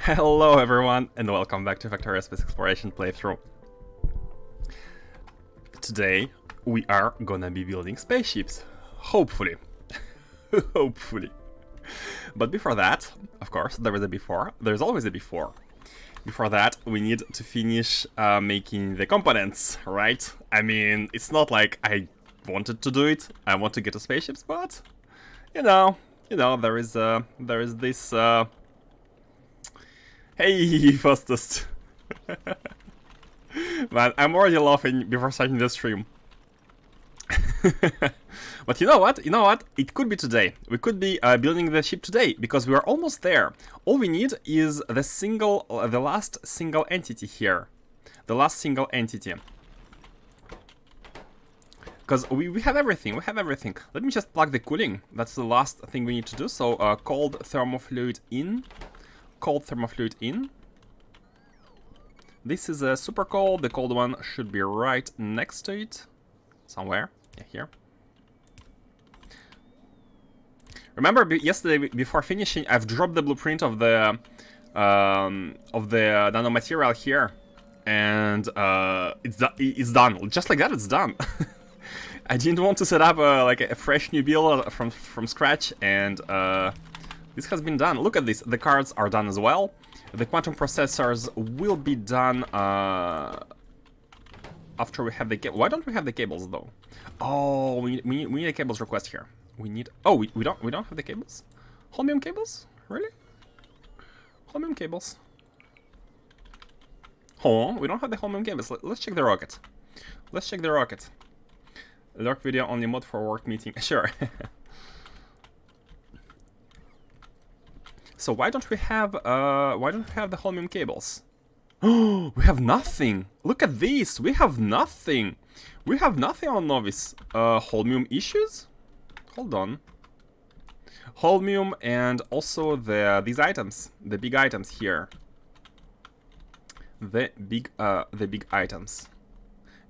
Hello everyone, and welcome back to Factorio Space Exploration playthrough. Today, we are gonna be building spaceships. Hopefully. Hopefully. But before that, of course, there is a before. There's always a before. Before that, we need to finish making the components, right? I mean, it's not like I wanted to do it. I want to get to spaceships, but you know, there is this. Hey, fastest. Man, I'm already laughing before starting the stream. But you know what? It could be today. We could be building the ship today because we are almost there. All we need is the last single entity here. The last single entity. Because we have everything. Let me just plug the cooling. That's the last thing we need to do. So cold thermofluid in. Cold thermofluid in. This is a super cold. The cold one should be right next to it. Somewhere. Yeah, here. Remember yesterday before finishing, I've dropped the blueprint of the nanomaterial here, and it's done. Just like that, it's done. I didn't want to set up like a fresh new build from scratch, and this has been done. Look at this. The cards are done as well. The quantum processors will be done after we have the cable. Why don't we have the cables though? Oh, we need a cables request here. We need. Oh, we don't have the cables. Holmium cables? Really? Holmium cables. Oh, we don't have the holmium cables. Let's check the rocket. Let's check the rocket. Lurk video only mode for work meeting. Sure. So why don't we have the holmium cables? Oh, we have nothing. Look at this. We have nothing. We have nothing on Novice. Holmium issues? Hold on. Holmium and also these items, the big items here. The big items.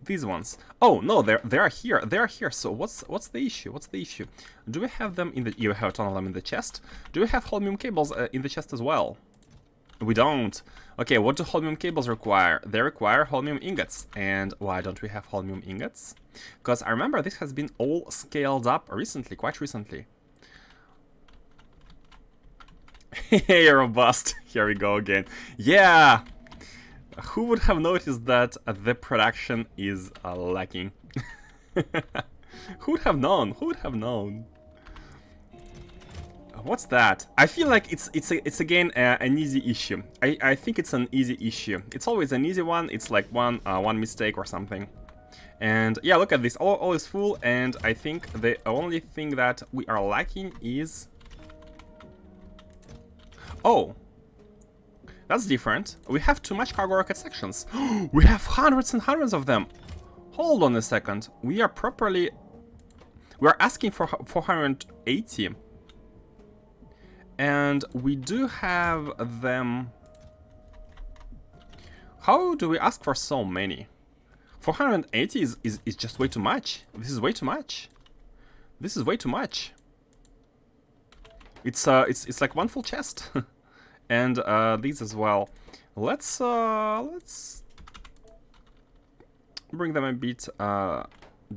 These ones. Oh no, they are here. They are here. So what's the issue? What's the issue? Do we have them in the? You have a ton of them in the chest. Do we have holmium cables in the chest as well? We don't. Okay, what do holmium cables require? They require holmium ingots. And why don't we have holmium ingots? Because I remember this has been all scaled up recently, quite recently. Hey, robust. Here we go again. Yeah. Who would have noticed that the production is lacking? Who would have known? Who would have known? What's that? I feel like it's again an easy issue. I think it's an easy issue. It's always an easy one. It's like one mistake or something. And yeah, look at this. All is full. And I think the only thing that we are lacking is. Oh. That's different. We have too much cargo rocket sections. We have hundreds and hundreds of them. Hold on a second. We are asking for 480. And we do have them. How do we ask for so many? 480 is just way too much. This is way too much. This is way too much. It's like one full chest. And these as well. Let's bring them a bit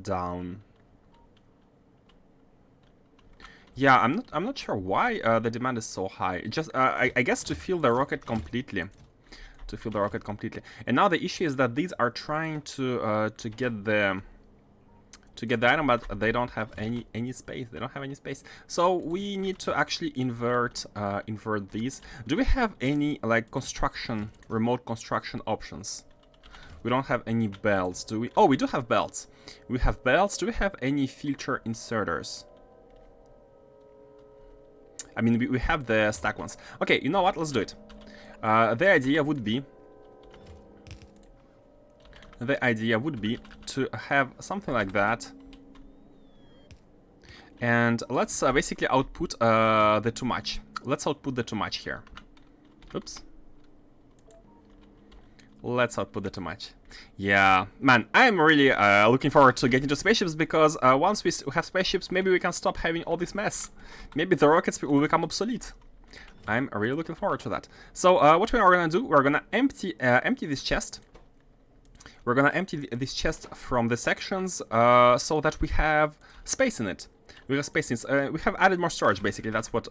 down. Yeah, I'm not sure why the demand is so high. Just I guess to fill the rocket completely. To fill the rocket completely. And now the issue is that these are trying to get the item, but they don't have any space. They don't have any space. So we need to actually invert these. Do we have any like remote construction options? We don't have any belts, do we? Oh, we do have belts. We have belts. Do we have any filter inserters? I mean, we have the stack ones. Okay, you know what? Let's do it. The idea would be to have something like that. And let's basically output the too much. Let's output the too much here. Oops. Let's output the too much. Yeah, man, I'm really looking forward to getting to spaceships because once we have spaceships, maybe we can stop having all this mess. Maybe the rockets will become obsolete. I'm really looking forward to that. So what we are gonna do, we're gonna empty this chest. We're gonna empty this chest from the sections so that we have space in it. We have space in it. We have added more storage. Basically, that's what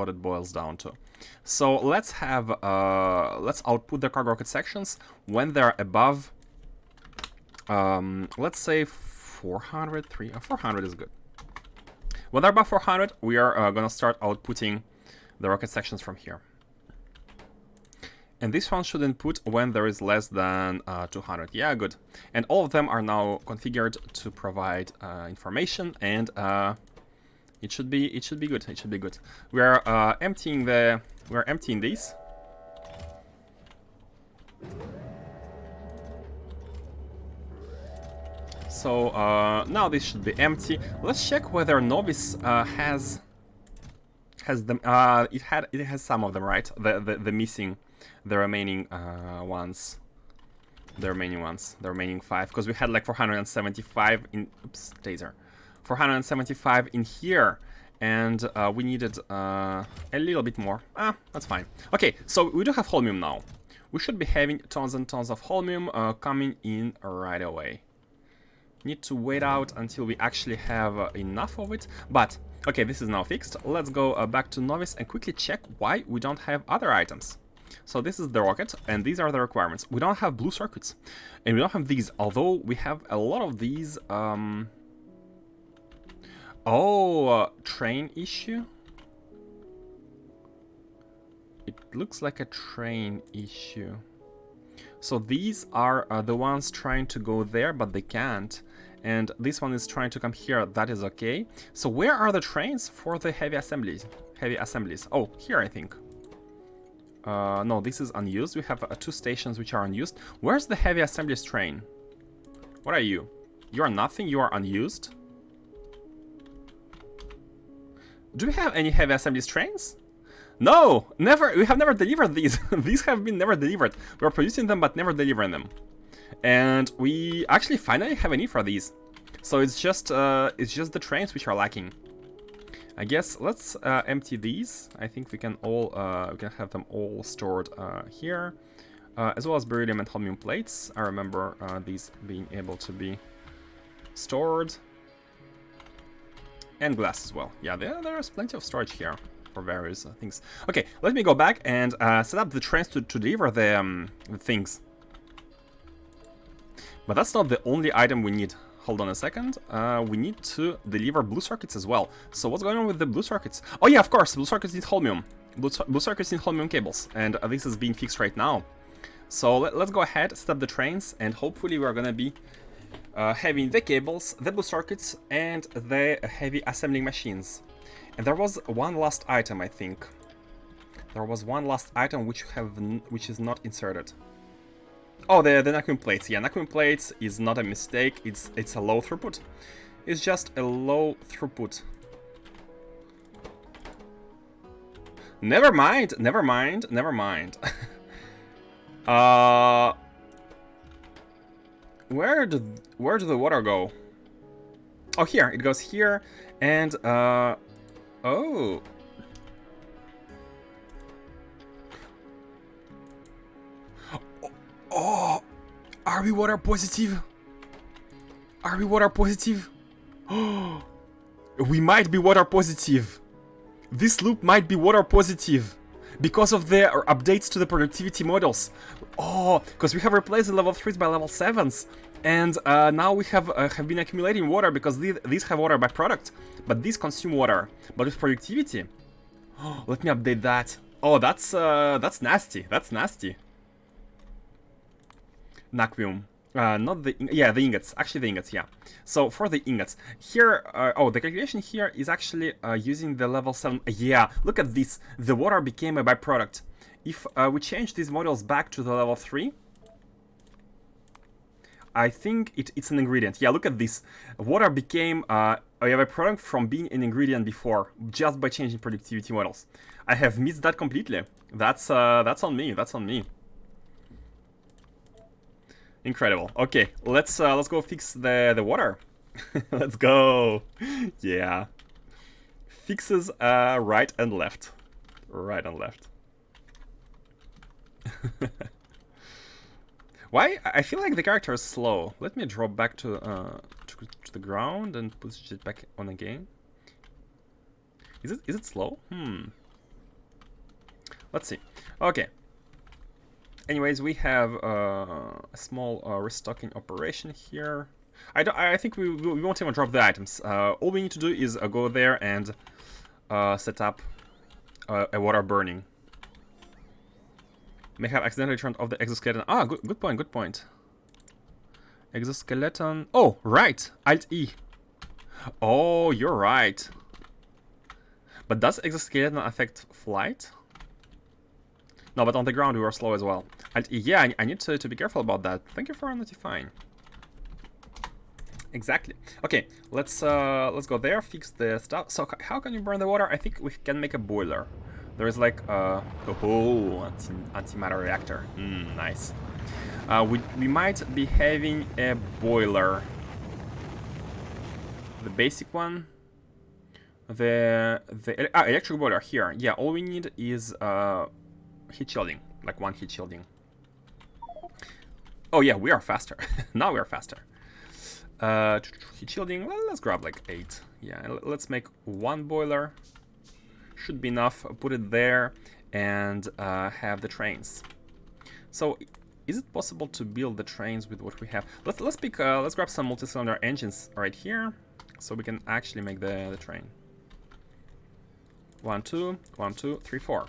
it boils down to. So let's have let's output the cargo rocket sections when they're above. Let's say 400. 400 is good. When they're above 400, we are gonna start outputting the rocket sections from here. And this one should input when there is less than 200. Yeah, good. And all of them are now configured to provide information, and it should be good. It should be good. We are emptying these. So now this should be empty. Let's check whether Novice has them. It has some of them, right? The missing. The remaining ones. The remaining 5. Because we had like 475 in... Oops, taser. 475 in here. And we needed a little bit more. That's fine. Okay, so we do have holmium now. We should be having tons and tons of holmium coming in right away. Need to wait out until we actually have enough of it. But, okay, this is now fixed. Let's go back to Novice and quickly check why we don't have other items. So this is the rocket, and these are the requirements. We don't have blue circuits, and we don't have these, although we have a lot of these. Train issue? It looks like a train issue. So these are the ones trying to go there, but they can't. And this one is trying to come here. That is okay. So where are the trains for the heavy assemblies? Oh, here, I think. No, this is unused. We have 2 stations which are unused. Where's the heavy assemblies train? What are you? You are nothing. You are unused. Do we have any heavy assemblies trains? No, never. We have never delivered these. These have been never delivered. We are producing them but never delivering them. And we actually finally have a need for these. So it's just the trains which are lacking. I guess let's empty these. I think we can all we can have them all stored here, as well as beryllium and holmium plates. I remember these being able to be stored, and glass as well. Yeah, there's plenty of storage here for various things. Okay, let me go back and set up the trains to deliver the things. But that's not the only item we need. Hold on a second. We need to deliver blue circuits as well. So what's going on with the blue circuits? Oh yeah, of course, blue circuits need holmium. Blue circuits need holmium cables, and this is being fixed right now. So let's go ahead, set up the trains, and hopefully we're gonna be having the cables, the blue circuits, and the heavy assembling machines. And there was one last item, I think. There was one last item which is not inserted. Oh, the vacuum plates. Yeah, vacuum plates is not a mistake. It's a low throughput. It's just a low throughput. Never mind. Never mind. Never mind. Where do the water go? Oh, here. It goes here, and oh. Oh, are we water positive? Are we water positive? Oh, we might be water positive. This loop might be water positive because of the updates to the productivity models. Oh, because we have replaced the level 3s by level 7s, and now we have been accumulating water because these have water by product, but these consume water. But with productivity, oh, let me update that. Oh, that's nasty. That's nasty. Naquium. Not the... Yeah, the ingots. Actually, the ingots, yeah. So, for the ingots, here... oh, the calculation here is actually using the level 7... Yeah, look at this. The water became a byproduct. If we change these models back to the level 3... I think it's an ingredient. Yeah, look at this. Water became a byproduct from being an ingredient before, just by changing productivity models. I have missed that completely. That's on me. That's on me. Incredible. Okay, let's go fix the water. Let's go. Yeah. Fixes right and left. Right and left. Why? I feel like the character is slow. Let me drop back to the ground and push it back on again. Is it slow? Let's see. Okay. Anyways, we have a small restocking operation here. I think we won't even drop the items. All we need to do is go there and set up a water burning. May have accidentally turned off the exoskeleton. Ah, good point, good point. Exoskeleton. Oh, right. Alt E. Oh, you're right. But does exoskeleton affect flight? No, but on the ground we were slow as well. Alt E. Yeah, I need to be careful about that. Thank you for notifying. Exactly. Okay, let's go there, fix the stuff. So how can you burn the water? I think we can make a boiler. There is like antimatter reactor. Nice. We might be having a boiler. The basic one. The electric boiler here. Yeah, all we need is heat shielding, like one heat shielding. Oh yeah, we are faster. Now we are faster. Heat shielding. Well, let's grab like 8. Yeah, let's make one boiler. Should be enough. Put it there and have the trains. So, is it possible to build the trains with what we have? Let's grab some multi-cylinder engines right here, so we can actually make the train. 1, 2, 1, 2, 3, 4,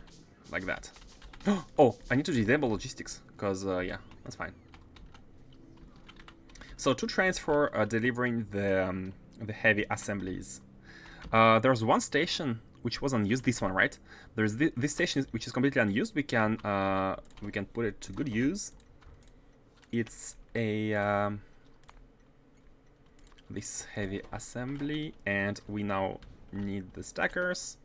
like that. Oh, I need to disable logistics because yeah, that's fine. So 2 trains for delivering the heavy assemblies. There's one station which was unused. This one, right? There's this station which is completely unused. We can put it to good use. It's a this heavy assembly, and we now need the stackers.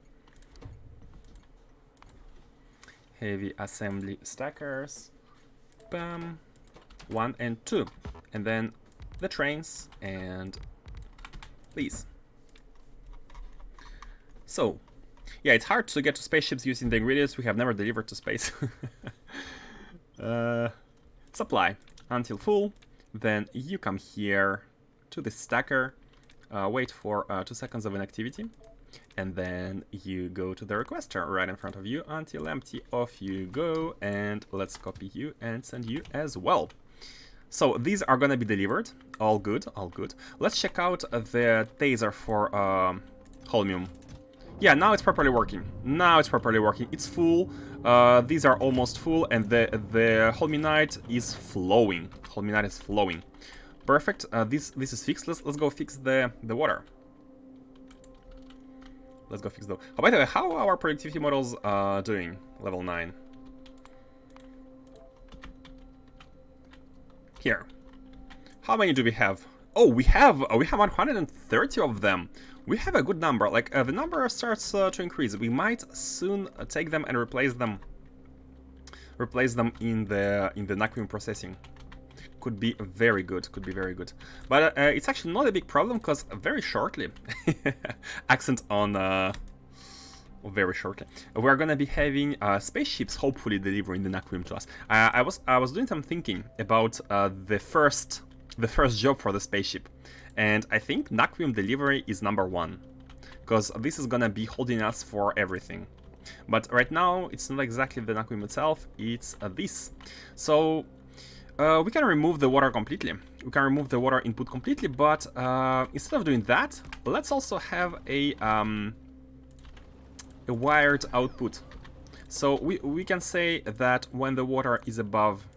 Heavy assembly stackers. Bam. 1 and 2, and then the trains, and please. So, yeah, it's hard to get to spaceships using the ingredients we have never delivered to space. Supply until full, then you come here to the stacker, wait for 2 seconds of inactivity, and then you go to the requester right in front of you until empty. Off you go, and let's copy you and send you as well. So these are gonna be delivered. All good, all good. Let's check out the taser for holmium. Yeah, now it's properly working. Now it's properly working. It's full. These are almost full, and the holminite is flowing. Holminite is flowing. Perfect. This is fixed. Let's go fix the water. Let's go fix the. Oh, by the way, how are our productivity models doing? Level 9. Here. How many do we have? Oh, we have 130 of them. We have a good number. Like the number starts to increase. We might soon take them and replace them. In the Naquium processing. Could be very good. Could be very good. But it's actually not a big problem because very shortly, accent on. Very shortly, we're gonna be having spaceships hopefully delivering the Naquium to us. I was doing some thinking about the first job for the spaceship, and I think Naquium delivery is #1, because this is gonna be holding us for everything. But right now it's not exactly the Naquium itself, it's this. So we can remove the water completely. We can remove the water input completely, but instead of doing that, let's also have a wired output. So we can say that when the water is above,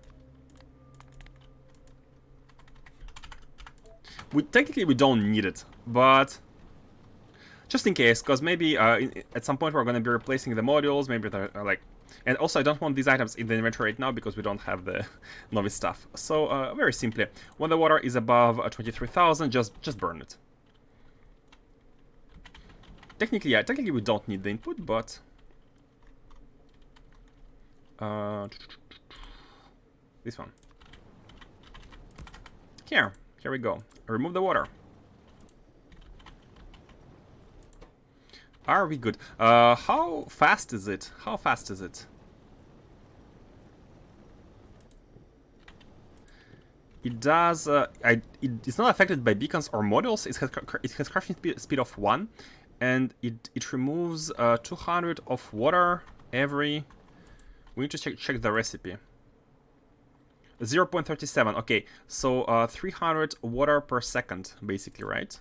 technically we don't need it, but just in case, because maybe at some point we're going to be replacing the modules, maybe they're like, and also I don't want these items in the inventory right now because we don't have the novice stuff. So very simply, when the water is above 23,000, just burn it. Technically, yeah, technically we don't need the input, but this one. Here we go. Remove the water. Are we good? How fast is it? How fast is it? It does. It's not affected by beacons or modules. It has crushing speed of 1, and it removes 200 of water every. We need to check the recipe. 0.37. Okay, so 300 water per second, basically, right?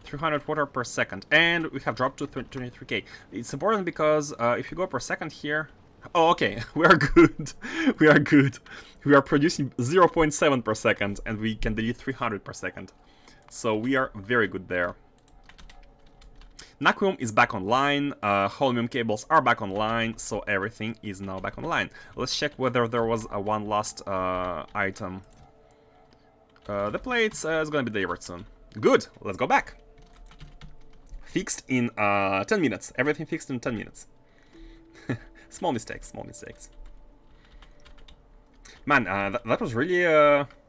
300 water per second, and we have dropped to 23k. It's important because if you go per second here. Oh, okay, we are good. We are good. We are producing 0.7 per second, and we can delete 300 per second. So we are very good there. Naquium is back online, holmium cables are back online, so everything is now back online. Let's check whether there was a one last item. The plates is gonna be delivered soon. Good, let's go back. Fixed in 10 minutes. Everything fixed in 10 minutes. Small mistakes, small mistakes. Man, that was really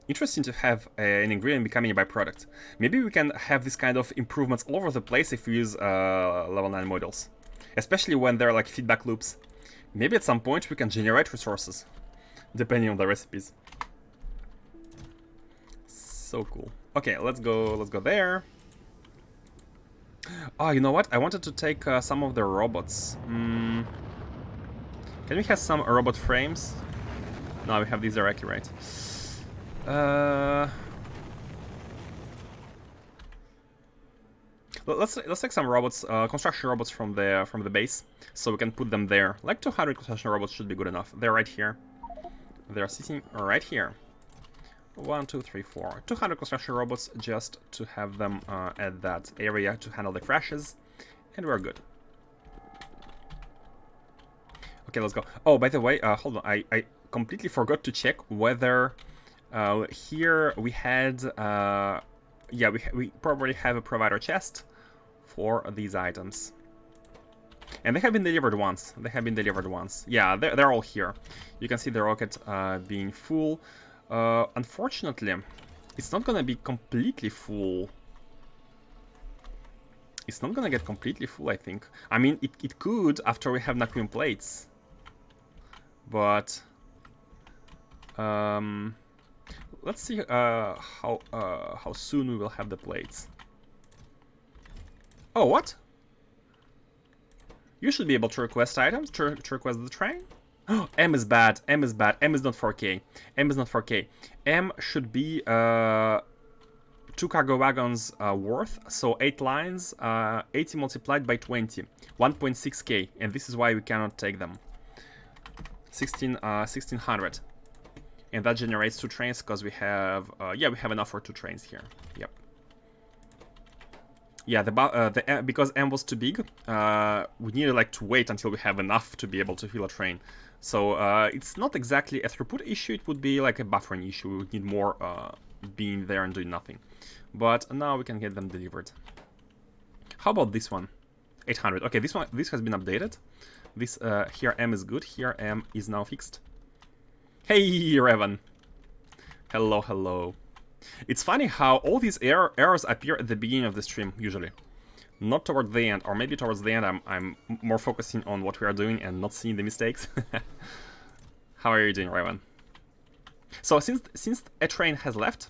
interesting to have an ingredient becoming a byproduct. Maybe we can have this kind of improvements all over the place if we use level 9 modules. Especially when there are like feedback loops. Maybe at some point we can generate resources, depending on the recipes. So cool. Okay, let's go there. Oh, you know what? I wanted to take some of the robots. Can we have some robot frames? No, we have these directly, right? Let's take some robots, construction robots from the base, so we can put them there. Like 200 construction robots should be good enough. They're right here. They're sitting right here. 1, 2, 3, 4. 200 construction robots just to have them at that area to handle the crashes, and we're good. Okay, let's go. Oh, by the way, hold on. I completely forgot to check whether here we had... yeah, we probably have a provider chest for these items. And they have been delivered once. They have been delivered once. Yeah, they're all here. You can see the rocket being full. Unfortunately, it's not gonna be completely full. It's not gonna get completely full, I think. I mean, it could after we have Naquium plates. But let's see how soon we will have the plates. Oh, what? You should be able to request items, to request the train. M is bad, M is bad, M is not 4K. M is not 4K. M should be 2 cargo wagons worth, so 8 lines, 80 multiplied by 20, 1.6K, and this is why we cannot take them. 1600, and that generates 2 trains because we have yeah, we have enough for 2 trains here. Yep. Yeah, because M was too big, we needed like to wait until we have enough to be able to fill a train. So it's not exactly a throughput issue, it would be like a buffering issue. We would need more being there and doing nothing. But now we can get them delivered. How about this one? 800. Okay, this has been updated. This here M is good. Here M is now fixed. Hey, Revan. Hello, hello. It's funny how all these errors appear at the beginning of the stream usually, not toward the end, or maybe towards the end. I'm more focusing on what we are doing and not seeing the mistakes. How are you doing, Revan? So since a train has left,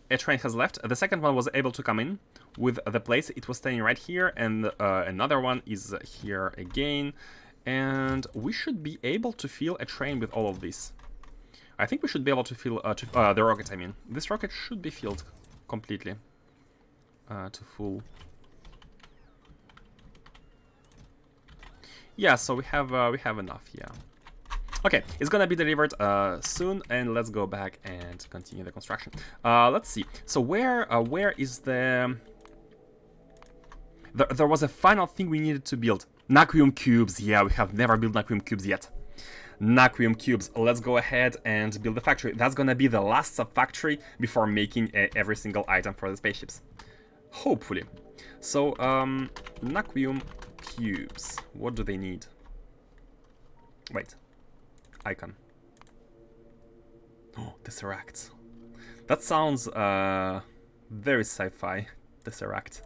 the second one was able to come in with the place. It was staying right here, and another one is here again. And we should be able to fill a train with all of this. I think we should be able to fill the rocket. I mean, this rocket should be filled completely to full. Yeah, so we have enough. Yeah. Okay, it's gonna be delivered soon, and let's go back and continue the construction. Let's see. So where is the? There was a final thing we needed to build. Naquium cubes. Yeah, we have never built Naquium cubes yet. Naquium cubes. Let's go ahead and build the factory. That's gonna be the last sub-factory before making every single item for the spaceships. Hopefully. So, Naquium cubes. What do they need? Wait. Icon. Oh, Tesseracts. That sounds very sci-fi. Tesseract.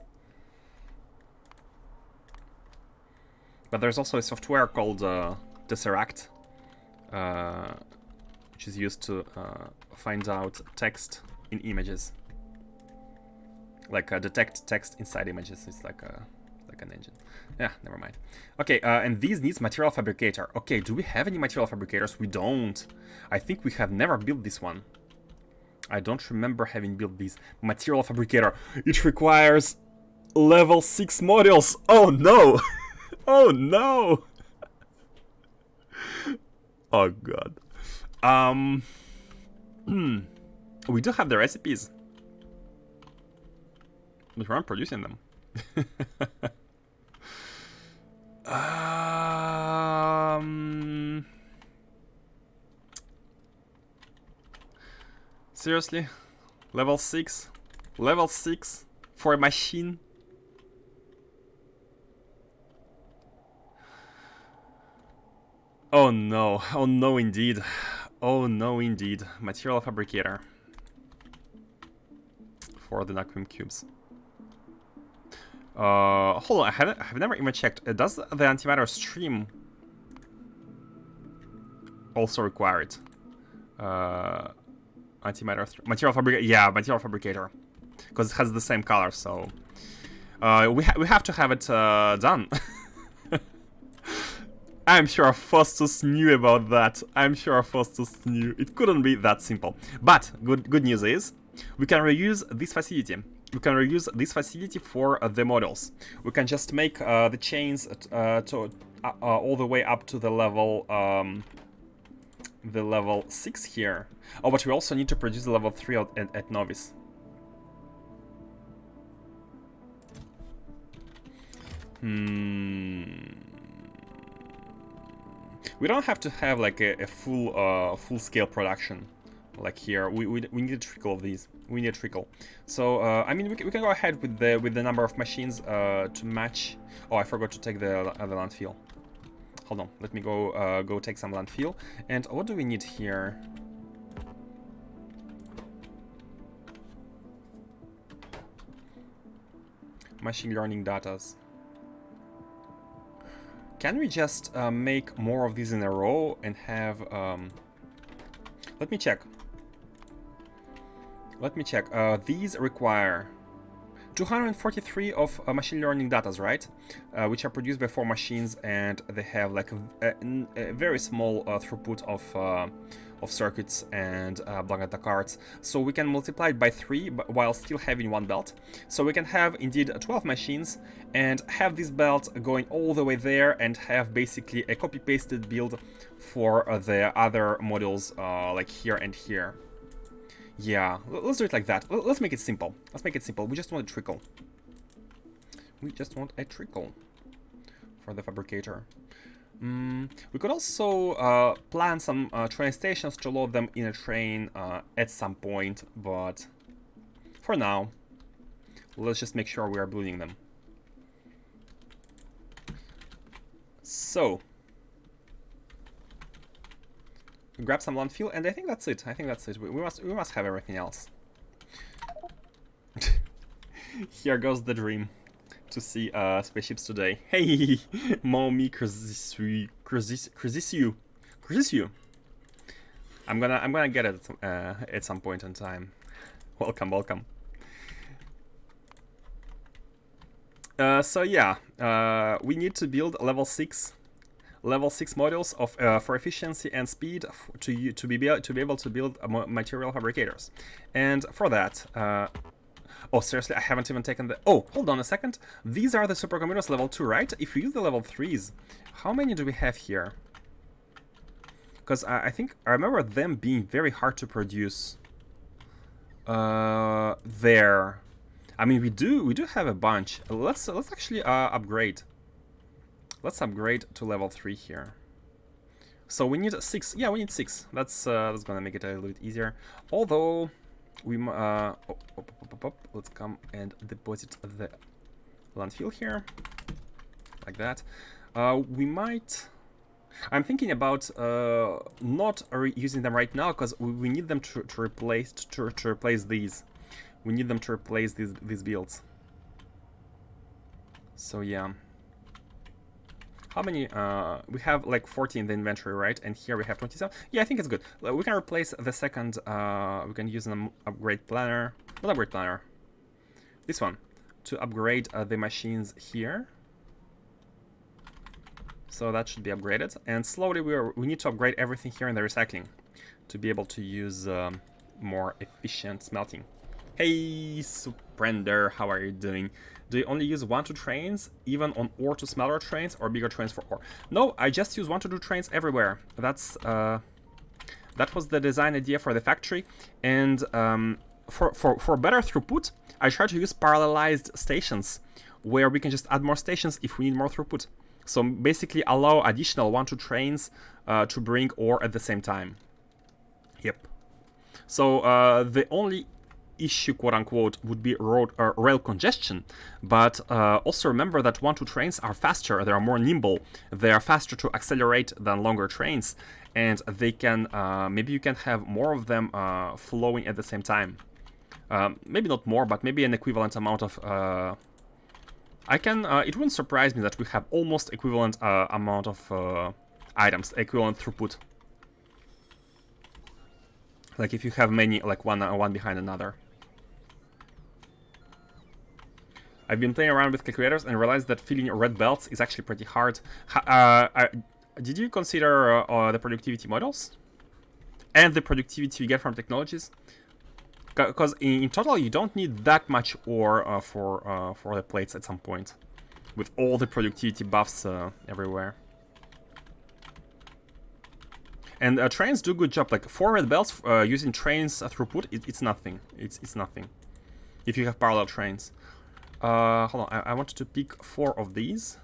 But there's also a software called Tesseract, which is used to find out text in images, like detect text inside images. It's like an engine. Yeah, never mind. Okay, and these needs material fabricator. Okay, do we have any material fabricators? We don't. I think we have never built this one. I don't remember having built this material fabricator. It requires level 6 modules. Oh no! Oh no! Oh god. We do have the recipes, but we're not producing them. Seriously? Level 6? Level 6 for a machine? Oh no, oh no indeed. Oh no indeed. Material fabricator. For the Naquim cubes. Hold on, I have never even checked. Does the Antimatter stream also require it? Antimatter material fabricator. Yeah, material fabricator, because it has the same color. So we have to have it done. I'm sure Faustus knew about that. I'm sure Faustus knew. It couldn't be that simple. But good news is we can reuse this facility. We can reuse this facility for the models. We can just make the chains all the way up to the level 6 here. Oh, but we also need to produce the level 3 at Novice. We don't have to have like a full scale production like here. We need a trickle of these. We need a trickle. So I mean we can go ahead with the number of machines to match. Oh, I forgot to take the landfill. Hold on, let me go take some landfill. And what do we need here? Machine learning datas. Can we just make more of these in a row and have... Let me check. Let me check. These require 243 of machine learning datas, right? Which are produced by 4 machines, and they have like a very small throughput of circuits and black data cards. So we can multiply it by 3 while still having one belt. So we can have indeed 12 machines and have this belt going all the way there and have basically a copy-pasted build for the other modules like here and here. Yeah, let's do it like that. Let's make it simple. Let's make it simple. We just want a trickle. We just want a trickle for the fabricator. We could also plan some train stations to load them in a train at some point, but for now, let's just make sure we are building them. So, grab some landfill, and I think that's it. I think that's it. We must have everything else. Here goes the dream to see spaceships today. Hey, mommy, Crisisiu. I'm gonna get it at some point in time. Welcome, welcome. So yeah, we need to build level 6 modules of for efficiency and speed to be able to build material fabricators. And for that, oh seriously, I haven't even taken the... Oh, hold on a second. These are the supercomputers level 2, right? If we use the level 3s, how many do we have here? Because I think I remember them being very hard to produce. There. I mean, we do have a bunch. Let's actually upgrade. Let's upgrade to level 3 here. So we need 6. Yeah, we need 6. That's gonna make it a little bit easier. Although we let's come and deposit the landfill here, like that. We might. I'm thinking about not using them right now because we need them to replace these. We need them to replace these builds. So yeah. How many? We have like 40 in the inventory, right? And here we have 27. Yeah, I think it's good. We can replace the second. We can use an upgrade planner. Not upgrade planner. This one. To upgrade the machines here. So that should be upgraded. And slowly we need to upgrade everything here in the recycling. To be able to use more efficient smelting. Hey, Suprender, how are you doing? Do you only use 1-2 trains, even on ore to smelter trains, or bigger trains for ore? No, I just use 1-2 trains everywhere. That's that was the design idea for the factory, and for better throughput, I try to use parallelized stations, where we can just add more stations if we need more throughput. So basically, allow additional 1-2 trains to bring ore at the same time. Yep. So the only issue, quote-unquote, would be rail congestion, but also remember that 1-2 trains are faster, they are more nimble, they are faster to accelerate than longer trains, and they can, maybe you can have more of them flowing at the same time. Maybe not more, but maybe an equivalent amount of... it wouldn't surprise me that we have almost equivalent amount of items, equivalent throughput. Like if you have many, like one behind another. I've been playing around with calculators and realized that filling red belts is actually pretty hard. Did you consider the productivity models? And the productivity you get from technologies? Because in total you don't need that much ore for the plates at some point. With all the productivity buffs everywhere. And trains do a good job. Like 4 red belts using trains throughput, it's nothing. It's nothing. If you have parallel trains. Hold on, I wanted to pick 4 of these.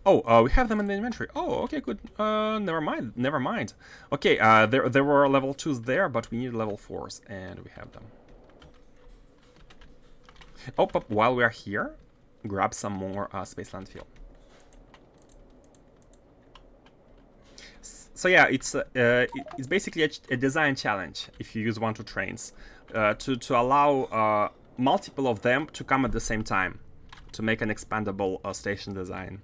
Oh, we have them in the inventory. Oh, okay, good. Never mind. Okay, there were level 2s there, but we need level 4s, and we have them. Oh, but while we are here, grab some more space landfill. So yeah, it's basically a design challenge if you use 1-2 trains to allow multiple of them to come at the same time to make an expandable station design.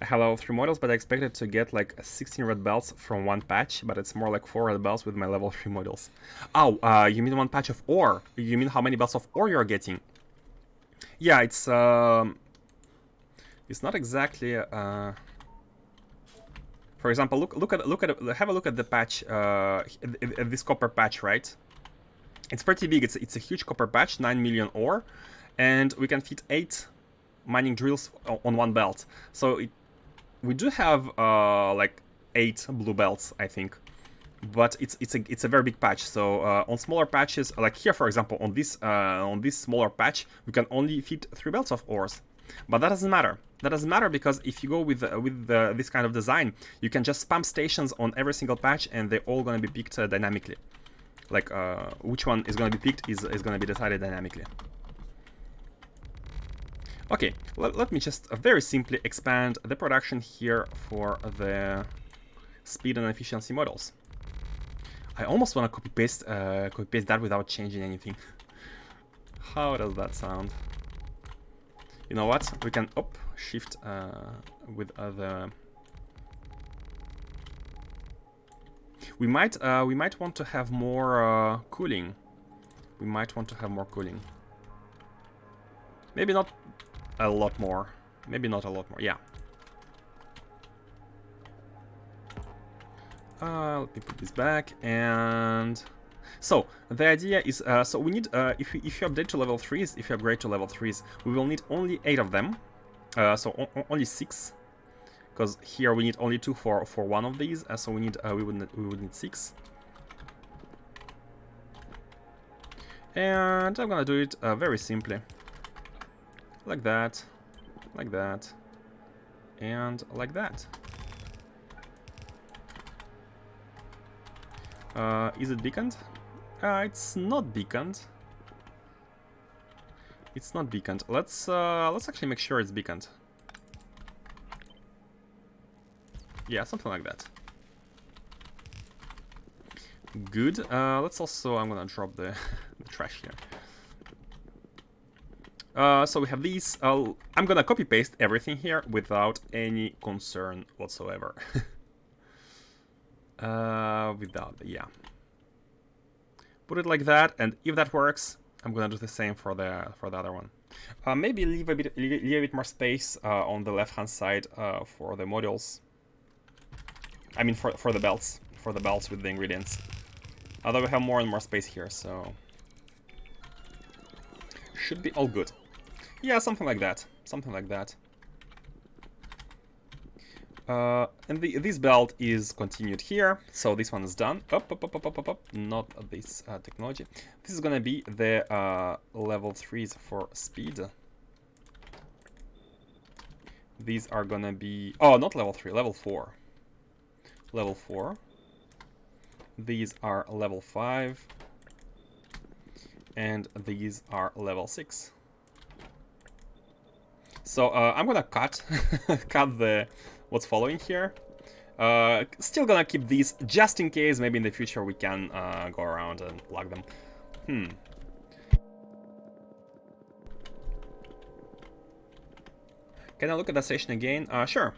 I have level 3 models, but I expected to get like 16 red belts from one patch, but it's more like 4 red belts with my level 3 models. Oh, you mean one patch of ore? You mean how many belts of ore you're getting? Yeah, it's not exactly. For example, have a look at the patch, this copper patch, right? It's pretty big. It's a huge copper patch, 9 million ore, and we can fit 8 mining drills on one belt. So we do have like 8 blue belts, I think, but it's a very big patch. So on smaller patches, like here, for example, on this smaller patch, we can only fit 3 belts of ores. But that doesn't matter. That doesn't matter because if you go with this kind of design, you can just spam stations on every single patch, and they're all going to be picked dynamically. Like which one is going to be picked is going to be decided dynamically. Okay, let me just very simply expand the production here for the speed and efficiency models. I almost want to copy paste that without changing anything. How does that sound? You know what? We can shift with the. We might want to have more cooling. We might want to have more cooling. Maybe not a lot more. Maybe not a lot more. Yeah. Let me put this back. And so the idea is, so we need if you update to level 3s, if you upgrade to level 3s, we will need only 8 of them. So only 6. Because here we need only 2 for one of these, so we would need 6. And I'm gonna do it very simply, like that, and like that. Is it beaconed? It's not beaconed. It's not beaconed. Let's actually make sure it's beaconed. Yeah, something like that. Good. Let's also, I'm gonna drop the, the trash here. So we have these. I'm gonna copy paste everything here without any concern whatsoever. Yeah. Put it like that, and if that works, I'm gonna do the same for the other one. Maybe leave a bit more space on the left-hand side for the modules. I mean, for the belts, with the ingredients. Although we have more and more space here, so should be all good. Yeah, something like that. Something like that. And this belt is continued here, so this one is done. Up. Not this technology. This is gonna be the level 3s for speed. These are gonna be... Oh, not level 3, level 4. Level 4. These are level 5. And these are level 6. So I'm gonna cut the what's following here. Still gonna keep these just in case. Maybe in the future we can go around and plug them. Can I look at the station again? Sure.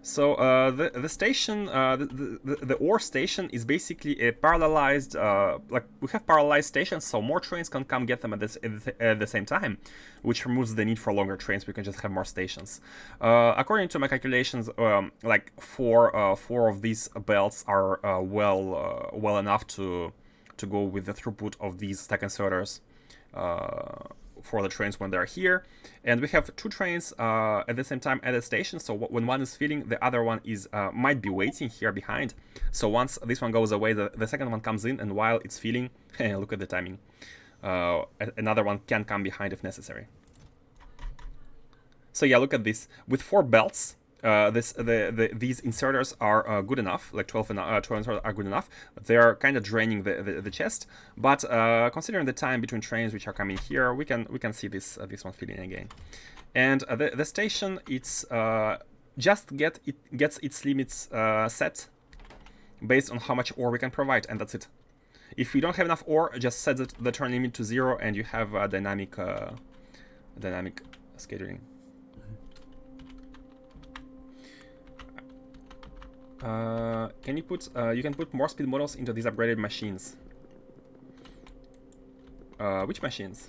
So the station, the ore station is basically a parallelized, like we have parallelized stations, so more trains can come get them at the same time, which removes the need for longer trains. We can just have more stations. According to my calculations, like four of these belts are well enough to go with the throughput of these stack inserters. For the trains when they're here, and we have 2 trains at the same time at the station, so when one is filling, the other one is might be waiting here behind. So once this one goes away, the second one comes in, and while it's filling, look at the timing, another one can come behind if necessary. So yeah, look at this. With 4 belts, these inserters are good enough. Like 12 inserters are good enough. They're kind of draining the chest, but considering the time between trains which are coming here, we can see this one filling again. And the station, it's just gets its limits set based on how much ore we can provide, and that's it. If we don't have enough ore, just set the turn limit to 0, and you have dynamic scheduling. Can you put you can put more speed models into these upgraded machines? Which machines?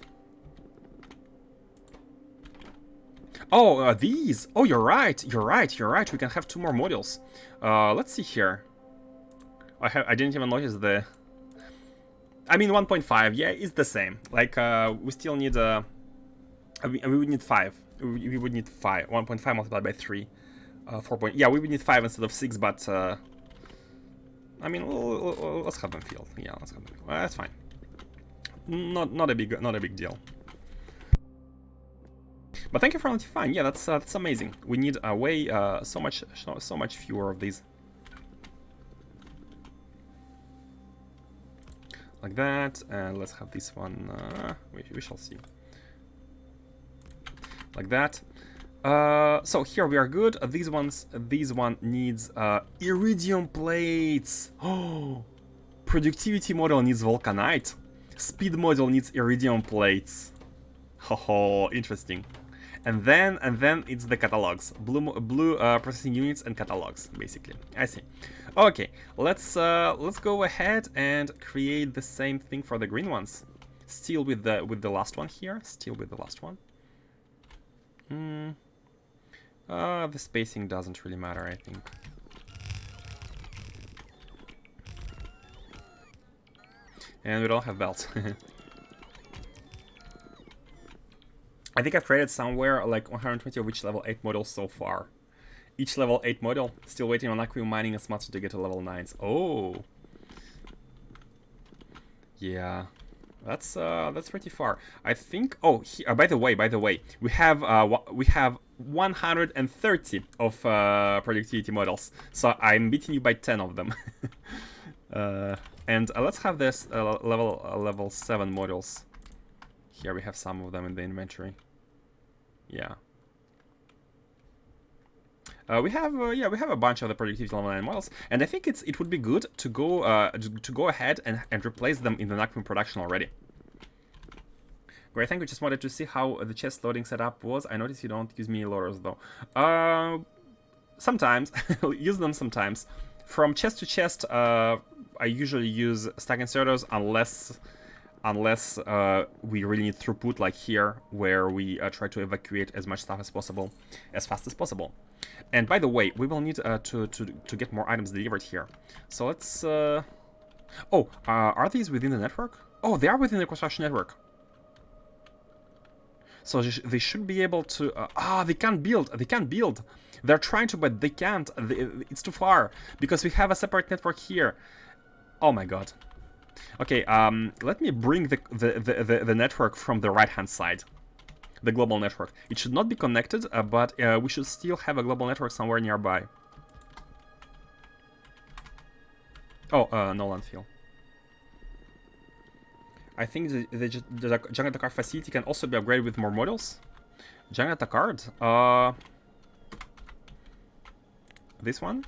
Oh, these. Oh, you're right. We can have 2 more modules. Let's see here. I didn't even notice the... I mean, 1.5. Yeah, it's the same. Like we still need we would need 5. We would need 5. 1.5 multiplied by 3. 4 point. Yeah, we would need 5 instead of 6, but I mean, let's have them filled. Yeah, let's have them filled. That's fine. Not a big deal. But thank you for notifying. Yeah, that's amazing. We need way so much fewer of these. Like that, and let's have this one. We shall see. Like that. So here we are good. This one needs iridium plates. Oh, productivity model needs vulcanite. Speed model needs iridium plates. Oh, interesting. And then it's the catalogs, blue processing units and catalogs, basically. I see. Okay, let's go ahead and create the same thing for the green ones. Still with the last one here. Still with the last one. The spacing doesn't really matter, I think. And we don't have belts. I think I've created somewhere like 120 of each level 8 models so far. Each level 8 model, still waiting on aquarium mining and smarts to get to level 9s. Oh! Yeah. That's pretty far. I think. Oh, by the way, we have 130 of productivity models. So I'm beating you by 10 of them. And let's have this level 7 models. Here we have some of them in the inventory. Yeah. We have a bunch of the productivity level 9 models, and I think it would be good to go ahead and replace them in the Nakpim production already. Great, thank you. Just wanted to see how the chest loading setup was. I noticed you don't use mini loaders though. Sometimes. Use them sometimes. From chest to chest, I usually use stack inserters unless we really need throughput, like here, where we try to evacuate as much stuff as possible, as fast as possible. And by the way, we will need to get more items delivered here. So let's... Oh, are these within the network? Oh, they are within the construction network. So they should be able to... they can't build. They can't build. They're trying to, but they can't. It's too far. Because we have a separate network here. Oh my god. Okay, let me bring the network from the right-hand side. The global network. It should not be connected, but we should still have a global network somewhere nearby. Oh, no landfill. I think the Jungle Card facility can also be upgraded with more models. Jungle Card? This one?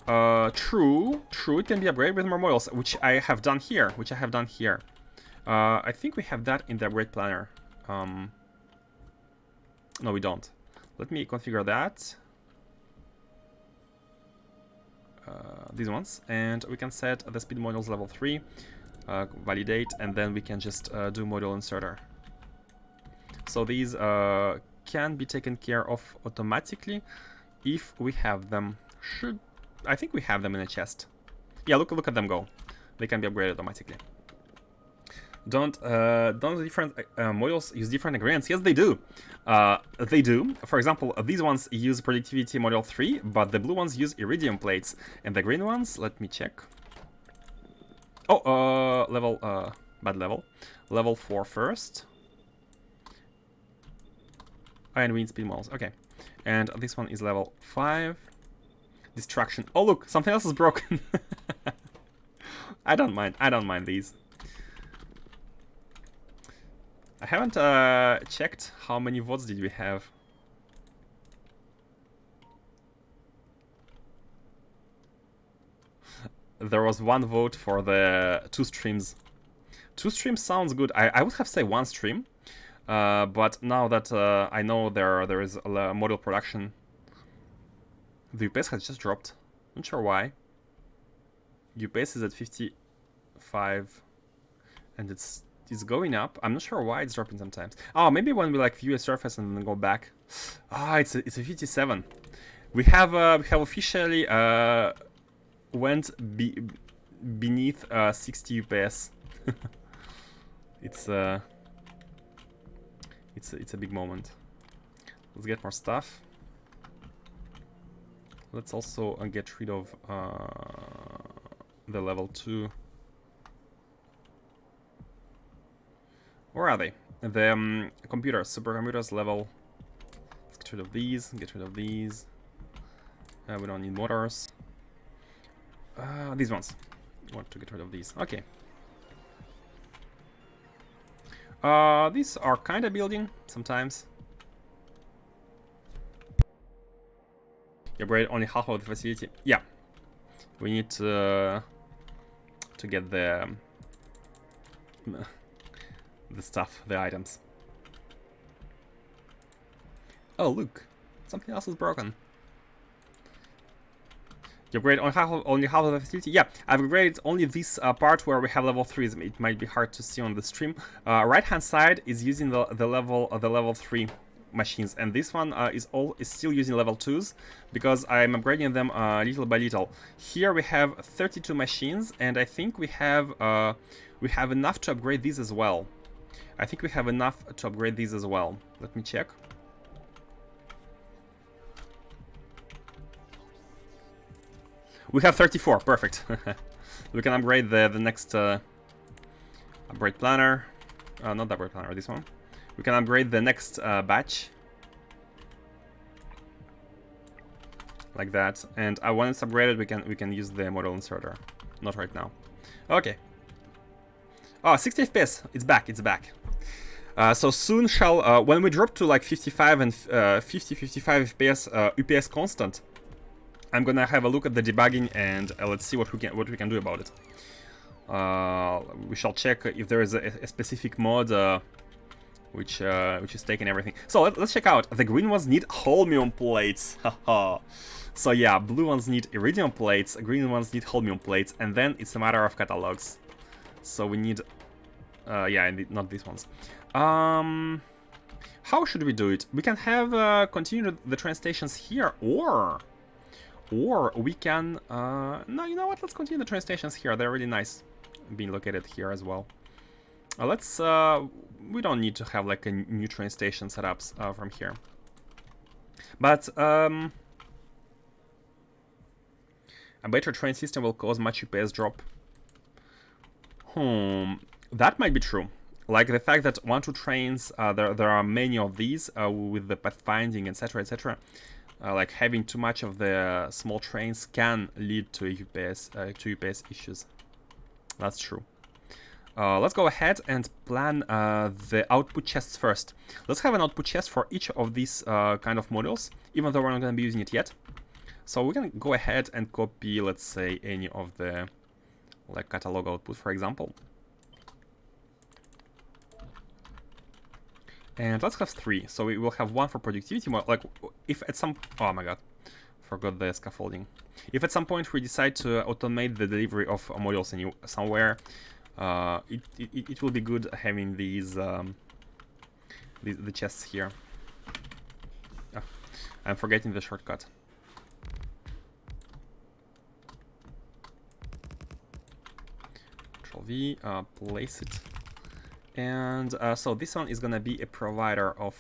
True, it can be upgraded with more models, which I have done here, I think we have that in the upgrade planner. No, we don't. Let me configure that. These ones, and we can set the speed models level 3. Validate, and then we can just do module inserter. So these can be taken care of automatically if we have them. I think we have them in a chest. Yeah, look at them go. They can be upgraded automatically. Don't the different modules use different ingredients? Yes, they do. They do. For example, these ones use productivity module 3, but the blue ones use iridium plates, and the green ones, let me check. Oh, bad level. Level 4 first. And we need speed models. Okay. And this one is level 5. Distraction. Oh, look, something else is broken. I don't mind these. I haven't checked how many votes did we have. There was 1 vote for the 2 streams. 2 streams sounds good. I would have said 1 stream, but now that I know there is a model production, the UPS has just dropped. Not sure why. UPS is at 55, and it's going up. I'm not sure why it's dropping sometimes. Oh, maybe when we like view a surface and then go back. Ah, it's a 57. We have officially went beneath 60 UPS. It's a big moment. Let's get more stuff. Let's also get rid of the level 2. Where are they? The computers, supercomputers level. Let's get rid of these. Get rid of these. We don't need motors. These ones. I want to get rid of these. Okay. These are kind of building sometimes. You upgrade only half of the facility. Yeah. We need to get the stuff, the items. Oh, look. Something else is broken. You upgrade only half of the facility? Yeah, I've upgraded only this part where we have level 3s. It might be hard to see on the stream. Right hand side is using the level 3 machines, and this one is still using level 2s because I'm upgrading them little by little. Here we have 32 machines, and I think we have enough to upgrade these as well. Let me check. We have 34, perfect. We can upgrade the next upgrade planner. Not the upgrade planner, this one. We can upgrade the next batch. Like that. And when it's upgraded, we can use the model inserter. Not right now. Okay. Oh, 60 FPS. It's back. So soon shall when we drop to like 55 and 55 FPS UPS constant, I'm gonna have a look at the debugging and let's see what we can do about it. We shall check if there is a specific mod which is taking everything. So let's check out. The green ones need holmium plates. Haha. So yeah, blue ones need iridium plates, green ones need holmium plates, and then it's a matter of catalogs. So we need, yeah, not these ones. How should we do it? We can have continue the train stations here, or we can. No, you know what? Let's continue the train stations here. They're really nice, being located here as well. Let's. We don't need to have like a new train station setups from here, but a better train system will cause much UPS drop. That might be true. Like the fact that 1-2 trains, there are many of these with the pathfinding, etc., etc. Like having too much of the small trains can lead to UPS issues. That's true. Let's go ahead and plan the output chests first. Let's have an output chest for each of these kind of modules, even though we're not going to be using it yet. So we can go ahead and copy, let's say, any of the like catalog output, for example. And let's have 3. So we will have 1 for productivity. Like if at some, oh my god, forgot the scaffolding. If at some point we decide to automate the delivery of modules somewhere, it will be good having these the chests here. Oh, I'm forgetting the shortcut. Control V, place it. And so this one is gonna be a provider of.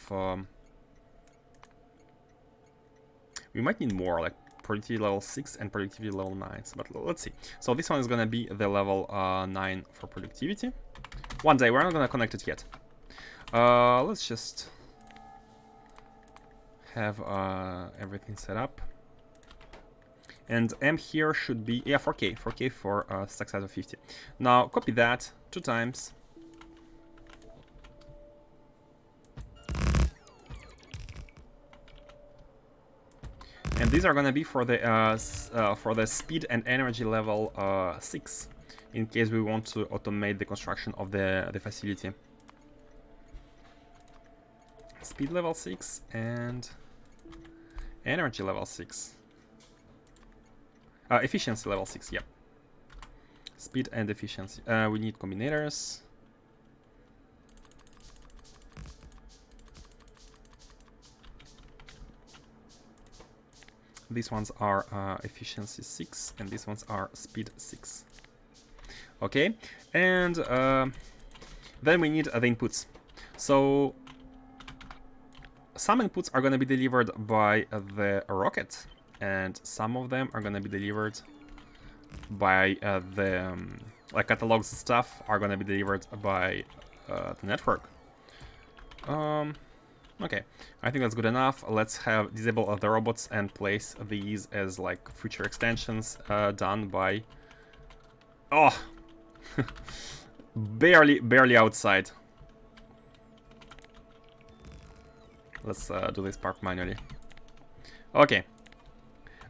We might need more, like productivity level 6 and productivity level 9. But let's see. So this one is gonna be the level 9 for productivity. One day, we're not gonna connect it yet. Let's just have everything set up. And M here should be, yeah, 4K for stack size of 50. Now copy that 2 times. And these are gonna be for the speed and energy level 6, in case we want to automate the construction of the facility. Speed level 6 and energy level 6. Efficiency level 6, yeah. Speed and efficiency. We need combinators. These ones are efficiency 6, and these ones are speed 6. Okay, and then we need the inputs. So some inputs are going to be delivered by the rocket, and some of them are going to be delivered by the like catalogs and stuff are going to be delivered by the network. Okay, I think that's good enough. Let's have disable the robots and place these as like future extensions done by. Oh, barely outside. Let's do this part manually. Okay.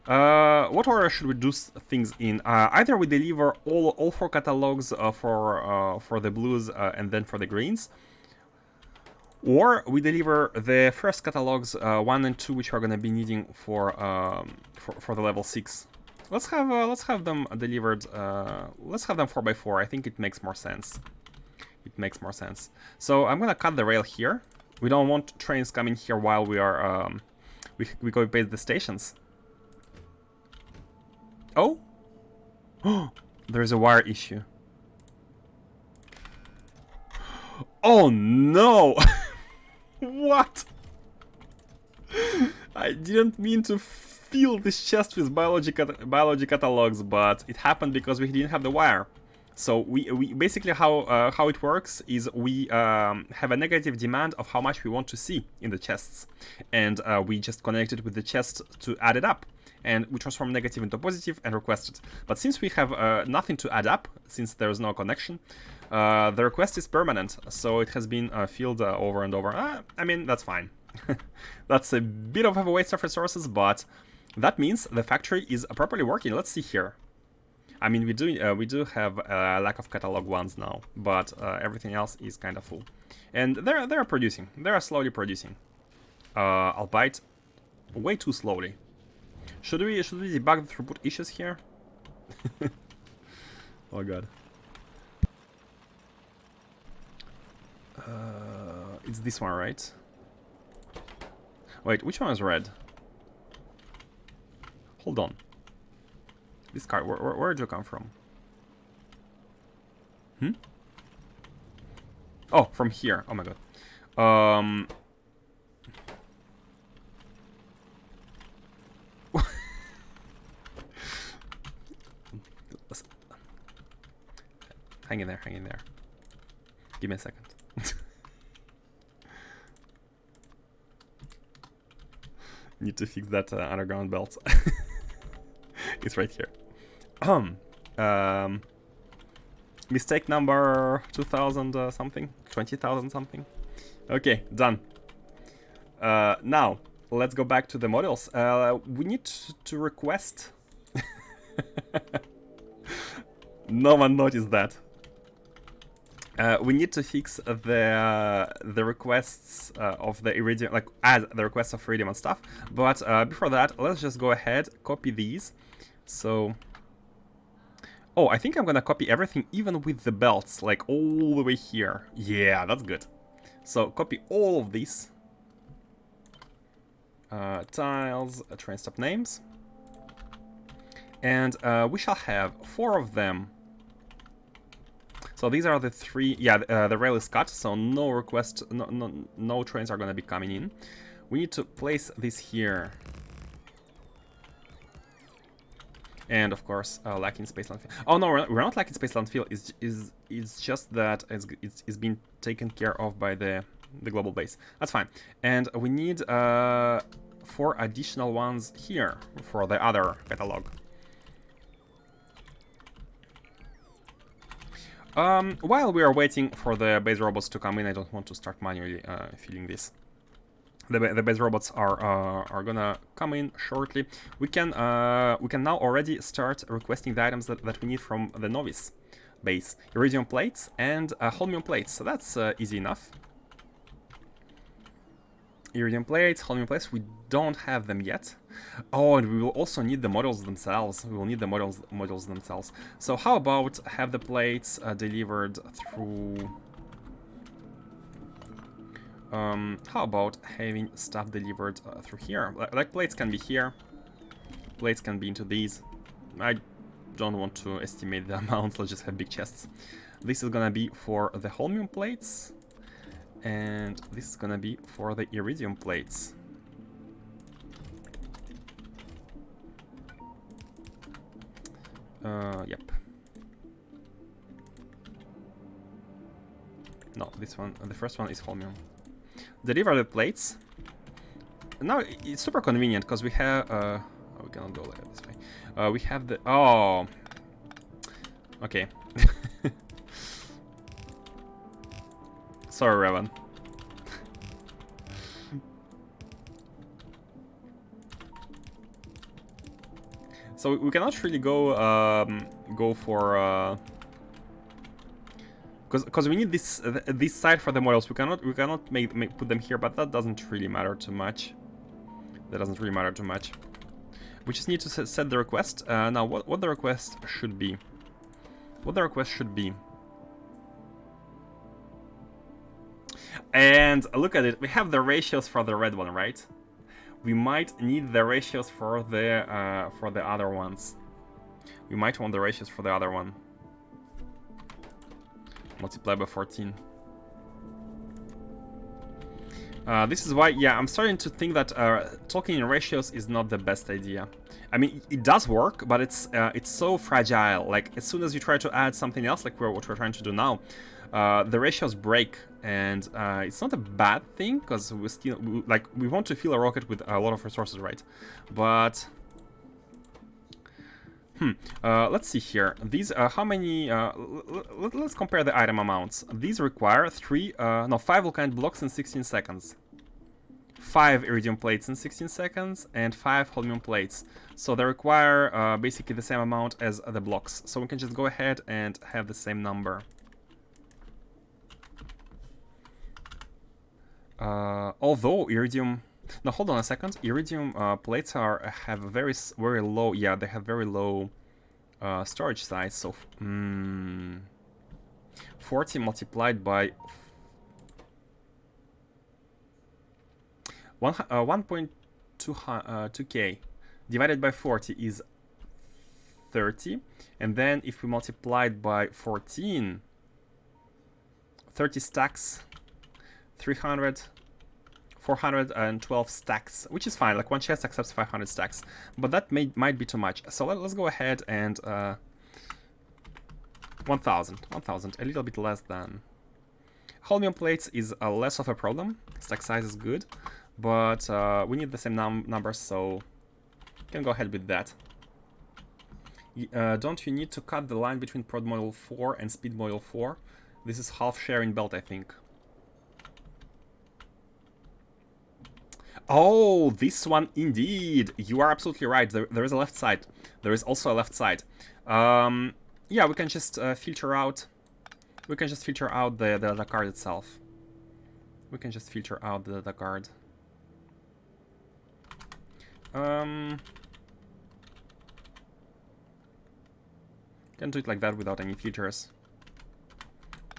What order should we do things in? Either we deliver all 4 catalogs for the blues and then for the greens, or we deliver the first catalogs 1 and 2, which we're gonna be needing for the level 6. Let's have them delivered. Let's have them 4x4. I think it makes more sense. It makes more sense. So I'm gonna cut the rail here. We don't want trains coming here while we are we copy paste the stations. Oh, there's a wire issue. Oh no! What? I didn't mean to fill this chest with biology catalogs, but it happened because we didn't have the wire. So we basically how it works is we have a negative demand of how much we want to see in the chests, and we just connect it with the chest to add it up, and we transform negative into positive and request it. But since we have nothing to add up, since there is no connection, the request is permanent, so it has been filled over and over. I mean, that's fine. That's a bit of a waste of resources, but that means the factory is properly working. Let's see here. I mean, we do have a lack of catalog ones now, but everything else is kind of full. And they're producing. They are slowly producing. Albeit way too slowly. Should we debug the throughput issues here? Oh god. It's this one, right? Wait, which one is red? Hold on. This card, where did you come from? Hmm? Oh, from here. Oh my god. Hang in there, hang in there. Give me a second. Need to fix that underground belt. It's right here. Mistake number 2000 something, 20,000 something. Okay, done. Now let's go back to the models. We need to request. No one noticed that. We need to fix the requests of the Iridium, like add the requests of Iridium and stuff. But before that, let's just go ahead, copy these. So, oh, I think I'm gonna copy everything, even with the belts, like all the way here. Yeah, that's good. So copy all of these tiles, train stop names, and we shall have 4 of them. So these are the 3, yeah, the rail is cut, so no request, no trains are gonna be coming in. We need to place this here. And of course, lacking space landfill. Oh no, we're not lacking space landfill. It's just that it's been taken care of by the global base. That's fine. And we need 4 additional ones here for the other catalog. While we are waiting for the base robots to come in, I don't want to start manually filling this. The base robots are gonna come in shortly. We can now already start requesting the items that we need from the novice base: iridium plates and holmium plates. So that's easy enough. Iridium plates, holmium plates. We don't have them yet. Oh, and we will also need the models themselves. We will need the models themselves. So how about have the plates delivered through? How about having stuff delivered through here? Like plates can be here, plates can be into these. I don't want to estimate the amounts, let's just have big chests. This is gonna be for the holmium plates, and this is gonna be for the iridium plates. Yep. No, this one, the first one is holmium. Deliver the plates. Now it's super convenient because we have oh, we cannot go like this way. We have the okay. Sorry, Revan. So we cannot really go for because we need this side for the models. We cannot put them here, but that doesn't really matter too much. That doesn't really matter too much. We just need to set the request. Now what the request should be. What the request should be. And look at it. We have the ratios for the red one, right? We might need the ratios for the other ones. We might want the ratios for the other one. Multiply by 14. This is why, yeah, I'm starting to think that talking in ratios is not the best idea. I mean, it does work, but it's so fragile. Like, as soon as you try to add something else, like what we're trying to do now, the ratios break, and it's not a bad thing because we want to fill a rocket with a lot of resources, right? But let's see here. These how many? Let's compare the item amounts. These require 5 volcanic blocks in 16 seconds, 5 iridium plates in 16 seconds, and 5 holmium plates. So they require basically the same amount as the blocks. So we can just go ahead and have the same number. Although iridium, no, hold on a second. Iridium plates have very low. Yeah, they have very low storage size. So 40 multiplied by 1.2k divided by 40 is 30, and then if we multiply it by 14, 30 stacks, 300, 412 stacks, which is fine. Like one chest accepts 500 stacks, but that might be too much. So let's go ahead and 1000, a little bit less than. Holmium plates is less of a problem. Stack size is good, but we need the same numbers, so can go ahead with that. Don't you need to cut the line between prod model 4 and speed model 4? This is half sharing belt, I think. Oh, this one indeed. You are absolutely right. There is a left side. There is also a left side. Yeah, we can just filter out. We can just filter out the data card itself. We can just filter out the data card. Can do it like that without any filters,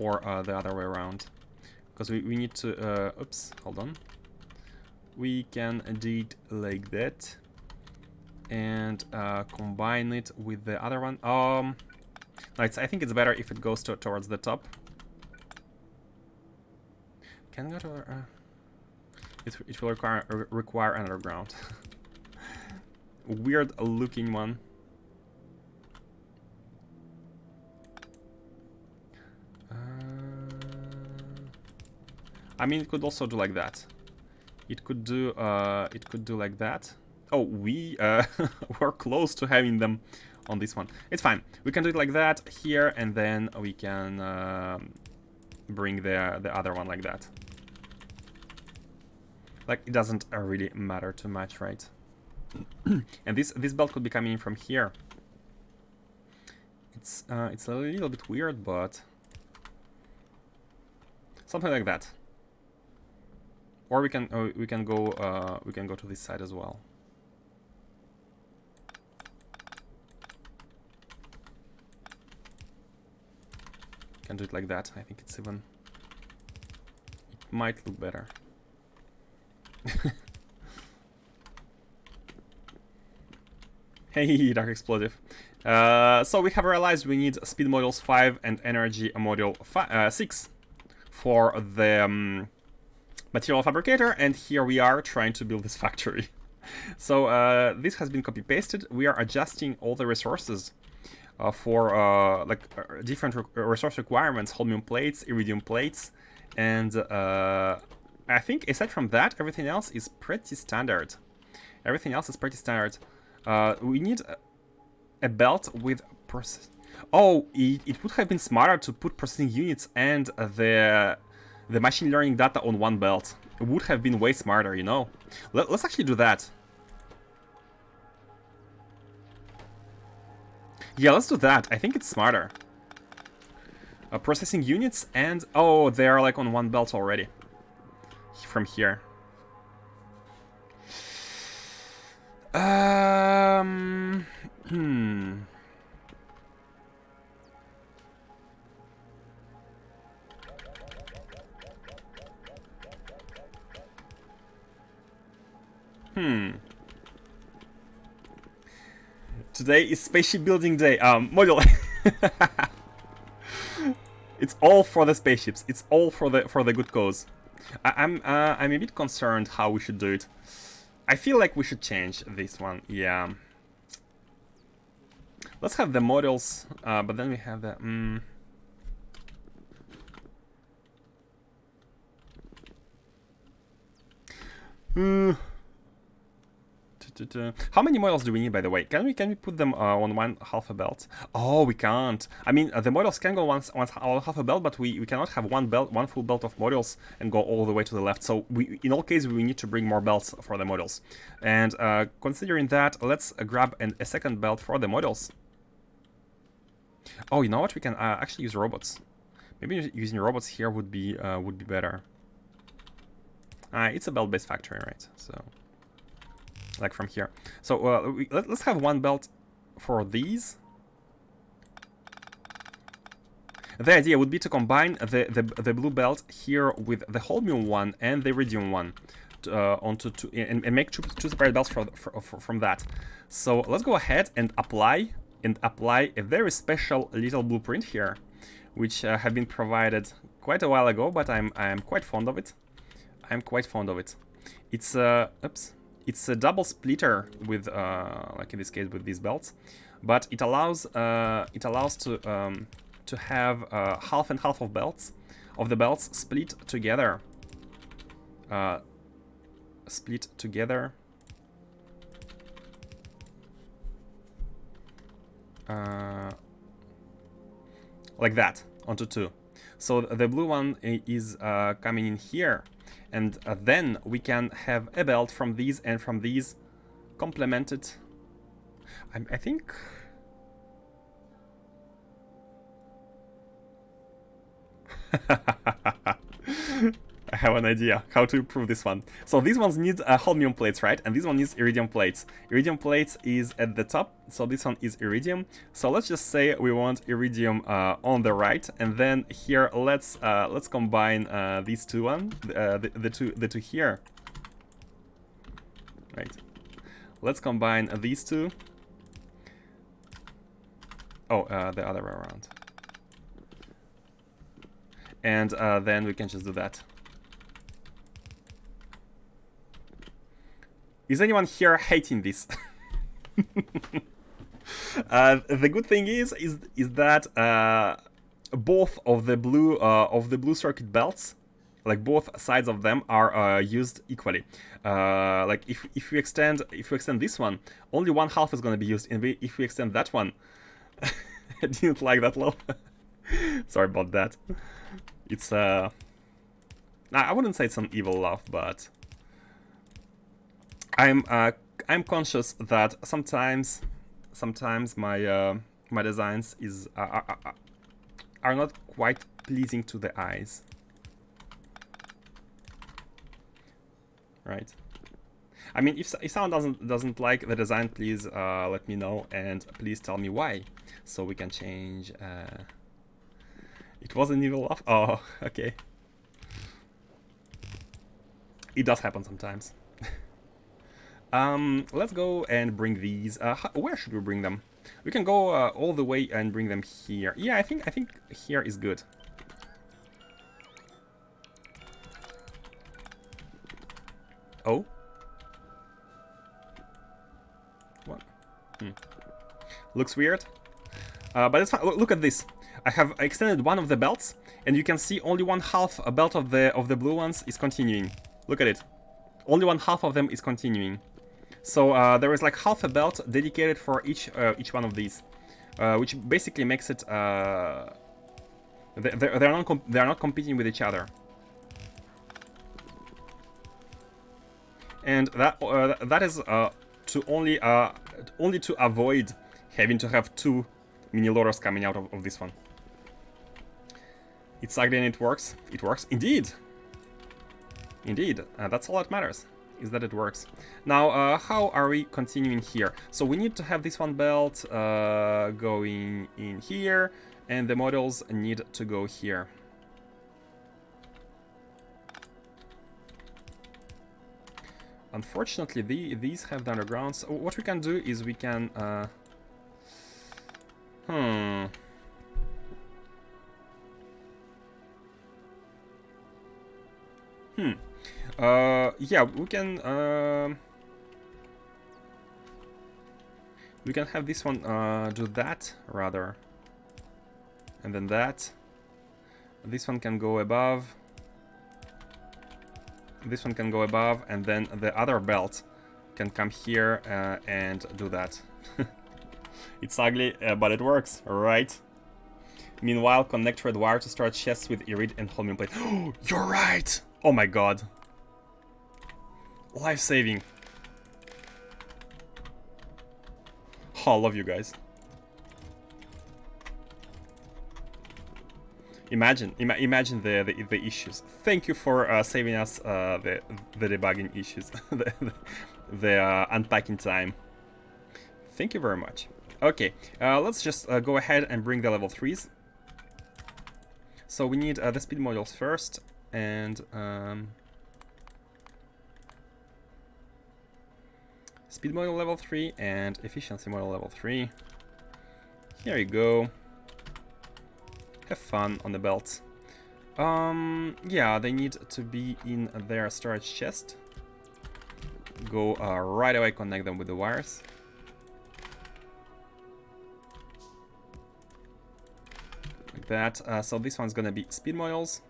or the other way around, because we need to. Oops, hold on. We can do it like that, and combine it with the other one. No, I think it's better if it goes towards the top. Can go to. It will require an underground. Weird looking one. I mean, it could also do like that. It could do like that. Oh, we were close to having them on this one. It's fine. We can do it like that here, and then we can bring the other one like that. Like, it doesn't really matter too much, right? And this belt could be coming in from here. It's a little bit weird, but something like that. Or we can go to this side as well. Can do it like that. I think it's even. It might look better. Hey, Dark Explosive. So we have realized we need speed modules 5 and energy module 6 for the material fabricator, and here we are trying to build this factory. So this has been copy pasted. We are adjusting all the resources for different resource requirements: holmium plates, iridium plates, and I think aside from that, everything else is pretty standard. Everything else is pretty standard. We need a belt with process. Oh, it would have been smarter to put processing units and the machine learning data on one belt. It would have been way smarter, you know. Let's actually do that. Yeah, let's do that. I think it's smarter. Processing units and... Oh, they are like on one belt already. From here. Today is spaceship building day. Module. It's all for the spaceships. It's all for the good cause. I'm a bit concerned how we should do it. I feel like we should change this one. Yeah. Let's have the models, but then we have the. How many models do we need, by the way? Can we put them on one half a belt? Oh, we can't. I mean, the models can go on half a belt, but we cannot have one full belt of models and go all the way to the left. So in all cases, we need to bring more belts for the models. And considering that, let's grab a second belt for the models. Oh, you know what? We can actually use robots. Maybe using robots here would be better. It's a belt-based factory, right? So, like from here. So let's have one belt for these. The idea would be to combine the blue belt here with the holmium one and the iridium one onto two, and make two separate belts from that. So let's go ahead and apply a very special little blueprint here, which have been provided quite a while ago, but I'm quite fond of it. I'm quite fond of it. It's it's a double splitter with like in this case with these belts, but it allows to have half and half of the belts split together. Like that onto two. So the blue one is coming in here, and then we can have a belt from these and from these complemented. I think. I have an idea how to improve this one. So these ones need holmium plates, right? And this one needs iridium plates. Iridium plates is at the top, so this one is iridium. So let's just say we want iridium on the right, and then here let's combine these two the two here. Right. Let's combine these two. Oh, the other way around. And then we can just do that. Is anyone here hating this? The good thing is that both of the blue circuit belts, like both sides of them, are used equally. Like if we extend this one, only one half is going to be used. And if we extend that one, I didn't like that low. Sorry about that. It's I wouldn't say it's an evil laugh, but I'm conscious that sometimes my my designs are not quite pleasing to the eyes. Right? I mean, if someone doesn't like the design, please let me know, and please tell me why, so we can change. It was an evil laugh. Oh, okay. It does happen sometimes. Let's go and bring these. Where should we bring them? We can go all the way and bring them here. Yeah, I think here is good. Oh. What? Looks weird. But it's fine. Look at this. I have extended one of the belts, and you can see only one half a belt of the blue ones is continuing. Look at it. Only one half of them is continuing. So there is like half a belt dedicated for each one of these, which basically makes it they're not competing with each other. And that is to only to avoid having to have two mini loaders coming out of this one. It's ugly and it works. It works indeed. Indeed, that's all that matters, is that it works. Now, how are we continuing here? So we need to have this one belt going in here, and the models need to go here. Unfortunately, these have the underground. So what we can do is we can... yeah, we can have this one do that rather, and then that. This one can go above. This one can go above, and then the other belt can come here and do that. It's ugly, but it works, right? Meanwhile, connect red wire to start chests with irid and holmium plate. You're right! Oh my god. Life-saving. Oh, I love you guys. Imagine the issues. Thank you for saving us the debugging issues, the unpacking time. Thank you very much. Okay, let's just go ahead and bring the level 3s. So we need the speed modules first, and speed module level 3 and efficiency module level 3. Here you go. Have fun on the belts. Yeah, they need to be in their storage chest. Go right away, connect them with the wires. Like that. So this one's gonna be speed modules.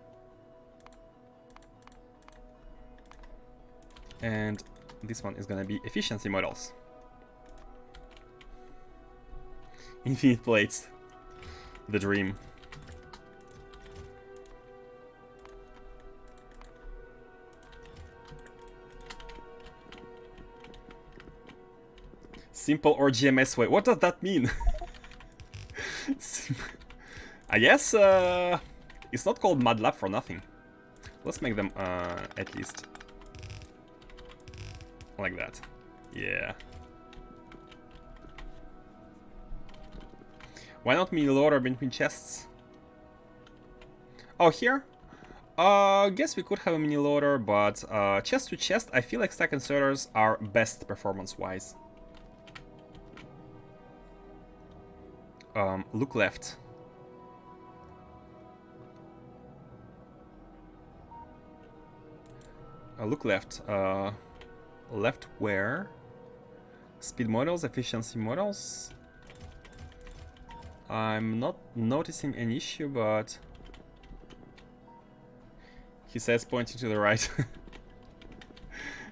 And this one is gonna be efficiency models. Infinite plates. The dream. Simple or GMS way. What does that mean? I guess it's not called MATLAB for nothing. Let's make them at least like that. Yeah. Why not mini loader between chests? Oh, here? Guess we could have a mini loader, but chest to chest, I feel like stack inserters are best performance-wise. Look left. Look left. Left where? Speed models, efficiency models. I'm not noticing an issue, but he says pointing to the right.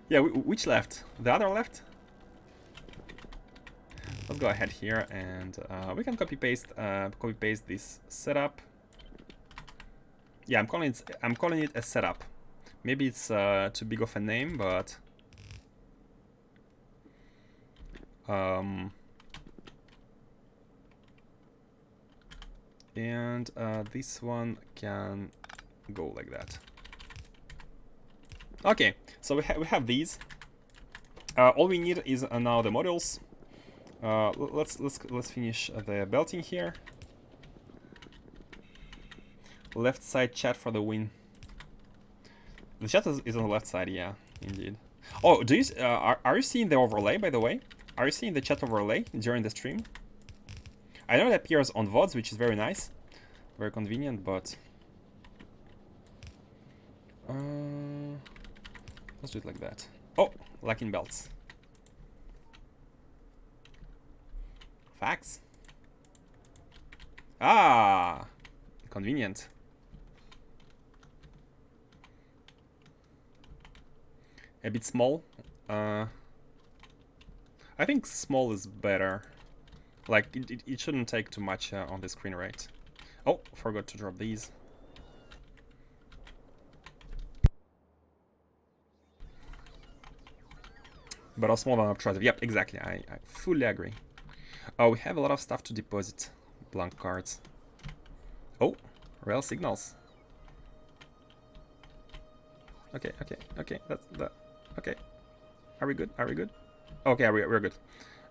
Yeah, which left? The other left? Let's go ahead here and we can copy paste this setup. Yeah, I'm calling it a setup. Maybe it's too big of a name, but and this one can go like that. Okay, so we have these. All we need is now the modules. Let's finish the belting here. Left side chat for the win. The chat is on the left side, yeah, indeed. Oh, do you are you seeing the overlay, by the way? Are you seeing the chat overlay during the stream? I know it appears on VODs, which is very nice, very convenient, but let's do it like that. Oh, lacking belts. Facts. Ah, convenient. A bit small. I think small is better. Like, it shouldn't take too much on the screen rate. Oh, forgot to drop these. But a small than obtrusive. Yep, exactly. I fully agree. Oh, we have a lot of stuff to deposit. Blank cards. Oh, rail signals. Okay. That's that. Okay. Are we good? Are we good? Okay, we're good.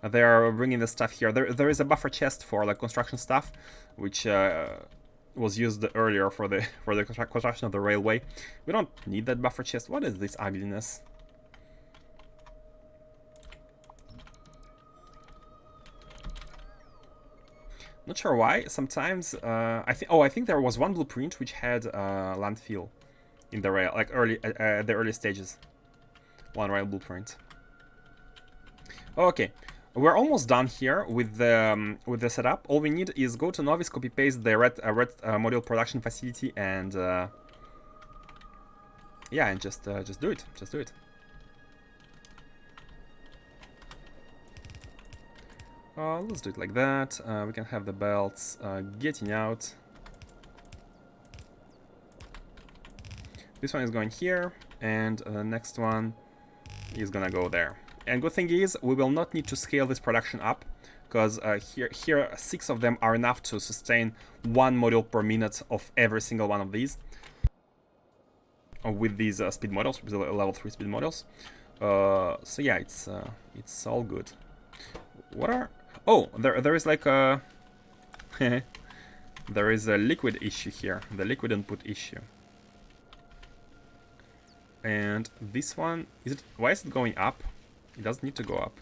They are bringing the stuff here. There is a buffer chest for like construction stuff, which was used earlier for the construction of the railway. We don't need that buffer chest. What is this ugliness? Not sure why. Sometimes I think there was one blueprint which had landfill in the rail, like the early stages. One rail blueprint. Okay, we're almost done here with the setup. All we need is go to Novice, copy paste the red module production facility, and yeah, and just do it. Just do it. Let's do it like that. We can have the belts getting out. This one is going here, and the next one is gonna go there. And good thing is, we will not need to scale this production up, because here 6 of them are enough to sustain 1 module per minute of every single one of these. With these speed models, with the level 3 speed models. So yeah, it's all good. What are... Oh, there is like a... there is a liquid issue here, the liquid input issue. And this one, why is it going up? It doesn't need to go up.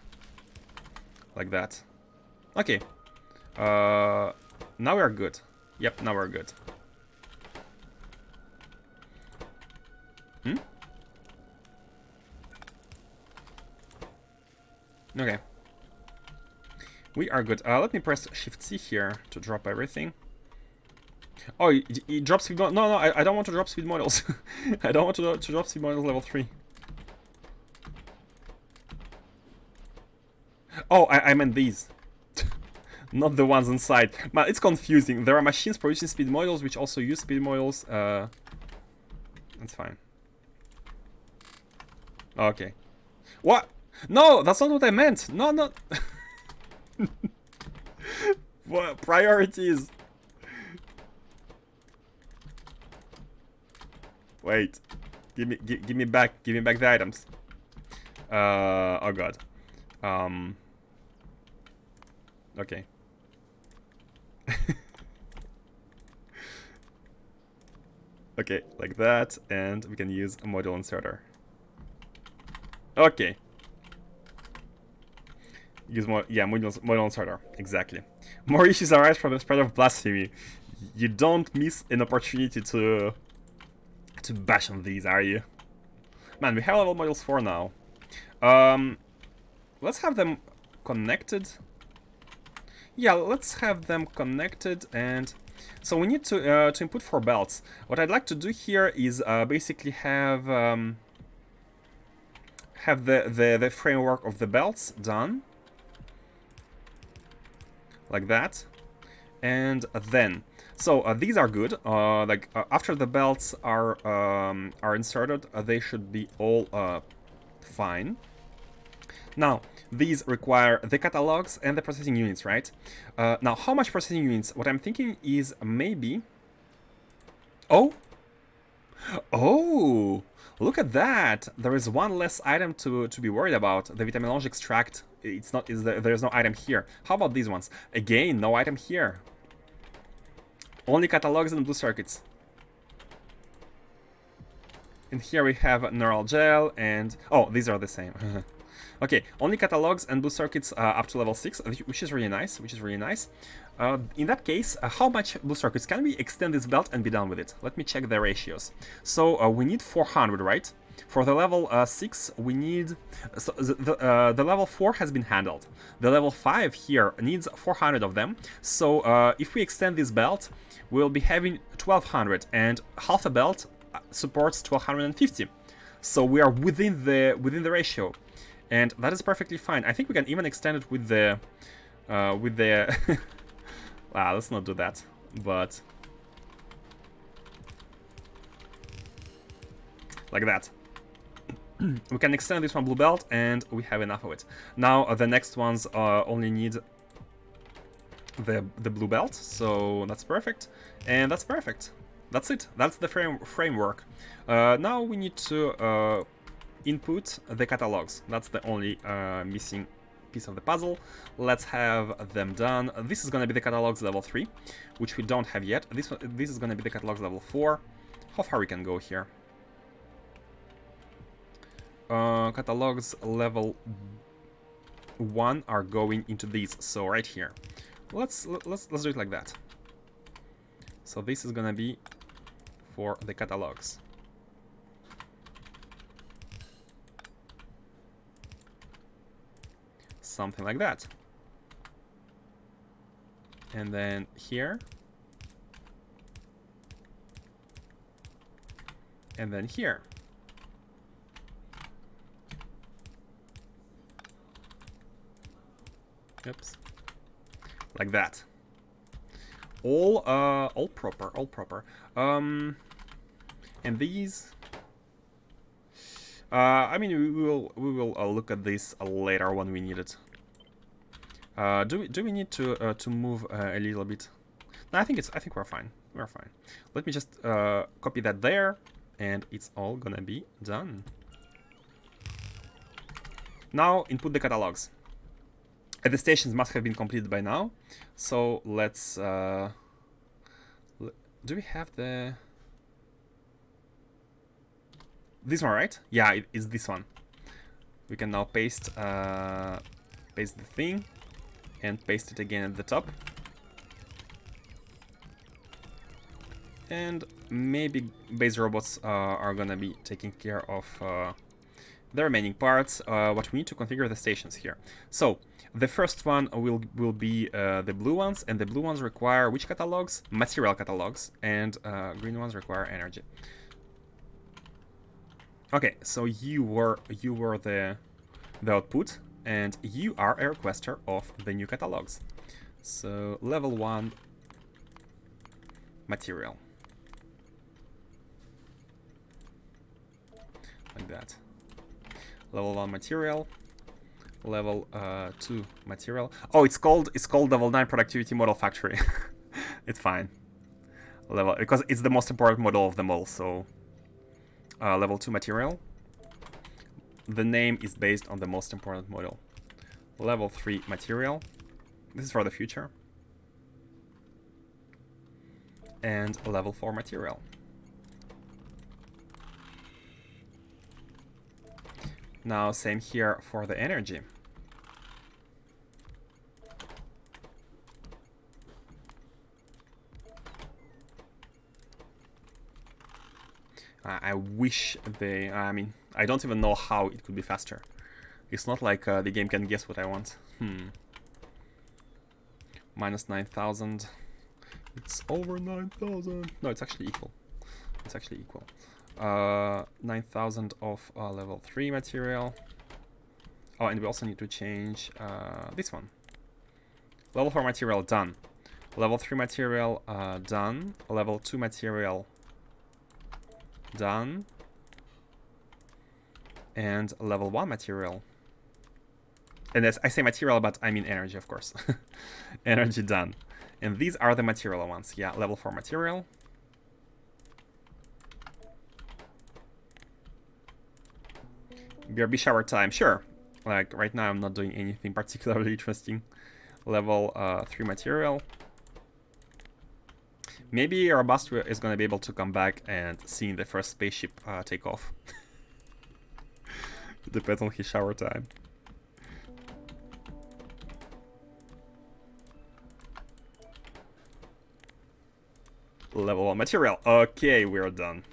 Like that. Okay. Now we're good. Yep, now we're good. Okay. We are good. Let me press Shift-C here to drop everything. Oh, it drops speed models. No, I don't want to drop speed models. I don't want to drop speed models level 3. Oh, I meant these. Not the ones inside. Man, it's confusing. There are machines producing speed models which also use speed models. That's fine. Okay. What? No, that's not what I meant. No, no. What? Priorities. Wait. Give me back the items. Oh god. Okay. Okay, like that, and we can use a module inserter. Okay. Use more, yeah, module inserter, exactly. More issues arise from the spread of blasphemy. You don't miss an opportunity to bash on these, are you? Man, we have level modules 4 now. Let's have them connected. Yeah, let's have them connected, and so we need to input 4 belts. What I'd like to do here is basically have the framework of the belts done, like that, and then so these are good. After the belts are inserted, they should be all fine. Now, these require the catalogs and the processing units, right? Now, how much processing units? What I'm thinking is maybe... Oh! Oh! Look at that! There is one less item to be worried about. The vitaminology extract, there's no item here. How about these ones? Again, no item here. Only catalogs and blue circuits. And here we have neural gel and... Oh, these are the same. Okay, only catalogs and blue circuits up to level 6, which is really nice, in that case, how much blue circuits? Can we extend this belt and be done with it? Let me check the ratios. So we need 400, right? For the level 6, we need... So the level 4 has been handled. The level 5 here needs 400 of them. So if we extend this belt, we'll be having 1200, and half a belt supports 1250. So we are within the ratio. And that is perfectly fine. I think we can even extend it with the... let's not do that. But... like that. We can extend this one blue belt, and we have enough of it. Now, the next ones only need the blue belt, so that's perfect. And that's perfect. That's it. That's the framework. Now we need to... input the catalogs. That's the only missing piece of the puzzle. Let's have them done. This is gonna be the catalogs level 3, which we don't have yet. This is gonna be the catalogs level 4. How far we can go here? Catalogs level 1 are going into these, so right here. Let's do it like that. So this is gonna be for the catalogs. Something like that. And then here. And then here. Oops. Like that. All proper. And these... I mean, we will look at this later when we need it. Do we need to move a little bit? No, I think we're fine. We're fine. Let me just copy that there, and it's all gonna be done. Now input the catalogs. The stations must have been completed by now, so let's. Do we have the? This one, right? Yeah, it's this one. We can now paste paste the thing and paste it again at the top. And maybe base robots are gonna be taking care of the remaining parts. What we need to configure the stations here. So the first one will be the blue ones, and the blue ones require which catalogs? Material catalogs, and green ones require energy. Okay, so you were the output, and you are a requester of the new catalogs. So level 1 material. Like that. Level 1 material. Level 2 material. Oh, it's called level 9 productivity model factory. It's fine. Level, because it's the most important model of them all, so level 2 material. The name is based on the most important model. Level 3 material. This is for the future. And level 4 material. Now same here for the energy. I wish they... I mean, I don't even know how it could be faster. It's not like the game can guess what I want. Minus 9,000. It's over 9,000. No, it's actually equal. It's actually equal. 9,000 of level 3 material. Oh, and we also need to change this one. Level 4 material, done. Level 3 material, done. Level 2 material, done. And level 1 material. And as I say material, but I mean energy, of course. Energy, done. And these are the material ones. Yeah, level 4 material. BRB shower time, sure. Like, right now I'm not doing anything particularly interesting. Level 3 material. Maybe Robust is going to be able to come back and see the first spaceship take off. Depends on his shower time. Level 1 material. Okay, we're done.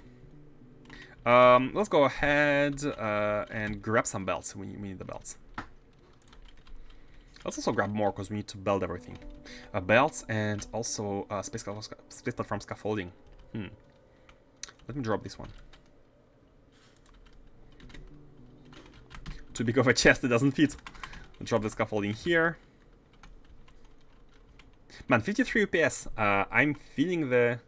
Let's go ahead and grab some belts. We need the belts. Let's also grab more because we need to build everything. Belts and space platform scaffolding. Let me drop this one. Too big of a chest, it doesn't fit. I'll drop the scaffolding here. Man, 53 UPS. I'm feeling the...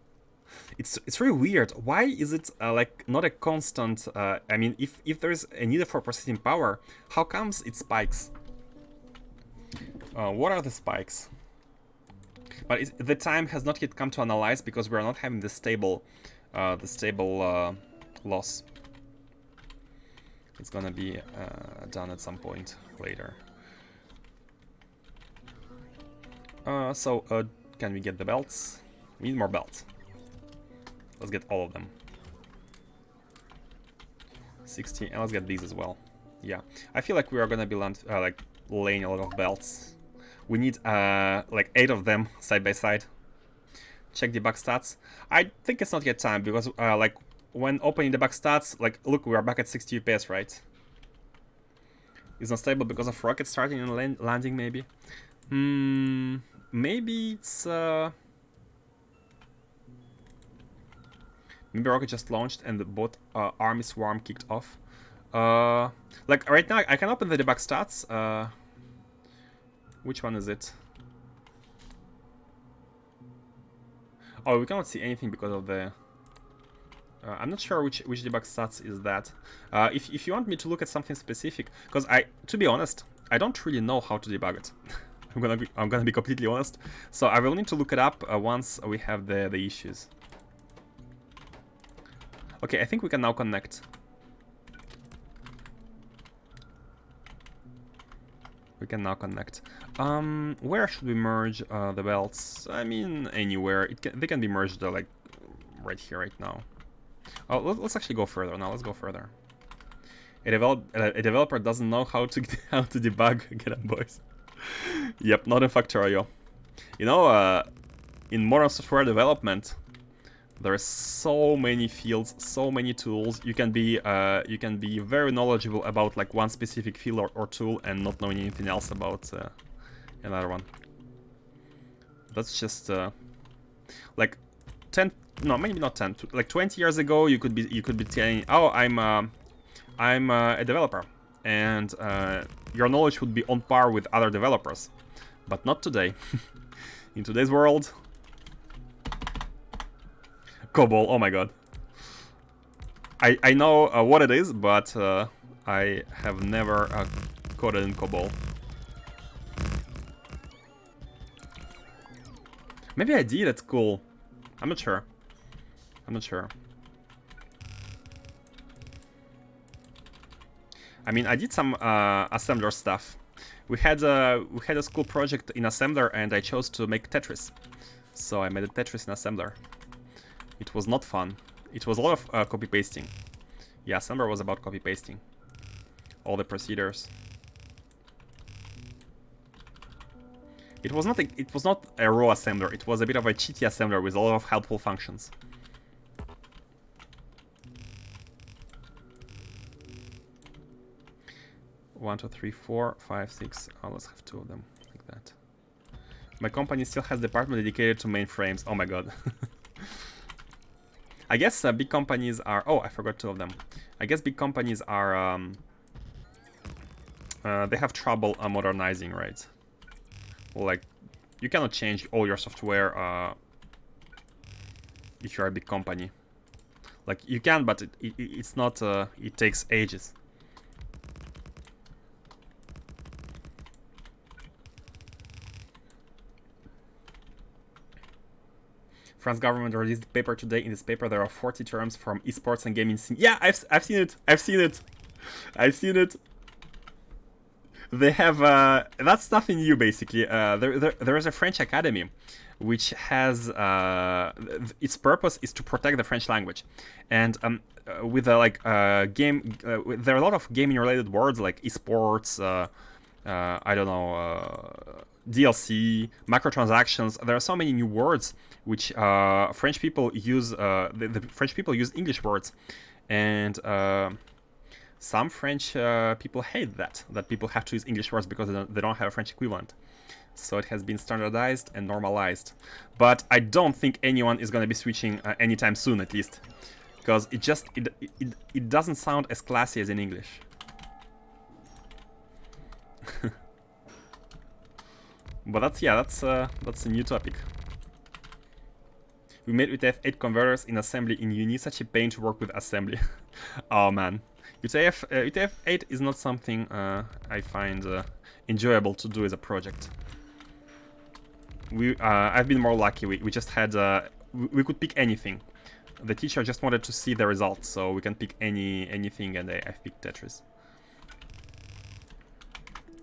It's really weird. Why is it like not a constant? I mean, if there's a need for processing power, how comes it spikes? What are the spikes? But the time has not yet come to analyze because we are not having the stable loss. It's gonna be done at some point later. Can we get the belts? We need more belts. Let's get all of them. 60, and let's get these as well. Yeah, I feel like we are gonna be like laying a lot of belts. We need like 8 of them side by side. Check debug stats. I think it's not yet time because like when opening debug stats, like look, we are back at 60 UPS, right? It's not stable because of rocket starting and landing, maybe. Maybe it's maybe rocket just launched and the both army swarm kicked off. Like right now, I can open the debug stats. Which one is it? Oh, we cannot see anything because of the... I'm not sure which debug stats is that. If you want me to look at something specific, because to be honest, I don't really know how to debug it. I'm gonna be completely honest. So I will need to look it up once we have the issues. Okay, I think we can now connect. We can now connect. Where should we merge the belts? I mean, anywhere. They can be merged like right here, right now. Oh, let's actually go further. Now let's go further. A developer doesn't know how to how to debug. Get on, boys. Yep, not in Factorio. You know, in modern software development, there are so many fields, so many tools. You can be very knowledgeable about like one specific field or tool and not knowing anything else about another one. That's just like 10, no, maybe not 10, like 20 years ago. You could be saying, oh, I'm a developer, and your knowledge would be on par with other developers, but not today. In today's world. COBOL, oh my god. I know what it is, but I have never coded in COBOL. Maybe I did, that's cool. I'm not sure. I'm not sure. I mean, I did some assembler stuff. We had a school project in assembler, and I chose to make Tetris. So I made a Tetris in assembler. It was not fun. It was a lot of copy-pasting. Yeah, assembler was about copy-pasting. All the procedures. It was not a raw assembler. It was a bit of a cheaty assembler with a lot of helpful functions. One, two, three, four, five, six. Oh, let's have two of them like that. My company still has a department dedicated to mainframes. Oh my god. I guess big companies are... Oh, I forgot two of them. I guess big companies are... they have trouble modernizing, right? Well, like, you cannot change all your software if you're a big company. Like, you can, but it's not... it takes ages. France government released a paper today. In this paper, there are 40 terms from esports and gaming scene. Yeah, I've seen it. I've seen it. I've seen it. They have that's nothing new, basically. There is a French academy, which has its purpose is to protect the French language, and with game, there are a lot of gaming-related words like esports. I don't know. DLC, microtransactions. There are so many new words which French people use. The French people use English words, and some French people hate that people have to use English words because they don't have a French equivalent. So it has been standardized and normalized. But I don't think anyone is going to be switching anytime soon, at least, because it doesn't sound as classy as in English. But that's a new topic. We made UTF-8 converters in assembly in uni. Such a pain to work with assembly. Oh man, UTF-8 is not something I find enjoyable to do as a project. I've been more lucky. We just had we could pick anything. The teacher just wanted to see the results, so we can pick anything, and I've picked Tetris.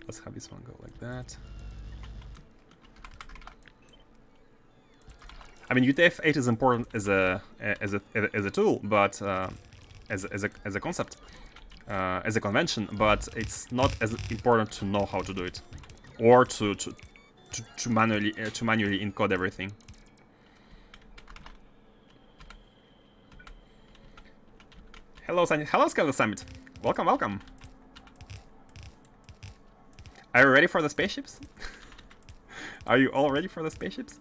Let's have this one go like that. I mean, UTF-8 is important as a tool, but as a concept, as a convention. But it's not as important to know how to do it, or to manually encode everything. Hello, Scale Summit. Welcome, welcome. Are you ready for the spaceships? Are you all ready for the spaceships?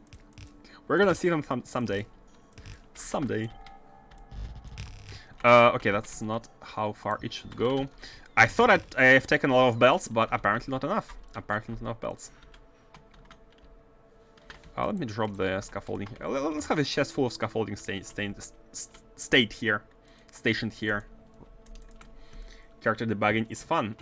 We're gonna see them someday. Someday. Okay, that's not how far it should go. I thought I have taken a lot of belts, but apparently not enough. Apparently not enough belts. Let me drop the scaffolding. Let's have a chest full of scaffolding stationed here. Character debugging is fun.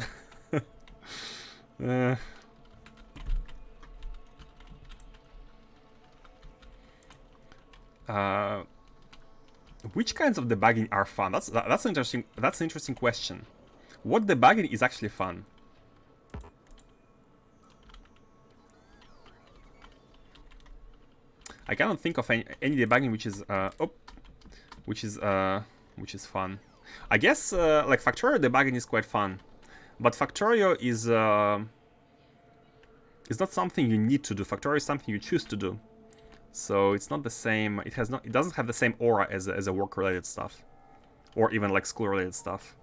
Which kinds of debugging are fun? That's an interesting question. What debugging is actually fun? I cannot think of any debugging which is fun. I guess like Factorio debugging is quite fun, but Factorio is not something you need to do. Factorio is something you choose to do. So it's not the same. It doesn't have the same aura as a work-related stuff, or even like school-related stuff.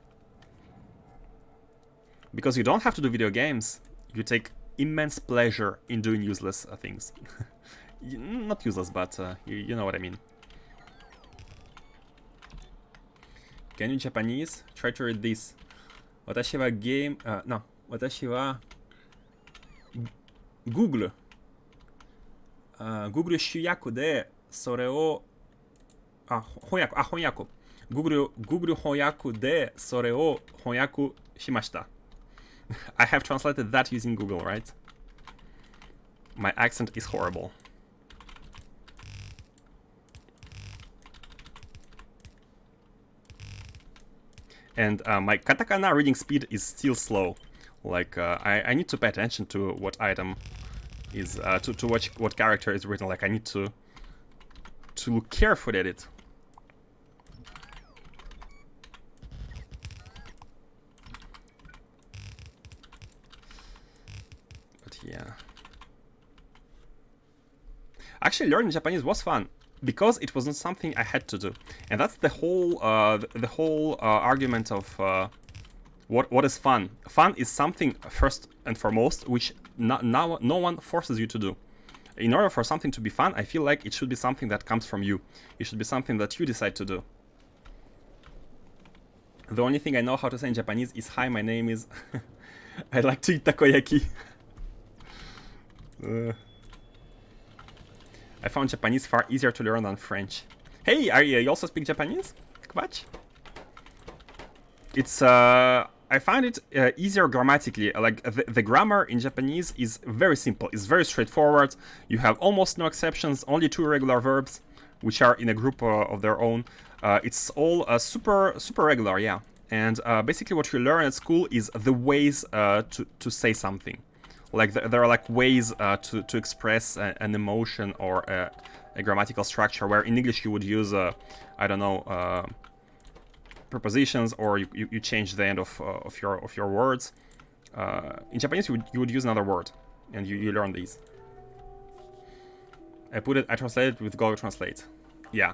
Because you don't have to do video games, you take immense pleasure in doing useless things. Not useless, but you know what I mean. Can you Japanese? Try to read this. Watashi wa game... no. Watashi wa... Google. Google Shuyaku de sore o... Honyaku. Google Honyaku de sore o honyaku shimashita. I have translated that using Google, right? My accent is horrible. And my katakana reading speed is still slow. Like, I need to pay attention to what item is, to watch what character is written. Like, I need to look carefully at it. But yeah. Actually, learning Japanese was fun, because it was not something I had to do, and that's the whole argument of what is fun. Fun is something first and foremost which no one forces you to do. In order for something to be fun, I feel like it should be something that comes from you. It should be something that you decide to do. The only thing I know how to say in Japanese is "Hi, my name is." I like to eat takoyaki. I found Japanese far easier to learn than French. Hey, you also speak Japanese? Kwach? It's I find it easier grammatically. Like the grammar in Japanese is very simple. It's very straightforward. You have almost no exceptions. Only 2 regular verbs, which are in a group of their own. It's all super regular, yeah. And basically, what you learn at school is the ways to say something. Like there are like ways to express an emotion or a grammatical structure, where in English you would use I don't know, prepositions, or you change the end of your words. In Japanese you would use another word, and you learn these. I translated with Google Translate. Yeah.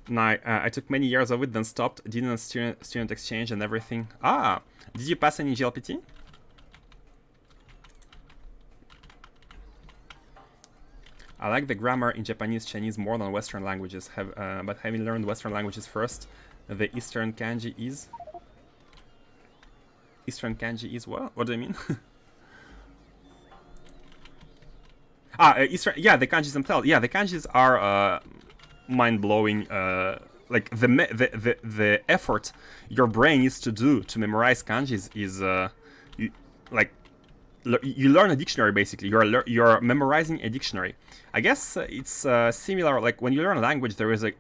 No, I took many years of it, then stopped. Didn't student exchange and everything. Ah, did you pass any GLPT? I like the grammar in Japanese, Chinese more than Western languages. But having learned Western languages first, the Eastern kanji is... Eastern kanji is what? What do you mean? Eastern... Yeah, the kanjis themselves. Yeah, the kanjis are mind-blowing. Like, the effort your brain needs to do to memorize kanjis is... you learn a dictionary, basically. You're memorizing a dictionary. I guess it's similar. Like when you learn a language, there is a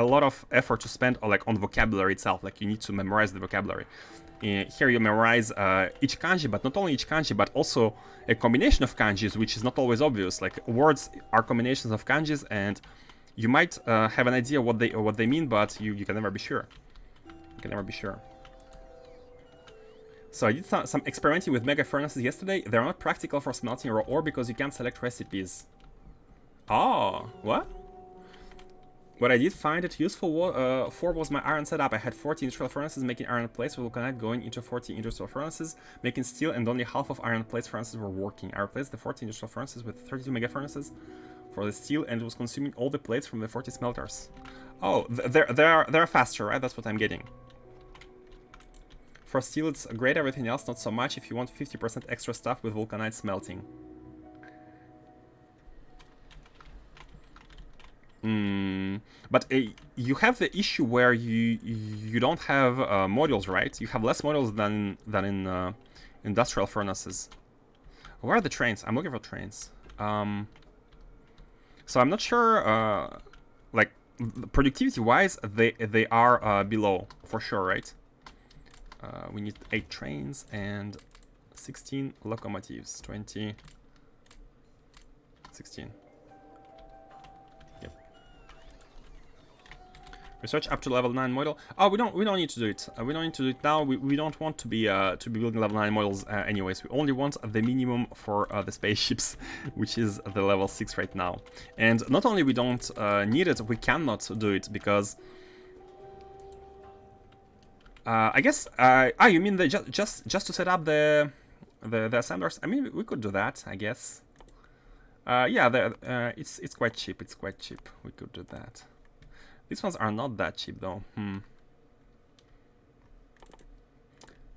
lot of effort to spend on vocabulary itself. Like you need to memorize the vocabulary. Here you memorize each kanji, but not only each kanji, but also a combination of kanjis, which is not always obvious. Like words are combinations of kanjis, and you might have an idea what they mean, but you can never be sure. You can never be sure. So I did some experimenting with mega furnaces yesterday. They're not practical for smelting raw ore because you can't select recipes. Oh, what? What I did find it useful for was my iron setup. I had 40 industrial furnaces making iron plates with vulcanite going into 40 industrial furnaces making steel, and only half of iron plates furnaces were working. I replaced the 40 industrial furnaces with 32 mega furnaces for the steel, and it was consuming all the plates from the 40 smelters. Oh, they're faster, right? That's what I'm getting. For steel, it's great. Everything else, not so much. If you want 50% extra stuff with vulcanite smelting. But you have the issue where you don't have modules, right? You have less modules than in industrial furnaces. Where are the trains? I'm looking for trains. So I'm not sure, like, productivity-wise, they are below, for sure, right? We need 8 trains and 16 locomotives. 20, 16. Yep. Research up to level 9 model. Oh, we don't need to do it. We don't need to do it now. We don't want to be building level 9 models anyways. We only want the minimum for the spaceships, which is the level 6 right now. And not only we don't need it, we cannot do it because I guess you mean the just to set up the assemblers? I mean, we could do that, I guess. Yeah, it's quite cheap. It's quite cheap. We could do that. These ones are not that cheap though.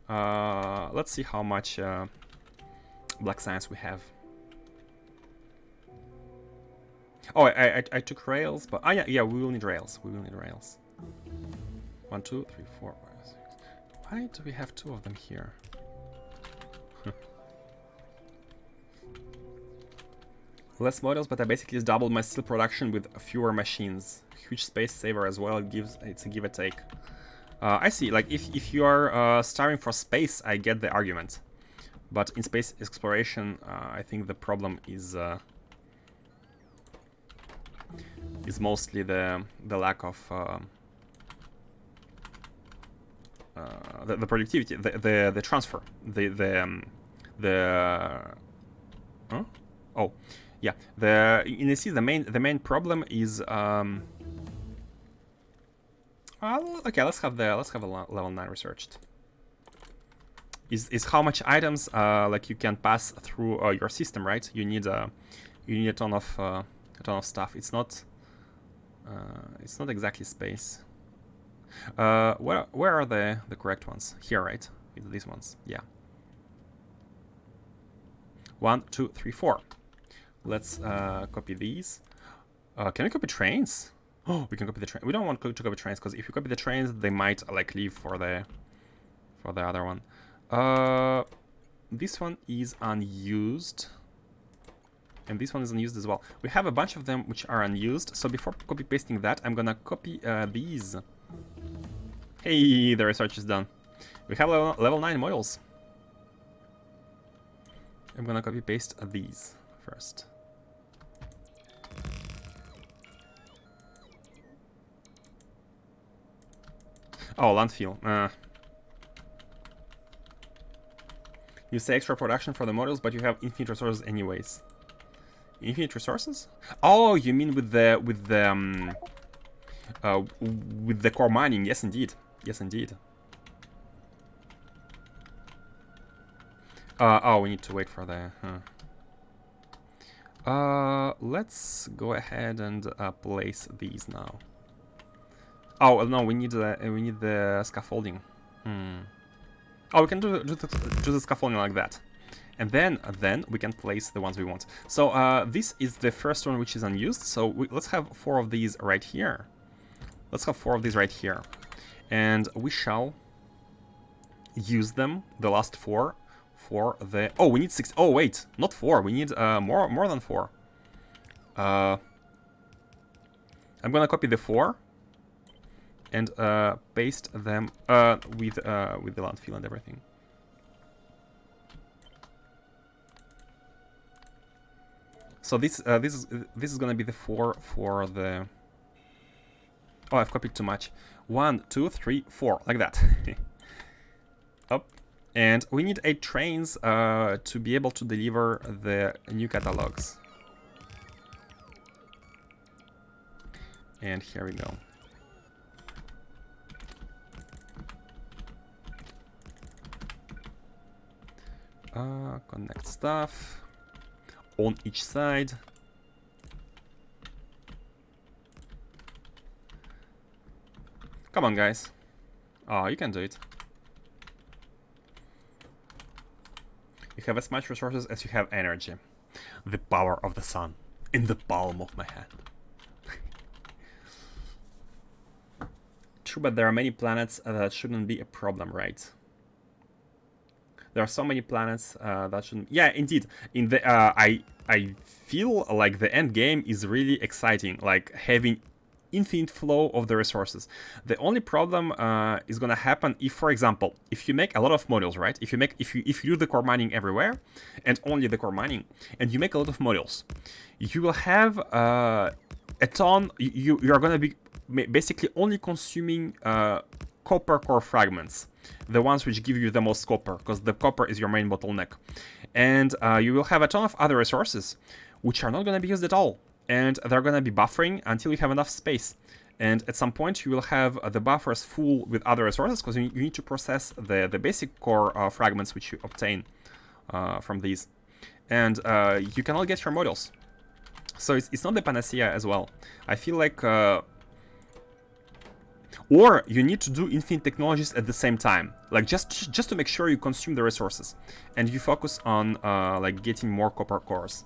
Let's see how much black science we have. Oh, I took rails, but yeah, we will need rails. We will need rails. 1, 2, 3, 4, 5, 6. Why do we have 2 of them here? Less models, but I basically just doubled my steel production with fewer machines. Huge space saver as well. It's a give and take. I see. Like if you are starving for space, I get the argument. But in space exploration, I think the problem is mostly the lack of the productivity, the transfer, huh? Oh. Yeah, you see the main problem is okay. Let's have a level 9 researched. Is how much items like you can pass through your system, right? You need a ton of stuff. It's not exactly space. Where are the correct ones? Here, right? It's these ones. Yeah. 1, 2, 3, 4. Let's copy these. Can we copy trains? Oh, we can copy the train. We don't want to copy trains because if you copy the trains, they might like leave for the other one. This one is unused, and this one is unused as well. We have a bunch of them which are unused. So before copy pasting that, I'm gonna copy these. Hey, the research is done. We have level 9 models. I'm gonna copy paste these first. Oh, landfill. You say extra production for the models, but you have infinite resources anyways. Infinite resources? Oh, you mean with the core mining? Yes, indeed. Yes, indeed. Oh, we need to wait for the. Let's go ahead and place these now. Oh no, we need the scaffolding. Oh, we can do the scaffolding like that, and then we can place the ones we want. So this is the first one which is unused. So let's have 4 of these right here. Let's have 4 of these right here, and we shall use them. The last 4 for the. Oh, we need 6. Oh wait, not 4. We need more than 4. I'm gonna copy the 4. And paste them with the landfill and everything. So this is gonna be the 4 for the. Oh, I've copied too much. 1, 2, 3, 4, like that. Up, and we need 8 trains to be able to deliver the new catalogs. And here we go. Connect stuff on each side. Come on, guys. Oh, you can do it. You have as much resources as you have energy. The power of the sun in the palm of my hand. True, but there are many planets that shouldn't be a problem, right? There are so many planets that shouldn't. Yeah, indeed. In the I feel like the end game is really exciting, like having infinite flow of the resources. The only problem is gonna happen if, for example, if you make a lot of modules, right? If you do the core mining everywhere, and only the core mining, and you make a lot of modules, you will have a ton. You are gonna be basically only consuming copper core fragments, the ones which give you the most copper, because the copper is your main bottleneck. And you will have a ton of other resources which are not going to be used at all, and they're going to be buffering until you have enough space. And at some point you will have the buffers full with other resources, because you need to process the basic core fragments which you obtain from these. And you cannot get your modules. So it's not the panacea as well. I feel like or you need to do infinite technologies at the same time, like just to make sure you consume the resources, and you focus on like getting more copper cores.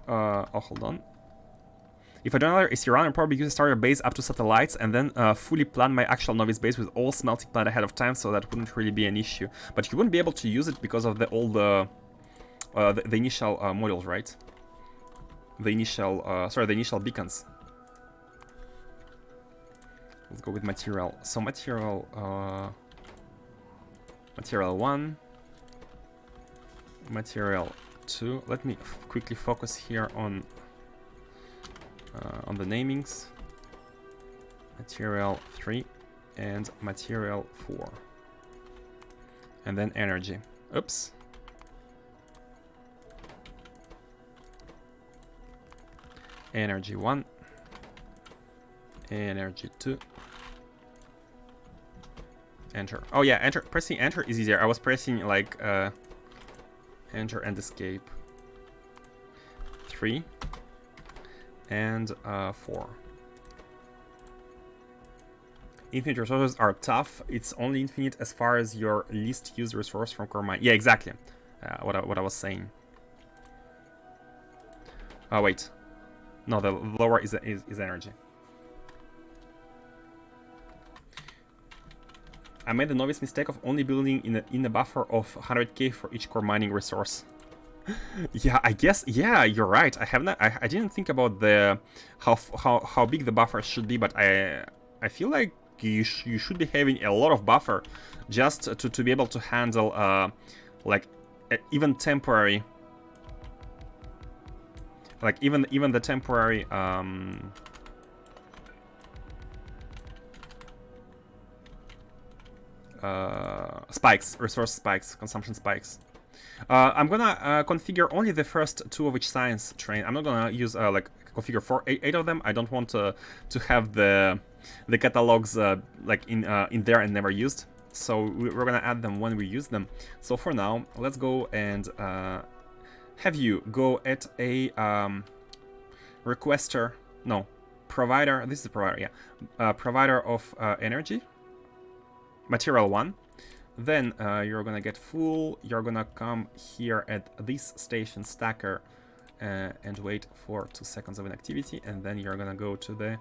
Oh, hold on. If I don't know is Iran, I'll probably use a starter base up to satellites and then fully plan my actual novice base with all smelting plant ahead of time, so that wouldn't really be an issue. But you wouldn't be able to use it because of all the initial modules, right? The initial beacons. Let's go with material. So material 1, material 2. Let me quickly focus here on the namings. Material 3 and material 4. And then energy. Oops. Energy 1, energy 2, enter. Oh yeah, enter. Pressing enter is easier. I was pressing like enter and escape. 3 and 4. Infinite resources are tough. It's only infinite as far as your least used resource from core mine. Yeah, exactly. What I was saying. Oh wait. No, the lower is energy. I made the novice mistake of only building in a buffer of 100k for each core mining resource. Yeah, I guess. Yeah, you're right. I didn't think about the how big the buffer should be, but I feel like you should be having a lot of buffer just to be able to handle like even temporary. Like even the temporary spikes, resource spikes, consumption spikes. I'm gonna configure only the first 2 of each science train. I'm not gonna use like configure 8 of them. I don't want to have the catalogs like in there and never used. So we're gonna add them when we use them. So for now, let's go and have you go at a requester, no, provider, this is a provider, yeah, provider of energy, material 1, then you're gonna get full, you're gonna come here at this station stacker and wait for 2 seconds of inactivity, and then you're gonna go to the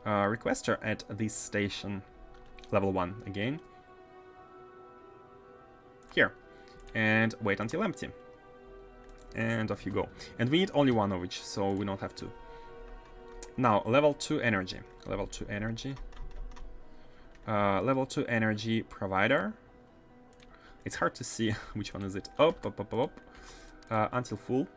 requester at this station, level 1 again, here, and wait until empty. And off you go. And we need only 1 of each, so we don't have 2. Now, level 2 energy. Level 2 energy. Level 2 energy provider. It's hard to see which one is it. Up. Until full.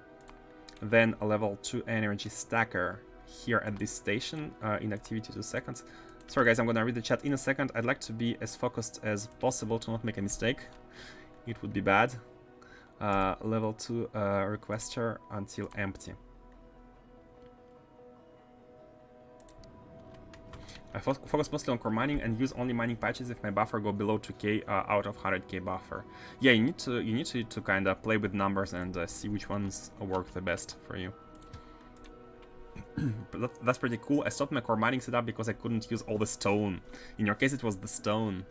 Then a level 2 energy stacker here at this station. Inactivity 2 seconds. Sorry guys, I'm gonna read the chat in a second. I'd like to be as focused as possible to not make a mistake. It would be bad. Level 2 requester until empty. I focus mostly on core mining and use only mining patches if my buffer go below 2k out of 100k buffer. Yeah, you need to kind of play with numbers and see which ones work the best for you. But that's pretty cool. I stopped my core mining setup because I couldn't use all the stone. In your case, it was the stone.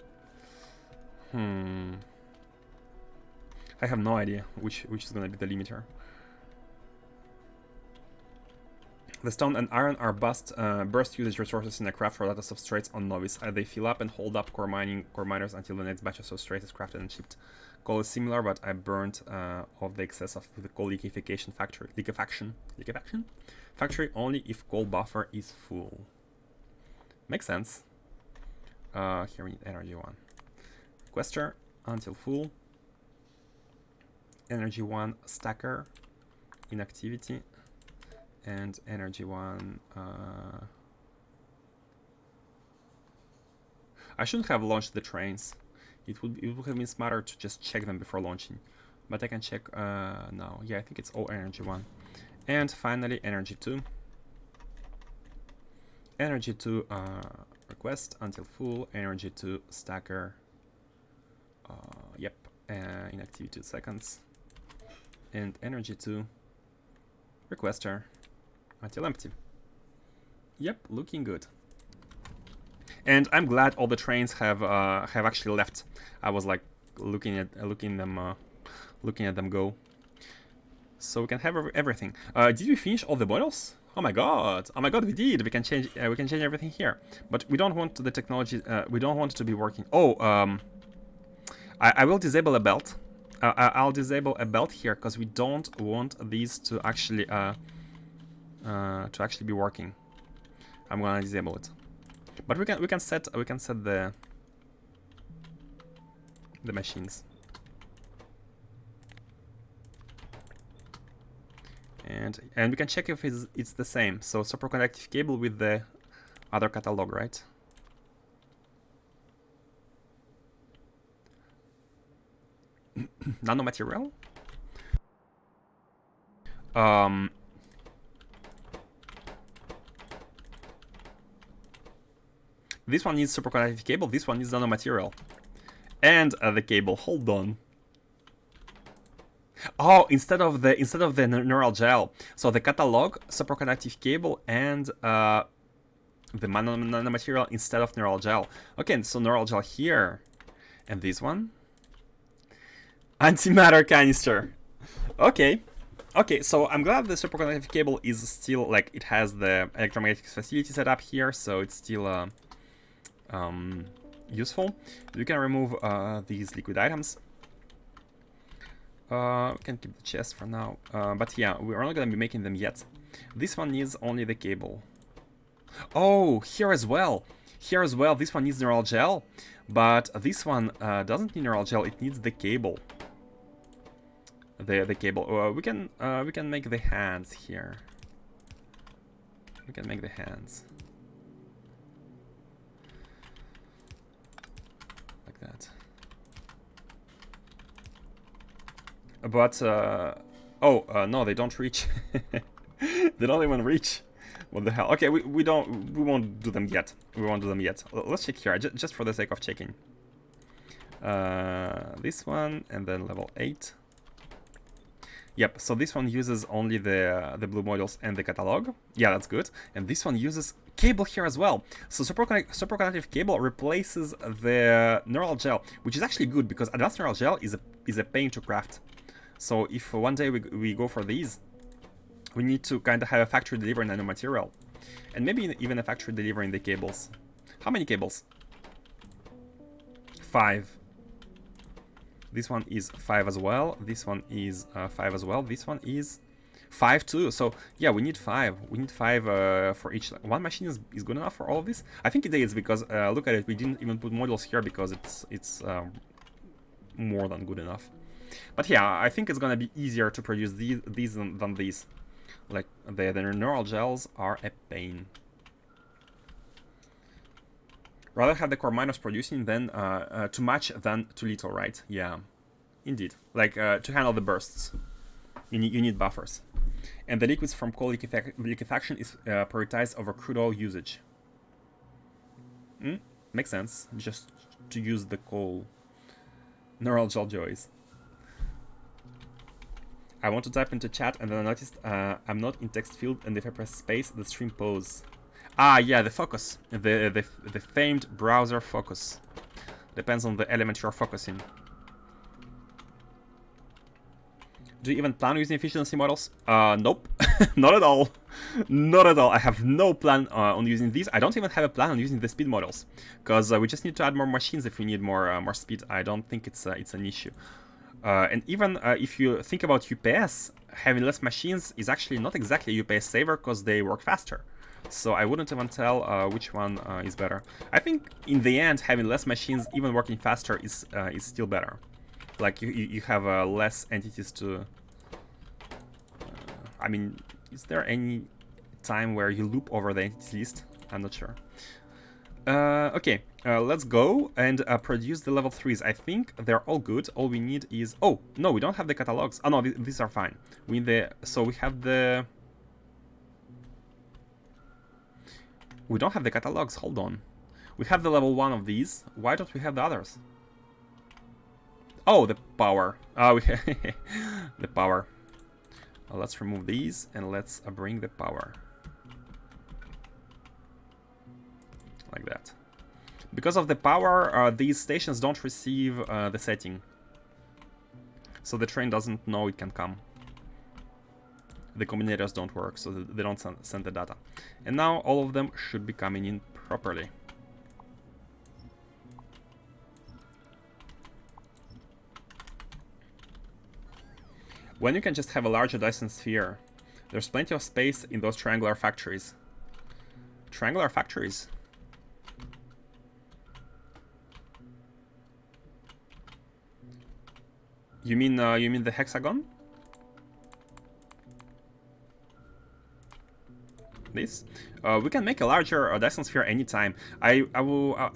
I have no idea which is gonna be the limiter. The stone and iron are burst usage resources in a craft for data substrates on novice. They fill up and hold up core miners until the next batch of substrate is crafted and shipped. Coal is similar, but I burnt off the excess of the coal liquefaction factory only if coal buffer is full. Makes sense. Here we need energy 1. Requester until full. Energy 1 stacker inactivity. And energy 1. I shouldn't have launched the trains. It would have been smarter to just check them before launching. But I can check now. Yeah, I think it's all energy 1. And finally, energy 2. Energy 2 request until full. Energy 2 stacker. Yep. Inactivity 2 seconds. And energy 2 requester until empty. Yep, looking good. And I'm glad all the trains have actually left. I was like looking at them go. So we can have everything. Did we finish all the models? Oh my god! Oh my god, we did. We can change everything here. But we don't want the technology. We don't want it to be working. Oh, I will disable a belt. I'll disable a belt here because we don't want these to actually be working. I'm gonna disable it. But we can set the machines. And we can check if it's the same. So superconductive cable with the other catalog, right? Nanomaterial? This one needs superconductive cable, this one needs nanomaterial. And the cable, hold on. Oh, instead of the neural gel. So the catalog, superconductive cable, and the nanomaterial instead of neural gel. Okay, so neural gel here. And this one? Antimatter canister. Okay. Okay, so I'm glad the superconductive cable is still, like, it has the electromagnetic facility set up here, so it's still useful. You can remove these liquid items. We can keep the chest for now. But yeah, we're not going to be making them yet. This one needs only the cable. Oh, here as well. Here as well, this one needs neural gel. But this one doesn't need neural gel, it needs the cable. The cable. We can make the hands here. We can make the hands. Like that. But no, they don't reach. They don't even reach. What the hell? Okay, we won't do them yet. We won't do them yet. Let's check here, just for the sake of checking. This one, and then level 8. Yep, so this one uses only the blue modules and the catalog. Yeah, that's good. And this one uses cable here as well. So superconductive cable replaces the neural gel, which is actually good because advanced neural gel is a pain to craft. So if one day we go for these, we need to kind of have a factory delivering nanomaterial. And maybe even a factory delivering the cables. How many cables? 5. This one is 5 as well. This one is 5 as well. This one is 5 too. So yeah, we need 5. We need 5 for each. One machine is good enough for all of this. I think it is because look at it. We didn't even put modules here because it's more than good enough. But yeah, I think it's gonna be easier to produce these than these. Like the neural gels are a pain. Rather have the core miners producing than too much than too little, right? Yeah, indeed. Like to handle the bursts, you need buffers. And the liquids from coal liquefaction is prioritized over crude oil usage. Makes sense. Just to use the coal. Neural gel joys. I want to type into chat and then I noticed I'm not in text field, and if I press space, the stream pause. Ah, yeah, the focus. The famed browser focus. Depends on the element you're focusing. Do you even plan using efficiency models? Nope. Not at all. Not at all. I have no plan on using these. I don't even have a plan on using the speed models, because we just need to add more machines if we need more speed. I don't think it's an issue. And even if you think about UPS, having less machines is actually not exactly a UPS saver, because they work faster. So I wouldn't even tell which one is better. I think in the end, having less machines, even working faster, is still better. Like you have less entities to. I mean, is there any time where you loop over the entities list? I'm not sure. Okay, let's go and produce the level 3s. I think they're all good. All we need is... Oh, no, we don't have the catalogs. Oh, no, these are fine. We need the... So we have the... We don't have the catalogs. Hold on. We have the level 1 of these. Why don't we have the others? Oh, the power. Oh, we the power. Let's remove these and let's bring the power. Like that. Because of the power, these stations don't receive the setting. So the train doesn't know it can come. The combinators don't work, so they don't send the data. And now all of them should be coming in properly. When you can just have a larger Dyson sphere, there's plenty of space in those triangular factories. Triangular factories? You mean the hexagon? This? We can make a larger Dyson sphere anytime. I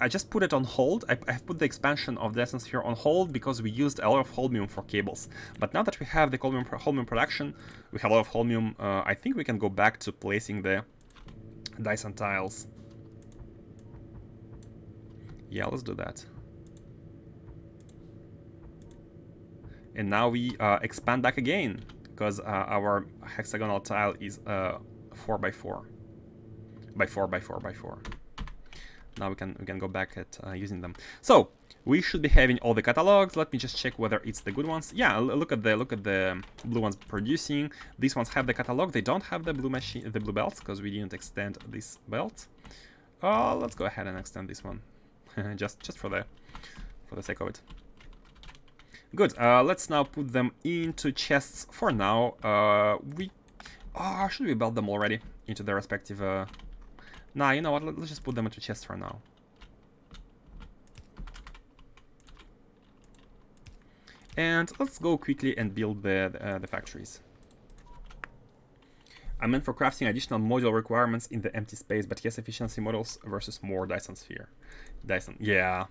just put it on hold. I've put the expansion of the Dyson sphere on hold because we used a lot of holmium for cables. But now that we have the holmium production, we have a lot of holmium. I think we can go back to placing the Dyson tiles. Yeah, let's do that. And now we expand back again, because our hexagonal tile is 4 by 4 by 4 by 4 by 4. Now we can go back at using them. So we should be having all the catalogs. Let me just check whether it's the good ones. Yeah, look at the blue ones producing. These ones have the catalog. They don't have the blue belts because we didn't extend this belt. Let's go ahead and extend this one, just for the sake of it. Good. Let's now put them into chests for now. Should we build them already into their respective... Nah, you know what? Let's just put them into chests for now. And let's go quickly and build the factories. I meant for crafting additional module requirements in the empty space, but yes, efficiency models versus more Dyson sphere. Dyson, yeah.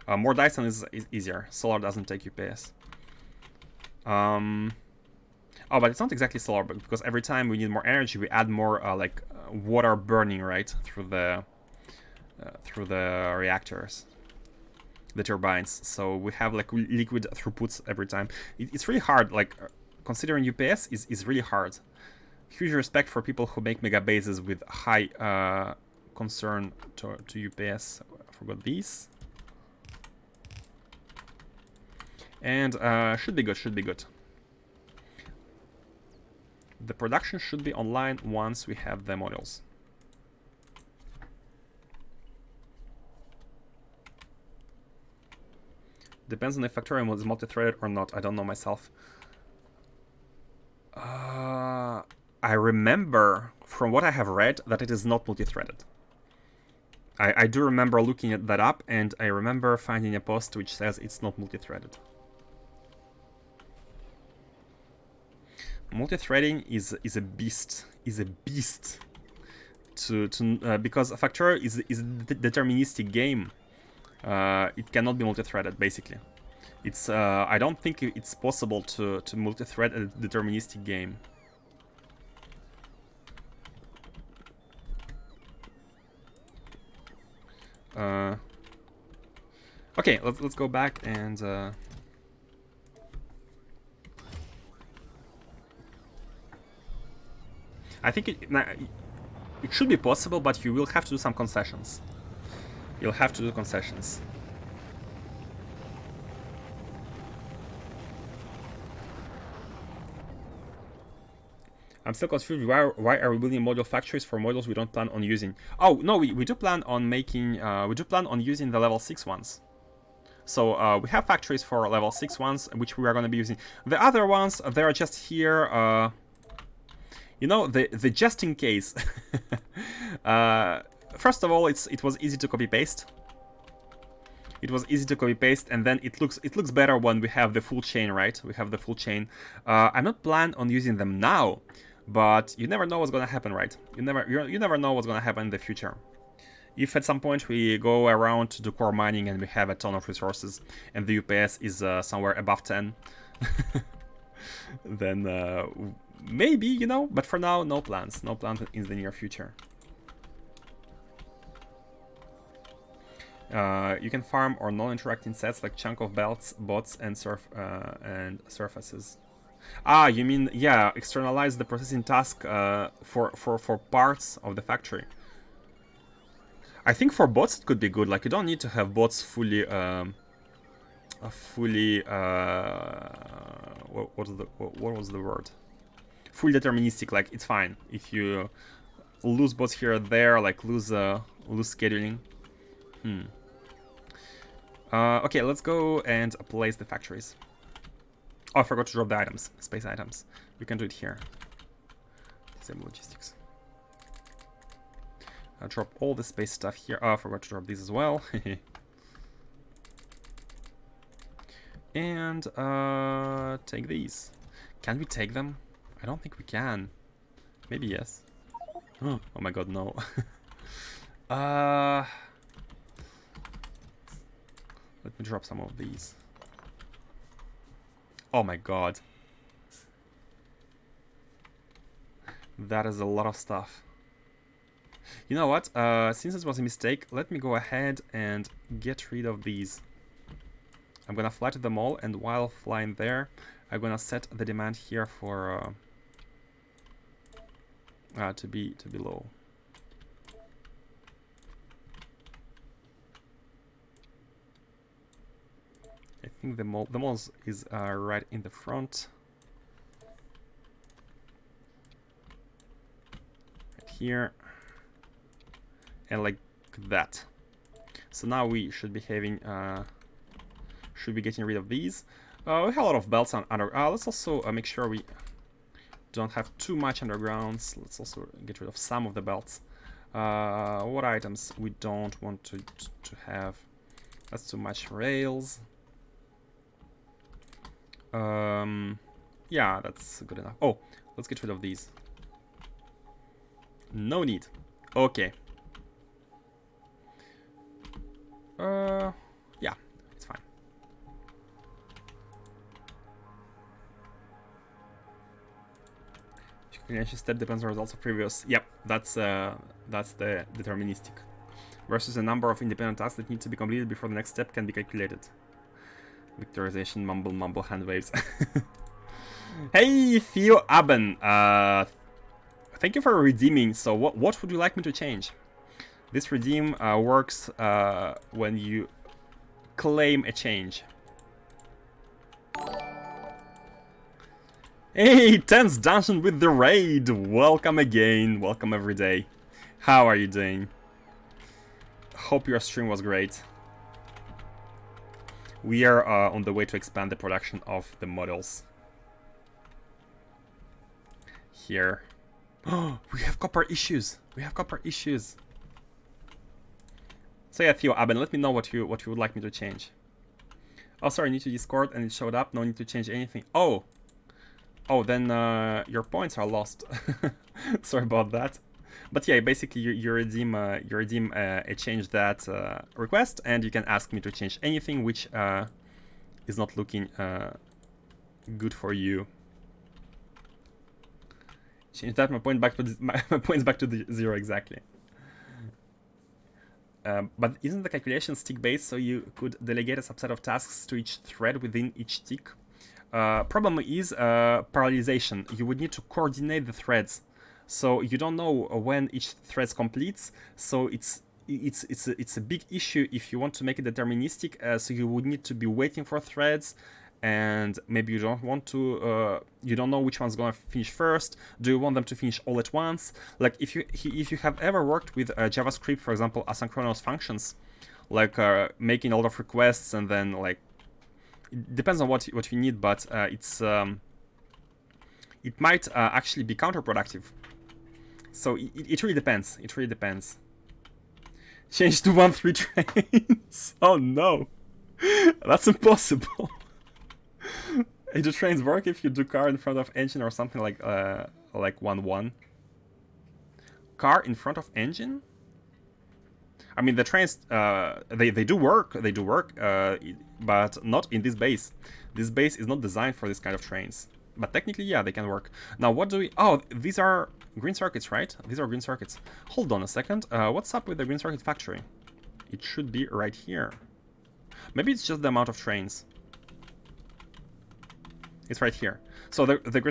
More Dyson is easier. Solar doesn't take UPS. Oh, but it's not exactly solar, because every time we need more energy, we add more water burning, right, through the reactors, the turbines. So we have like liquid throughputs every time. It's really hard. Like considering UPS is really hard. Huge respect for people who make mega bases with high concern to UPS. I forgot these. And should be good. The production should be online once we have the modules. Depends on if Factorio is multi-threaded or not. I don't know myself. I remember from what I have read that it is not multi-threaded. I do remember looking at that up, and I remember finding a post which says it's not multi-threaded. Multi-threading is a beast. Because Factorio is a deterministic game. It cannot be multi-threaded, basically. It's I don't think it's possible to multi-thread a deterministic game. Okay, let's go back and I think it should be possible, but you will have to do some concessions. You'll have to do concessions. I'm still confused. Why are we building module factories for models we don't plan on using? Oh no, we do plan on making. We do plan on using the level 6 ones. So we have factories for level 6 ones, which we are going to be using. The other ones, they are just here. You know, the just in case. First of all, it was easy to copy paste. It was easy to copy paste, and then it looks better when we have the full chain, right? We have the full chain. I'm not planning on using them now, but you never know what's gonna happen, right? You never know what's gonna happen in the future. If at some point we go around to do core mining and we have a ton of resources and the UPS is somewhere above 10, then maybe, you know, but for now, no plans in the near future. You can farm or non-interacting sets like chunk of belts, bots, and surfaces. Ah, you mean, yeah, externalize the processing task for parts of the factory. I think for bots it could be good. Like, you don't need to have bots fully what was the word? Fully deterministic. Like, it's fine if you lose bots here or there, like lose scheduling. Okay, let's go and place the factories. Oh, I forgot to drop the items, space items. You can do it here. Disable logistics. I'll drop all the space stuff here. Oh, I forgot to drop these as well. And take these. Can we take them? I don't think we can. Maybe yes. Oh my god, no. Let me drop some of these. Oh my god. That is a lot of stuff. You know what? Since this was a mistake, let me go ahead and get rid of these. I'm gonna fly to them all, and while flying there, I'm gonna set the demand here for to be low. I think the moles is right in the front. Right here. And like that. So now we should be having should be getting rid of these. We have a lot of belts on under. Let's also make sure we don't have too much undergrounds. Let's also get rid of some of the belts. What items we don't want to have? That's too much rails. Yeah, that's good enough. Oh, let's get rid of these. No need. Okay. Yeah, it's fine. Calculation step depends on results of previous. Yep, that's the deterministic. Versus a number of independent tasks that need to be completed before the next step can be calculated. Victorization, mumble, hand waves. Hey, Theo Aben. Thank you for redeeming. So what would you like me to change? This redeem works when you claim a change. Hey, Tense Dungeon with the raid! Welcome again, welcome every day. How are you doing? Hope your stream was great. We are on the way to expand the production of the models. Here. Oh, we have copper issues! We have copper issues! So yeah, Theo Aben, let me know what you would like me to change. Oh, sorry, I need to Discord and it showed up. No need to change anything. Oh, then your points are lost. Sorry about that. But yeah, basically you redeem a change that request, and you can ask me to change anything which is not looking good for you. Change that. My points back to the 0 exactly. But isn't the calculation stick based, so you could delegate a subset of tasks to each thread within each tick? Problem is parallelization. You would need to coordinate the threads, so you don't know when each thread completes. So it's a big issue if you want to make it deterministic. So you would need to be waiting for threads, and maybe you don't want to, you don't know which one's gonna finish first. Do you want them to finish all at once? Like if you have ever worked with JavaScript, for example, asynchronous functions, like making a lot of requests and then like it depends on what you need, but it might actually be counterproductive. So it really depends. It really depends. Change to 1-3 trains. Oh no, that's impossible. Do trains work if you do car in front of engine or something like 1-1? Car in front of engine? I mean, the trains they do work. They do work, but not in this base. This base is not designed for this kind of trains. But technically, yeah, they can work. Now, what do we... Oh, these are green circuits, right? These are green circuits. Hold on a second. What's up with the green circuit factory? It should be right here. Maybe it's just the amount of trains. It's right here. So the green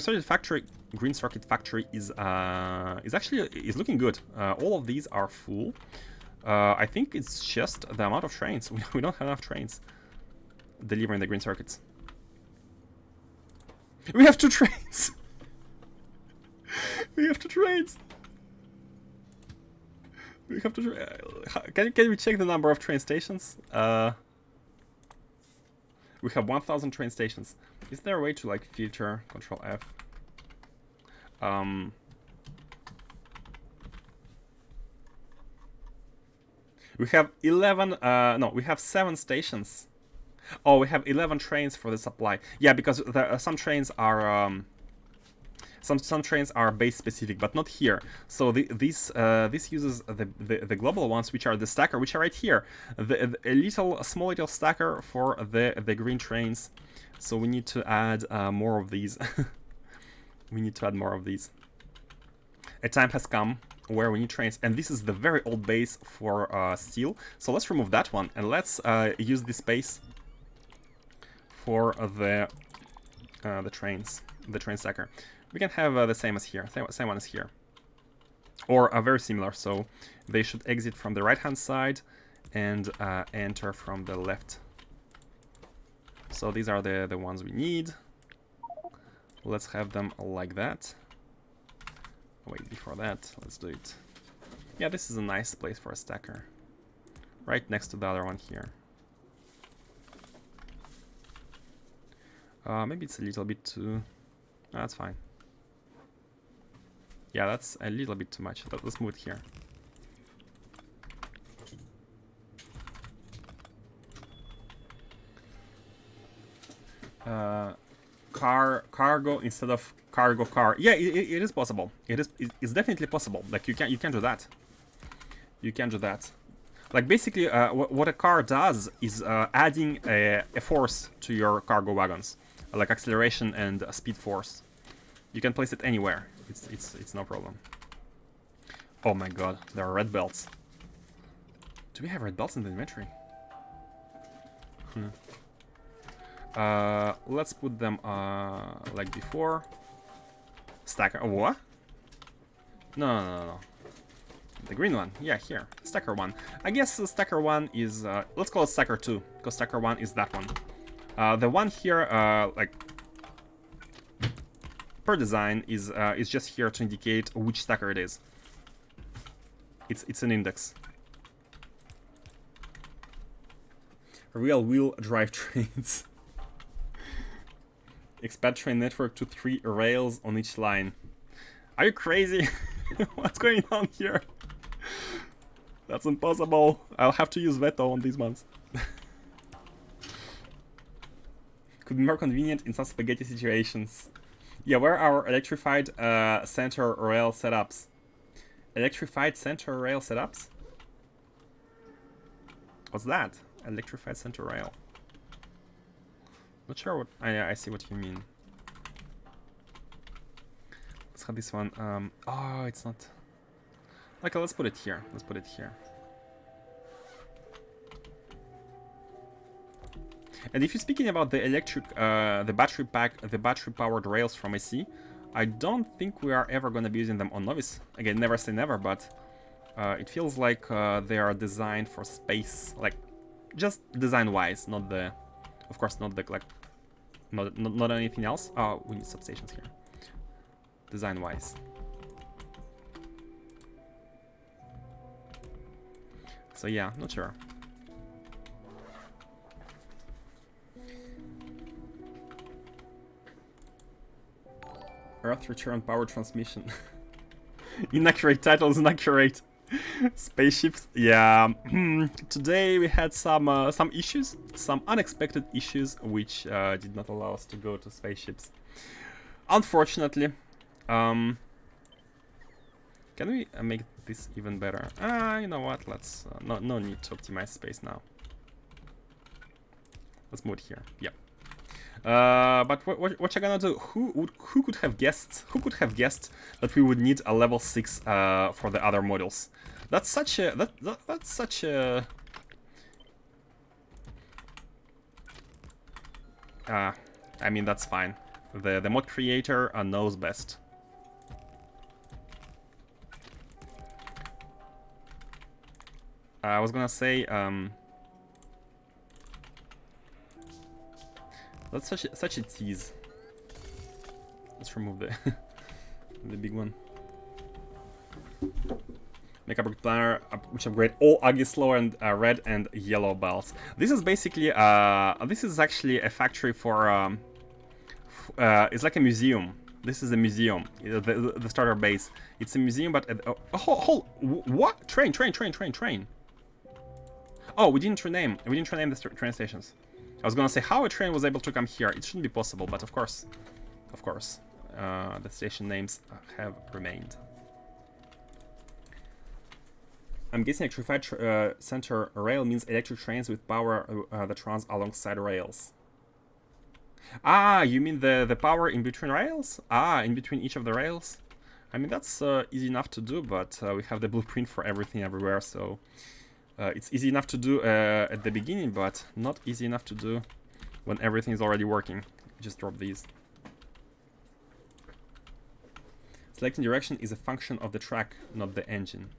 circuit factory is actually looking good. All of these are full. I think it's just the amount of trains. We don't have enough trains delivering the green circuits. We have 2 trains. We have 2 trains. We have to. Can we check the number of train stations? We have 1,000 train stations. Is there a way to like filter? Control F. We have 11. No, we have 7 stations. Oh, we have 11 trains for the supply. Yeah, because some trains are some trains are base specific, but not here. So this uses the global ones, which are the stacker, which are right here. A small little stacker for the green trains. So we need to add more of these. We need to add more of these. A time has come where we need trains, and this is the very old base for steel. So let's remove that one and let's use this space for the trains, the train stacker. We can have the same as here, same one as here, or very similar. So they should exit from the right-hand side and enter from the left. So these are the ones we need. Let's have them like that. Wait, before that, let's do it. Yeah, this is a nice place for a stacker, right next to the other one here. Maybe it's a little bit too... Oh, that's fine. Yeah, that's a little bit too much. Let's move it here. Cargo instead of cargo car. Yeah, it is possible. It's definitely possible. Like you can do that. You can do that. Like basically, what a car does is adding a force to your cargo wagons. Like acceleration and speed force. You can place it anywhere. It's no problem. Oh my god, there are red belts. Do we have red belts in the inventory? Let's put them like before. Stacker. Oh, what? No. The green one. Yeah, here. Stacker 1. I guess Stacker 1 is... let's call it Stacker 2, because Stacker 1 is that one. The one here, like, per design, is just here to indicate which stacker it is. It's an index. Real-wheel drive trains. Expand train network to 3 rails on each line. Are you crazy? What's going on here? That's impossible. I'll have to use veto on these ones. Could be more convenient in some spaghetti situations. Yeah, where are our electrified center rail setups? Electrified center rail setups? What's that? Electrified center rail. Not sure what... I see what you mean. Let's have this one. Oh, it's not... Okay, let's put it here. Let's put it here. And if you're speaking about the electric, the battery-powered rails from AC, I don't think we are ever going to be using them on Novice. Again, never say never, but it feels like they are designed for space, like just design-wise, not the, of course, not the like Not anything else. Oh, we need substations here. Design-wise. So yeah, not sure. Earth return power transmission. Inaccurate titles, inaccurate. Spaceships. Yeah. Today we had some issues, some unexpected issues, which did not allow us to go to spaceships. Unfortunately. Can we make this even better? You know what? Let's no need to optimize space now. Let's move it here. Yeah. But what you gonna do? Who could have guessed? Who could have guessed that we would need a level 6 for the other models? That's such a that's such a. I mean, that's fine. The mod creator knows best. I was gonna say that's such a tease. Let's remove the the big one. Make a brick planner which upgrade all ugly, slow, and red and yellow belts. This is basically this is actually a factory for it's like a museum. This is a museum. The starter base. It's a museum, but what? Train. Oh, we didn't rename the train stations. I was gonna say how a train was able to come here. It shouldn't be possible, but of course, the station names have remained. I'm guessing electrified center rail means electric trains with power that runs alongside rails. Ah, you mean the power in between rails? Ah, in between each of the rails? I mean, that's easy enough to do, but we have the blueprint for everything everywhere, so it's easy enough to do at the beginning, but not easy enough to do when everything is already working. Just drop these. Selecting direction is a function of the track, not the engine.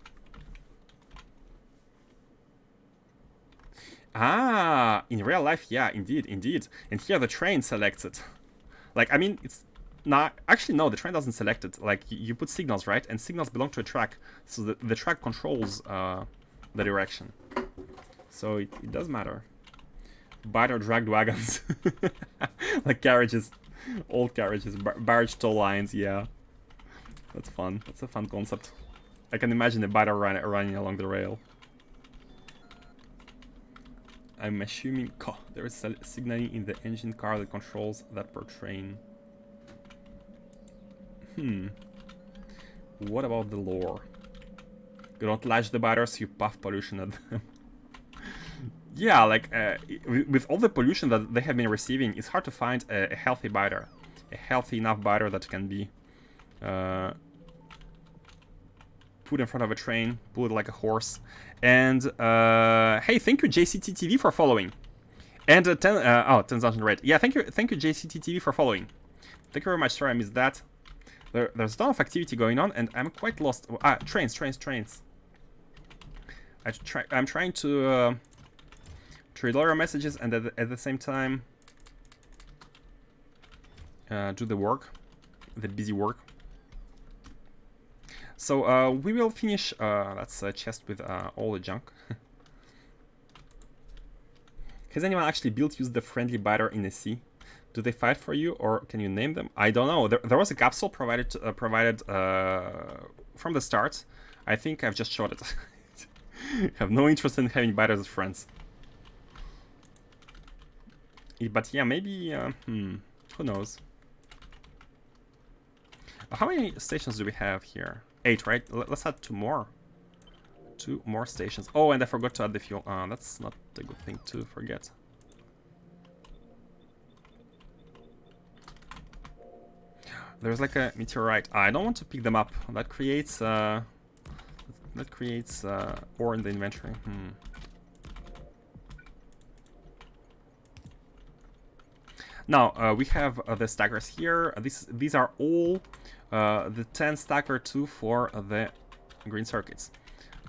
Ah, in real life, yeah, indeed. And here the train selects it. Like, I mean, it's not... Actually, no, the train doesn't select it. Like, you put signals, right? And signals belong to a track. So the track controls the direction. So it does matter. Biter dragged wagons. Like carriages. Old carriages. Barge tow lines, yeah. That's fun. That's a fun concept. I can imagine a biter running along the rail. I'm assuming there is signaling in the engine car that controls that per train. What about the lore? You don't lash the biters, you puff pollution at them. Yeah, like, with all the pollution that they have been receiving, it's hard to find a healthy biter. A healthy enough biter that can be put in front of a train, pull it like a horse. And, hey, thank you JCTTV for following. And 10,000 red. Yeah, thank you JCTTV for following. Thank you very much. Sorry, I missed that. There's a ton of activity going on, and I'm quite lost. Trains. I'm trying to read all your messages and at the same time do the work, the busy work. So we will finish. That's a chest with all the junk. Has anyone actually used the friendly biter in the sea? Do they fight for you, or can you name them? I don't know. There was a capsule provided from the start. I think I've just shot it. Have no interest in having biters as friends. But yeah, maybe. Who knows? How many stations do we have here? 8, right? Let's add 2 more. 2 more stations. Oh, and I forgot to add the fuel. That's not a good thing to forget. There's like a meteorite. I don't want to pick them up. That creates ore in the inventory. Now we have the stackers here. These are all the 10 stacker 2 for the green circuits.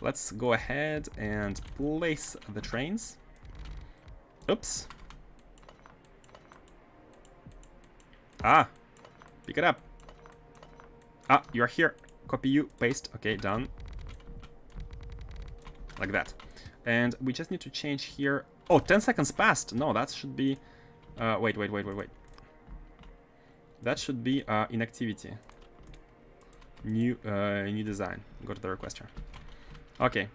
Let's go ahead and place the trains. Oops. Ah, pick it up. Ah, you're here. Copy you, paste. Okay, done. Like that. And we just need to change here. Oh, 10 seconds passed. No, that should be... wait. That should be inactivity. New design. Go to the requester. Okay.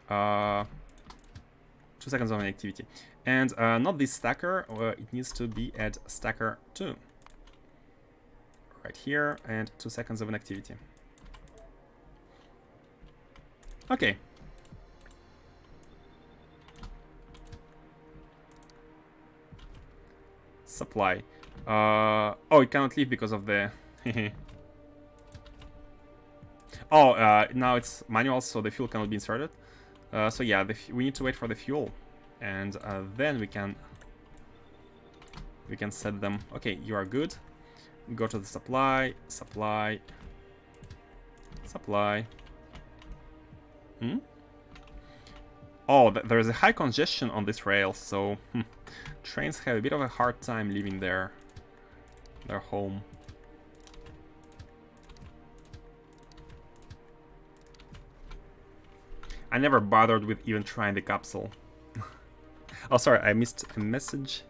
2 seconds of inactivity. And not this stacker. It needs to be at stacker 2. Right here. And 2 seconds of inactivity. Okay. Supply. Oh, it cannot leave because of the... Oh, now it's manual, so the fuel cannot be inserted. So yeah, we need to wait for the fuel. And then we can set them. Okay, you are good. Go to the supply. Oh, there is a high congestion on this rail, so trains have a bit of a hard time leaving their home. I never bothered with even trying the capsule. Oh, sorry, I missed a message.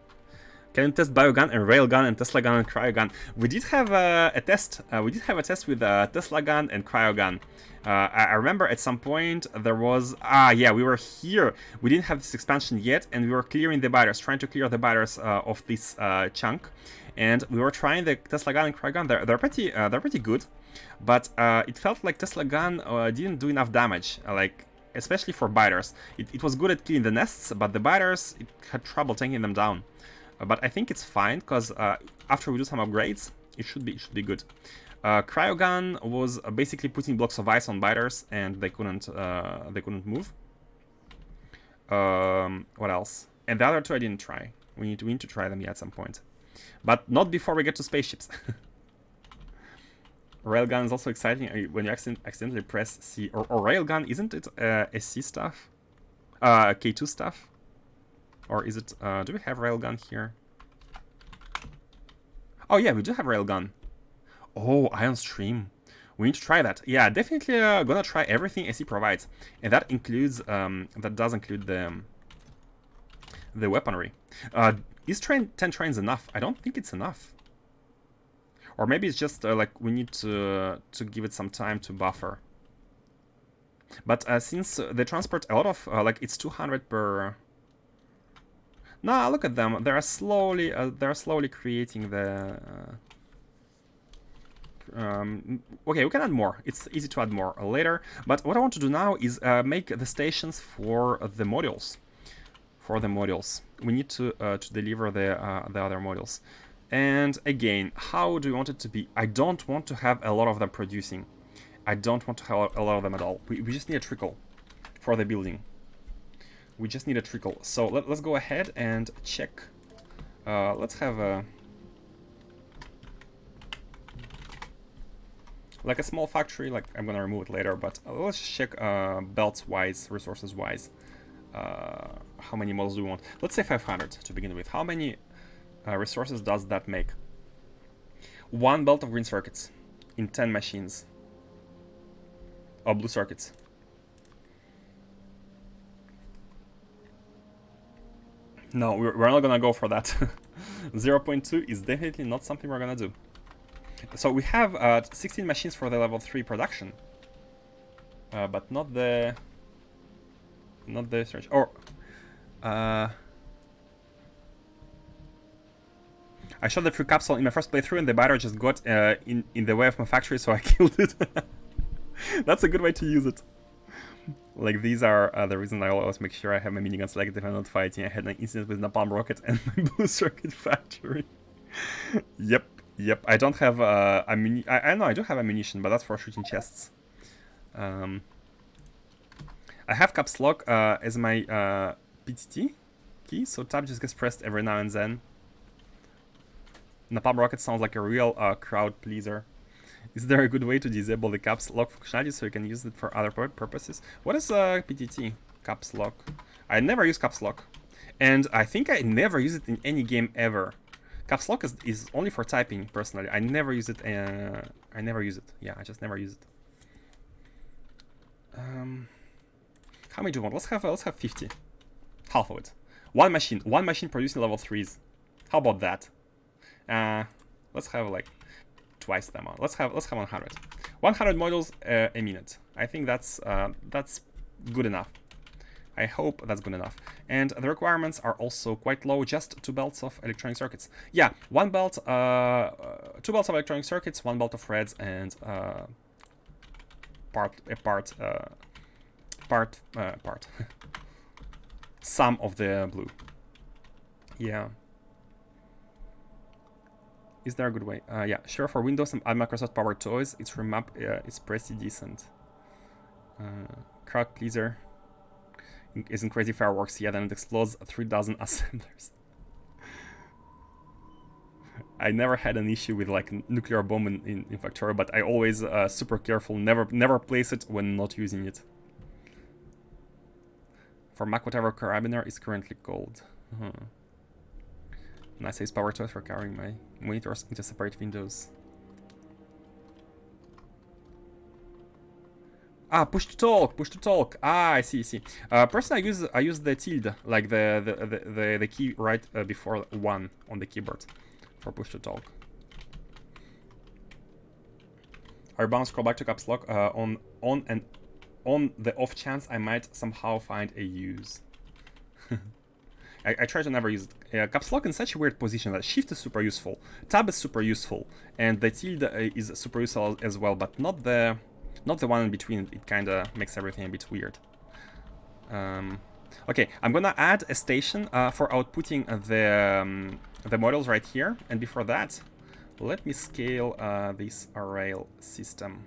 Can you test biogun and railgun and Tesla gun and cryogun? We did have a test. We did have a test with Tesla gun and cryogun. I remember at some point there was... yeah, we were here. We didn't have this expansion yet, and we were clearing the biters, trying to clear the biters of this chunk. And we were trying the Tesla gun and cryogun. They're pretty good, but it felt like Tesla gun didn't do enough damage. Especially for biters. It was good at killing the nests, but the biters, it had trouble taking them down. But I think it's fine, because after we do some upgrades, it should be good. Cryogun was basically putting blocks of ice on biters, and they couldn't move. What else? And the other two I didn't try. We need to try them yet at some point, but not before we get to spaceships. Railgun is also exciting when you accidentally press C. Or railgun, isn't it SC stuff? K2 stuff? Or is it... do we have railgun here? Oh yeah, we do have railgun. Oh, Ion Stream. We need to try that. Yeah, definitely gonna try everything SC provides. And that includes... that does include the weaponry. Is 10 trains enough? I don't think it's enough. Or maybe it's just like we need to give it some time to buffer. But since they transport a lot of like it's 200 per. Nah, look at them. They're slowly creating the. Okay, we can add more. It's easy to add more later. But what I want to do now is make the stations for the modules. We need to deliver the other modules. And again, how do we want it to be? I don't want to have a lot of them producing. I don't want to have a lot of them at all. We just need a trickle for the building. We just need a trickle. So let's go ahead and check. Let's have a... like a small factory, like I'm gonna remove it later, but let's check belts-wise, resources-wise. How many models do we want? Let's say 500 to begin with. How many... resources does that make? 1 belt of green circuits in 10 machines. Or blue circuits. No, we're not gonna go for that. 0.2 is definitely not something we're gonna do. So we have 16 machines for the level 3 production. But not the search. Or I shot the free capsule in my first playthrough and the biter just got in the way of my factory, so I killed it. That's a good way to use it. Like, these are the reason I always make sure I have my minigun selected if I'm not fighting. I had an incident with Napalm Rocket and my blue circuit factory. Yep. I don't have I know I do have ammunition, but that's for shooting chests. I have caps lock as my PTT key, so tab just gets pressed every now and then. Napalm Rocket sounds like a real crowd pleaser. Is there a good way to disable the caps lock functionality so you can use it for other purposes? What is PTT? Caps lock. I never use caps lock. And I think I never use it in any game ever. Caps lock is only for typing. Personally, I never use it. I never use it. Yeah, I just never use it. How many do you want? Let's have 50. Half of it. One machine producing level 3s. How about that? Let's have like twice the amount. Let's have 100. 100 modules a minute. I think that's good enough. I hope that's good enough. And the requirements are also quite low, just 2 belts of electronic circuits. Yeah, 1 belt, 2 belts of electronic circuits, 1 belt of reds, and some of the blue. Yeah. Is there a good way? Yeah, sure. For Windows and Microsoft Power Toys, its remap is pretty decent. Crowd pleaser. Isn't crazy fireworks, yeah, then it explodes 3,000 assemblers. I never had an issue with like nuclear bomb in Factorio, but I always super careful, never place it when not using it. For Mac, whatever carabiner is currently called. Nice ace power toys for carrying my monitors into separate windows. Ah, push to talk. Ah, I see. Personally, I use the tilde, like the key right before 1 on the keyboard for push to talk. I bound scroll back to caps lock on the off chance I might somehow find a use. I try to never use it. Caps lock in such a weird position that shift is super useful, tab is super useful, and the tilde is super useful as well, but not the one in between. It kind of makes everything a bit weird. Okay, I'm gonna add a station for outputting the models right here, and before that, let me scale this rail system.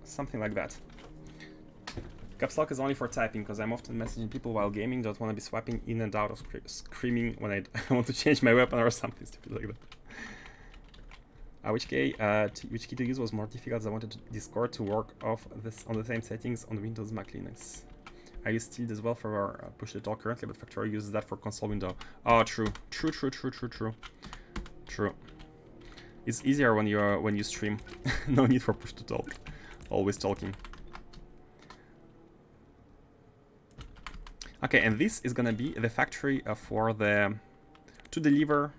Something like that. Caps lock is only for typing, because I'm often messaging people while gaming, don't want to be swapping in and out of screaming when I want to change my weapon or something stupid like that. Which key to use was more difficult, as I wanted Discord to work off this on the same settings on Windows, Mac, Linux. I use tilde as well for push to talk currently, but Factorio uses that for console window. Oh, true. It's easier when you stream. No need for push to talk. Always talking. Okay, and this is gonna be the factory for to deliver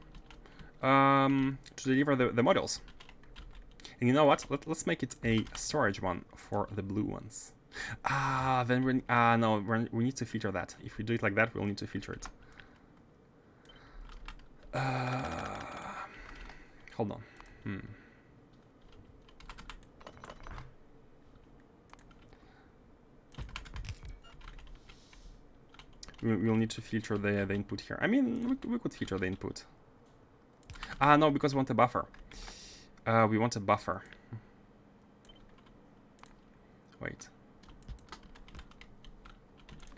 the models. And you know what? Let's make it a storage one for the blue ones. Then we need to filter that. If we do it like that, we'll need to filter it. Hold on. We'll need to filter the input here. I mean, we could filter the input. No, because we want a buffer. We want a buffer. Wait.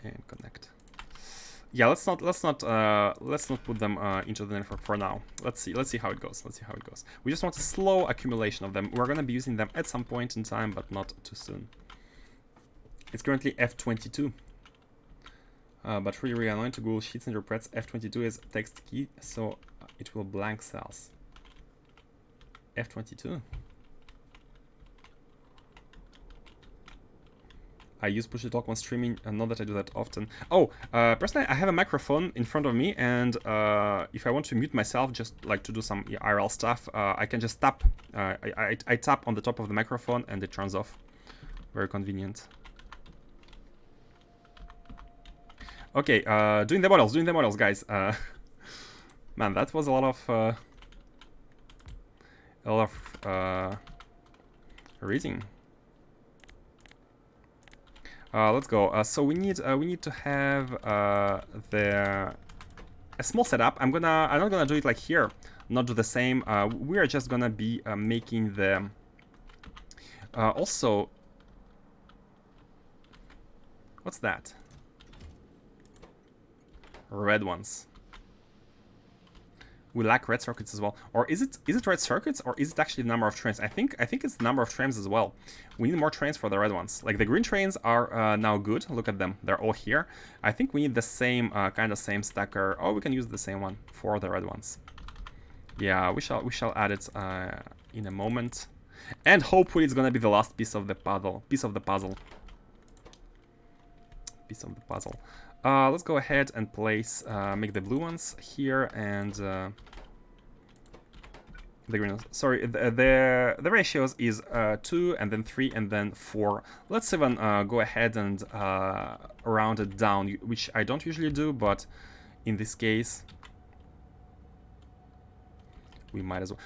And connect. Yeah, let's not put them into the network for now. Let's see how it goes. We just want a slow accumulation of them. We're gonna be using them at some point in time, but not too soon. It's currently F22. But really annoying to Google Sheets interprets F22 as text key, so it will blank cells. F22. I use push to talk when streaming, and not that I do that often. Oh, personally, I have a microphone in front of me, and if I want to mute myself, just like to do some IRL stuff, I can just tap. I tap on the top of the microphone, and it turns off. Very convenient. Okay, doing the models, guys. Man, that was a lot of reading. Let's go. So we need to have a small setup. I'm not gonna do it like here. Not do the same. We are just gonna be making the also. What's that? Red ones. We lack red circuits as well. Or is it red circuits, or is it actually the number of trains? I think it's the number of trains as well. We need more trains for the red ones. Like the green trains are now good. Look at them. They're all here. I think we need the same kind of same stacker. Oh, we can use the same one for the red ones. Yeah, we shall add it in a moment. And hopefully it's gonna be the last piece of the puzzle. Let's go ahead and place, make the blue ones here and the green ones. Sorry, the ratios is 2 and then 3 and then 4. Let's even go ahead and round it down, which I don't usually do, but in this case we might as well.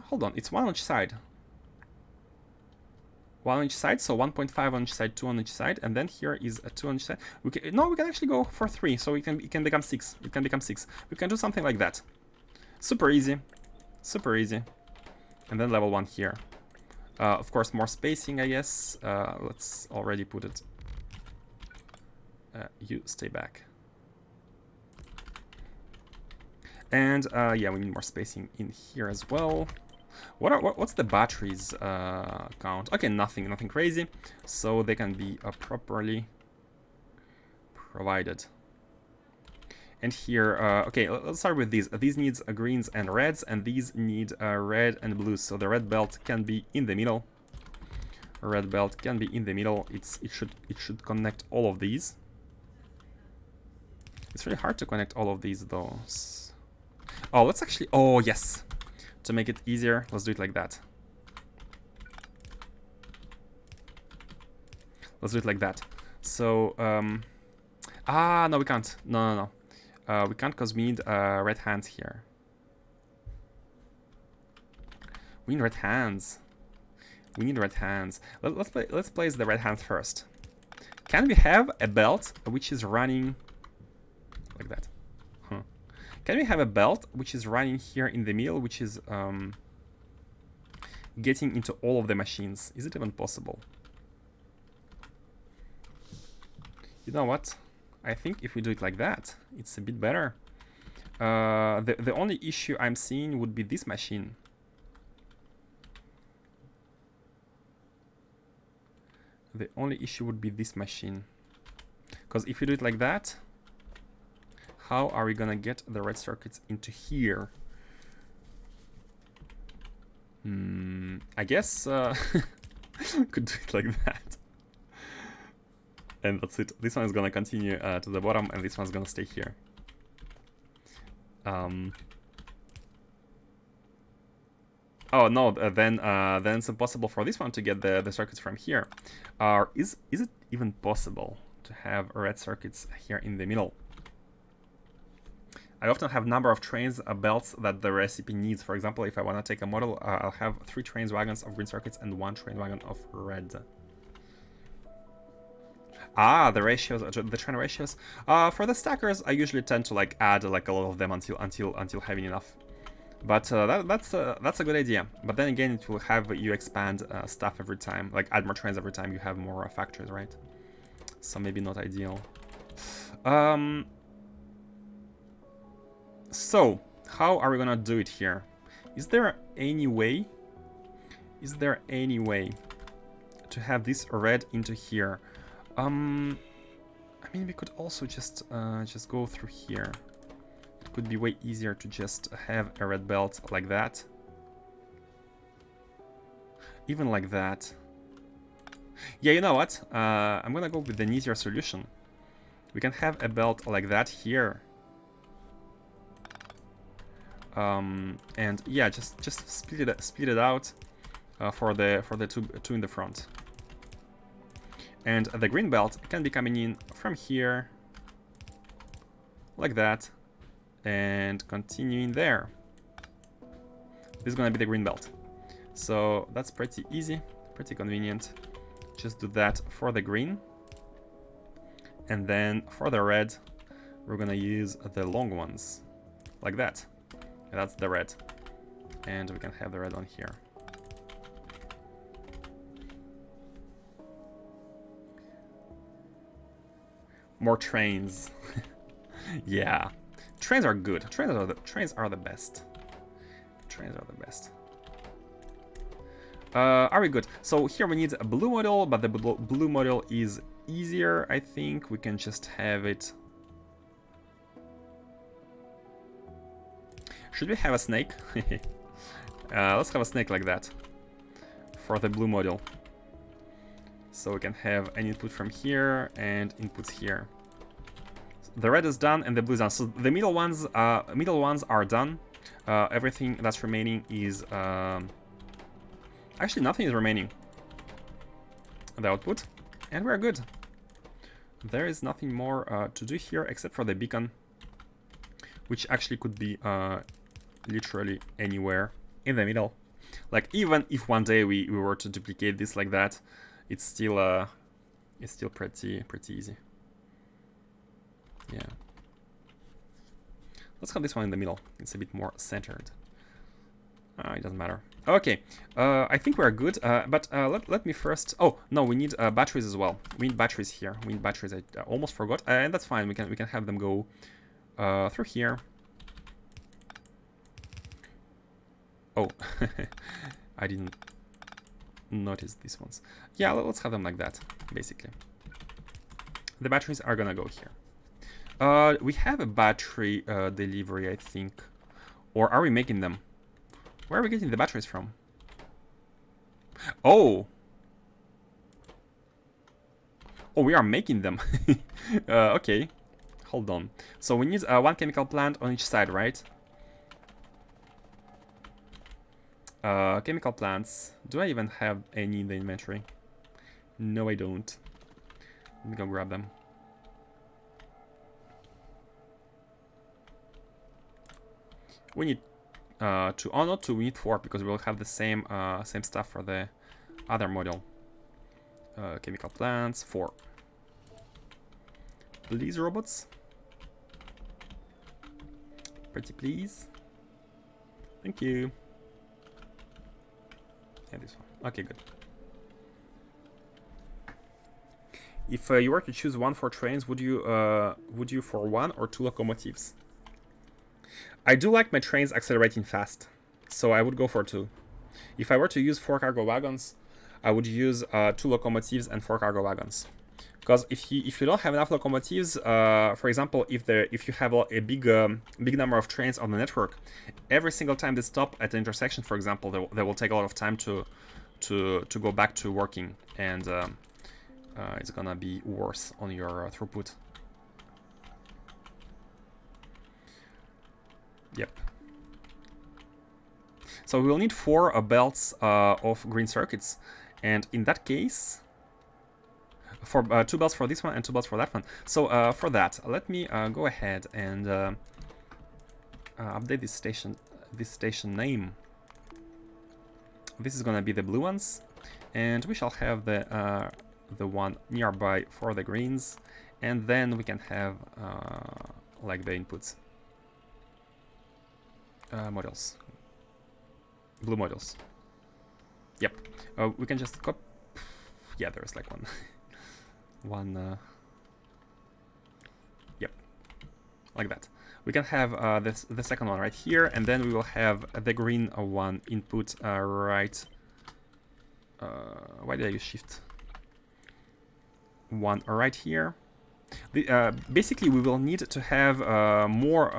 Hold on, it's 1 on each side. 1 on each side, so 1.5 on each side, 2 on each side, and then here is a 2 on each side. We can actually go for 3, so it can become 6. It can become 6. We can do something like that. Super easy. Super easy. And then level 1 here. Of course, more spacing, I guess. Let's already put it. You stay back. And yeah, we need more spacing in here as well. What's the batteries count? Okay, nothing crazy, so they can be properly provided. And here, okay, let's start with these. These needs greens and reds, and these need red and blues. So the red belt can be in the middle. Red belt can be in the middle. It should connect all of these. It's really hard to connect all of these though. Oh, let's actually. Oh yes. To make it easier, let's do it like that. Let's do it like that. So, no, we can't. No. We can't because we need red hands here. We need red hands. Let's place the red hands first. Can we have a belt which is running like that? Can we have a belt which is running here in the middle, which is getting into all of the machines? Is it even possible? You know what? I think if we do it like that, it's a bit better. The only issue I'm seeing would be this machine. The only issue would be this machine. Because if we do it like that, how are we gonna get the red circuits into here? I guess could do it like that. And that's it. This one is gonna continue to the bottom, and this one's gonna stay here. Oh no, then it's impossible for this one to get the circuits from here. Is it even possible to have red circuits here in the middle? I often have number of trains belts that the recipe needs. For example, if I want to take a model, I'll have 3 trains wagons of green circuits and 1 train wagon of red. The ratios, the train ratios. For the stackers, I usually tend to like add like a lot of them until having enough. But that's a good idea. But then again, it will have you expand stuff every time, like add more trains every time you have more factories, right? So maybe not ideal. So, how are we gonna do it here? Is there any way? To have this red into here? I mean, we could also just go through here. It could be way easier to just have a red belt like that. Even like that. Yeah, you know what? I'm gonna go with an easier solution. We can have a belt like that here. And yeah, just split it out for the two in the front. And the green belt can be coming in from here, like that, and continuing there. This is gonna be the green belt. So that's pretty easy, pretty convenient. Just do that for the green. And then for the red, we're gonna use the long ones, like that. And that's the red. And we can have the red on here. More trains. Yeah. Trains are good. Trains are the best. Trains are the best. Are we good? So here we need a blue model, but the blue model is easier, I think. We can just have it. Should we have a snake? Let's have a snake like that for the blue model. So we can have an input from here and inputs here. The red is done and the blue is done. So the middle ones are done. Everything that's remaining is actually nothing is remaining. The output, and we're good. There is nothing more to do here except for the beacon, which actually could be literally anywhere in the middle. Like even if one day we were to duplicate this like that, it's still pretty easy. Yeah. Let's have this one in the middle. It's a bit more centered. It doesn't matter. Okay, I think we're good. But let me first. Oh no, we need batteries as well. We need batteries here. We need batteries. I almost forgot, and that's fine. We can have them go through here. Oh, I didn't notice these ones. Yeah, let's have them like that, basically. The batteries are gonna go here. We have a battery delivery, I think. Or are we making them? Where are we getting the batteries from? Oh! Oh, we are making them. Okay. Hold on. So we need one chemical plant on each side, right? Chemical plants. Do I even have any in the inventory? No, I don't. Let me go grab them. We need 2. Oh, not 2. We need 4 because we will have the same stuff for the other model. Chemical plants 4. Please, robots. Pretty please. Thank you. Yeah, this one. Okay, good. If you were to choose one for trains, would you for 1 or 2 locomotives? I do like my trains accelerating fast, so I would go for 2. If I were to use 4 cargo wagons, I would use 2 locomotives and 4 cargo wagons. Because if you don't have enough locomotives, for example, if you have a big number of trains on the network, every single time they stop at the intersection, for example, they will take a lot of time to go back to working, and it's gonna be worse on your throughput. Yep. So we will need 4 belts of green circuits, and in that case, for 2 belts for this one and 2 belts for that one. So for that, let me go ahead and update this station name. This is gonna be the blue ones, and we shall have the one nearby for the greens, and then we can have like the inputs. Models. Blue models. Yep. We can just copy. Yeah, there's like one. Yep. Like that. We can have the second one right here, and then we will have the green one input right. Why did I use shift? 1 right here. Basically, we will need to have more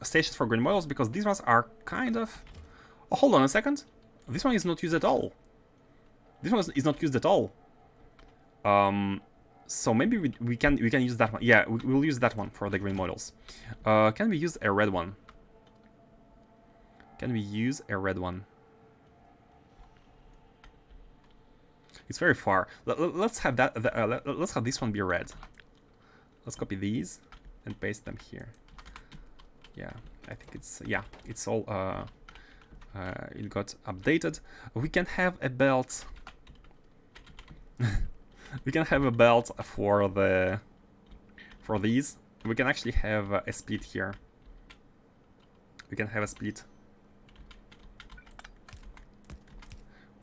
stations for green models, because these ones are kind of... Oh, hold on a second. This one is not used at all. This one is not used at all. So maybe we can use that one. Yeah, we'll use that one for the green models. Can we use a red one? Can we use a red one? It's very far. Let's have that. Let's have this one be red. Let's copy these and paste them here. Yeah, I think it's... Yeah, it's all... it got updated. We can have a belt. We can have a belt for these. We can actually have a split here. We can have a split.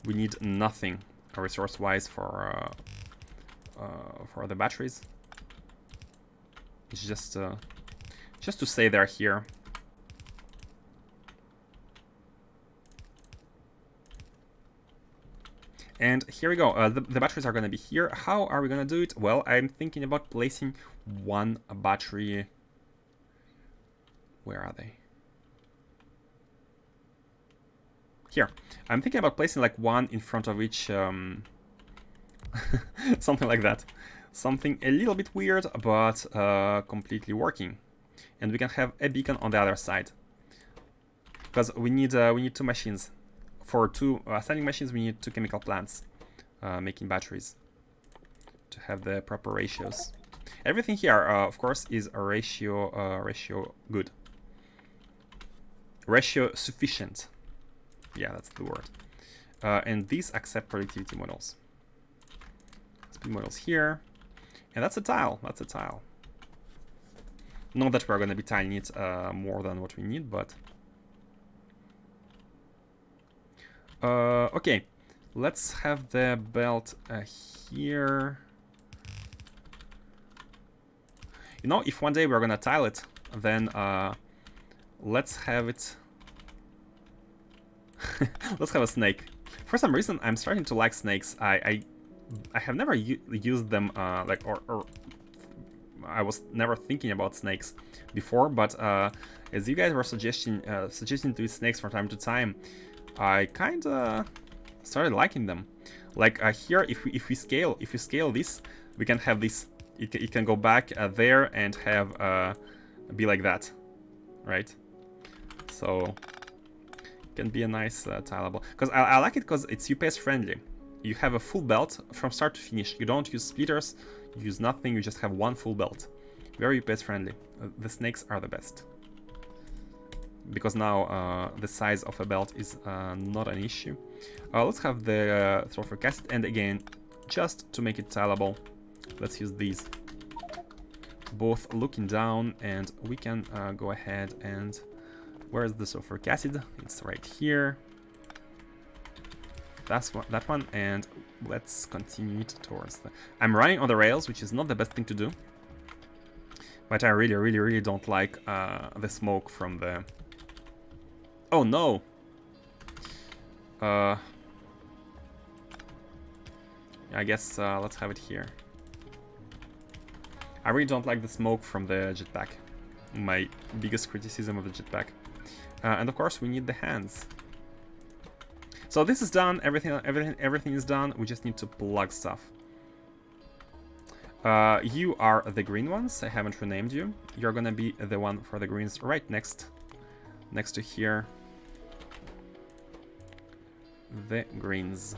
We need nothing resource-wise for the batteries. It's just just to say they're here. And here we go. The batteries are going to be here. How are we going to do it? Well, I'm thinking about placing one battery. Where are they? Here. I'm thinking about placing like one in front of each. Something like that. Something a little bit weird, but completely working. And we can have a beacon on the other side. Because we need 2 machines. For 2 standing machines, we need 2 chemical plants making batteries to have the proper ratios. Everything here, of course, is a ratio good. Ratio sufficient. Yeah, that's the word. And these accept productivity models. Speed models here. And that's a tile. That's a tile. Not that we're going to be tiling it more than what we need, but... okay, let's have the belt here. You know, if one day we're gonna tile it, then let's have it. Let's have a snake. For some reason, I'm starting to like snakes. I have never used them like or I was never thinking about snakes before, but as you guys were suggesting to use snakes from time to time, I kind of started liking them. Like here, if we scale this, we can have this. It can go back there and have be like that, right? So it can be a nice tileable. Because I like it because it's UPS friendly. You have a full belt from start to finish. You don't use splitters, you use nothing. You just have one full belt. Very UPS friendly. The snakes are the best. Because now the size of a belt is not an issue. Let's have the sulfuric acid, and again, just to make it tileable, let's use these. Both looking down, and we can go ahead and... Where's the sulfuric acid? It's right here. That's that one, and let's continue it towards the... I'm running on the rails, which is not the best thing to do. But I really don't like the smoke from the... Oh no! I guess let's have it here. I really don't like the smoke from the jetpack. My biggest criticism of the jetpack. And of course we need the hands. So this is done, everything is done, we just need to plug stuff. You are the green ones, I haven't renamed you. You're gonna be the one for the greens right next to here. The greens.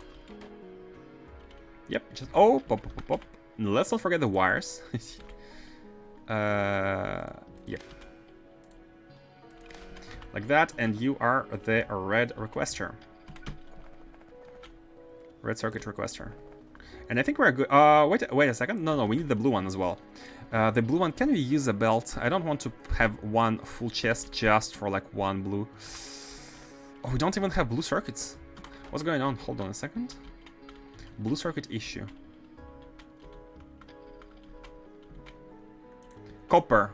Yep, just pop. Let's not forget the wires. Yep. Like that, and you are the red requester. Red circuit requester. And I think we're good. Wait a second. No, we need the blue one as well. The blue one, can we use a belt? I don't want to have one full chest just for like one blue. Oh, we don't even have blue circuits. What's going on? Hold on a second. Blue circuit issue. Copper.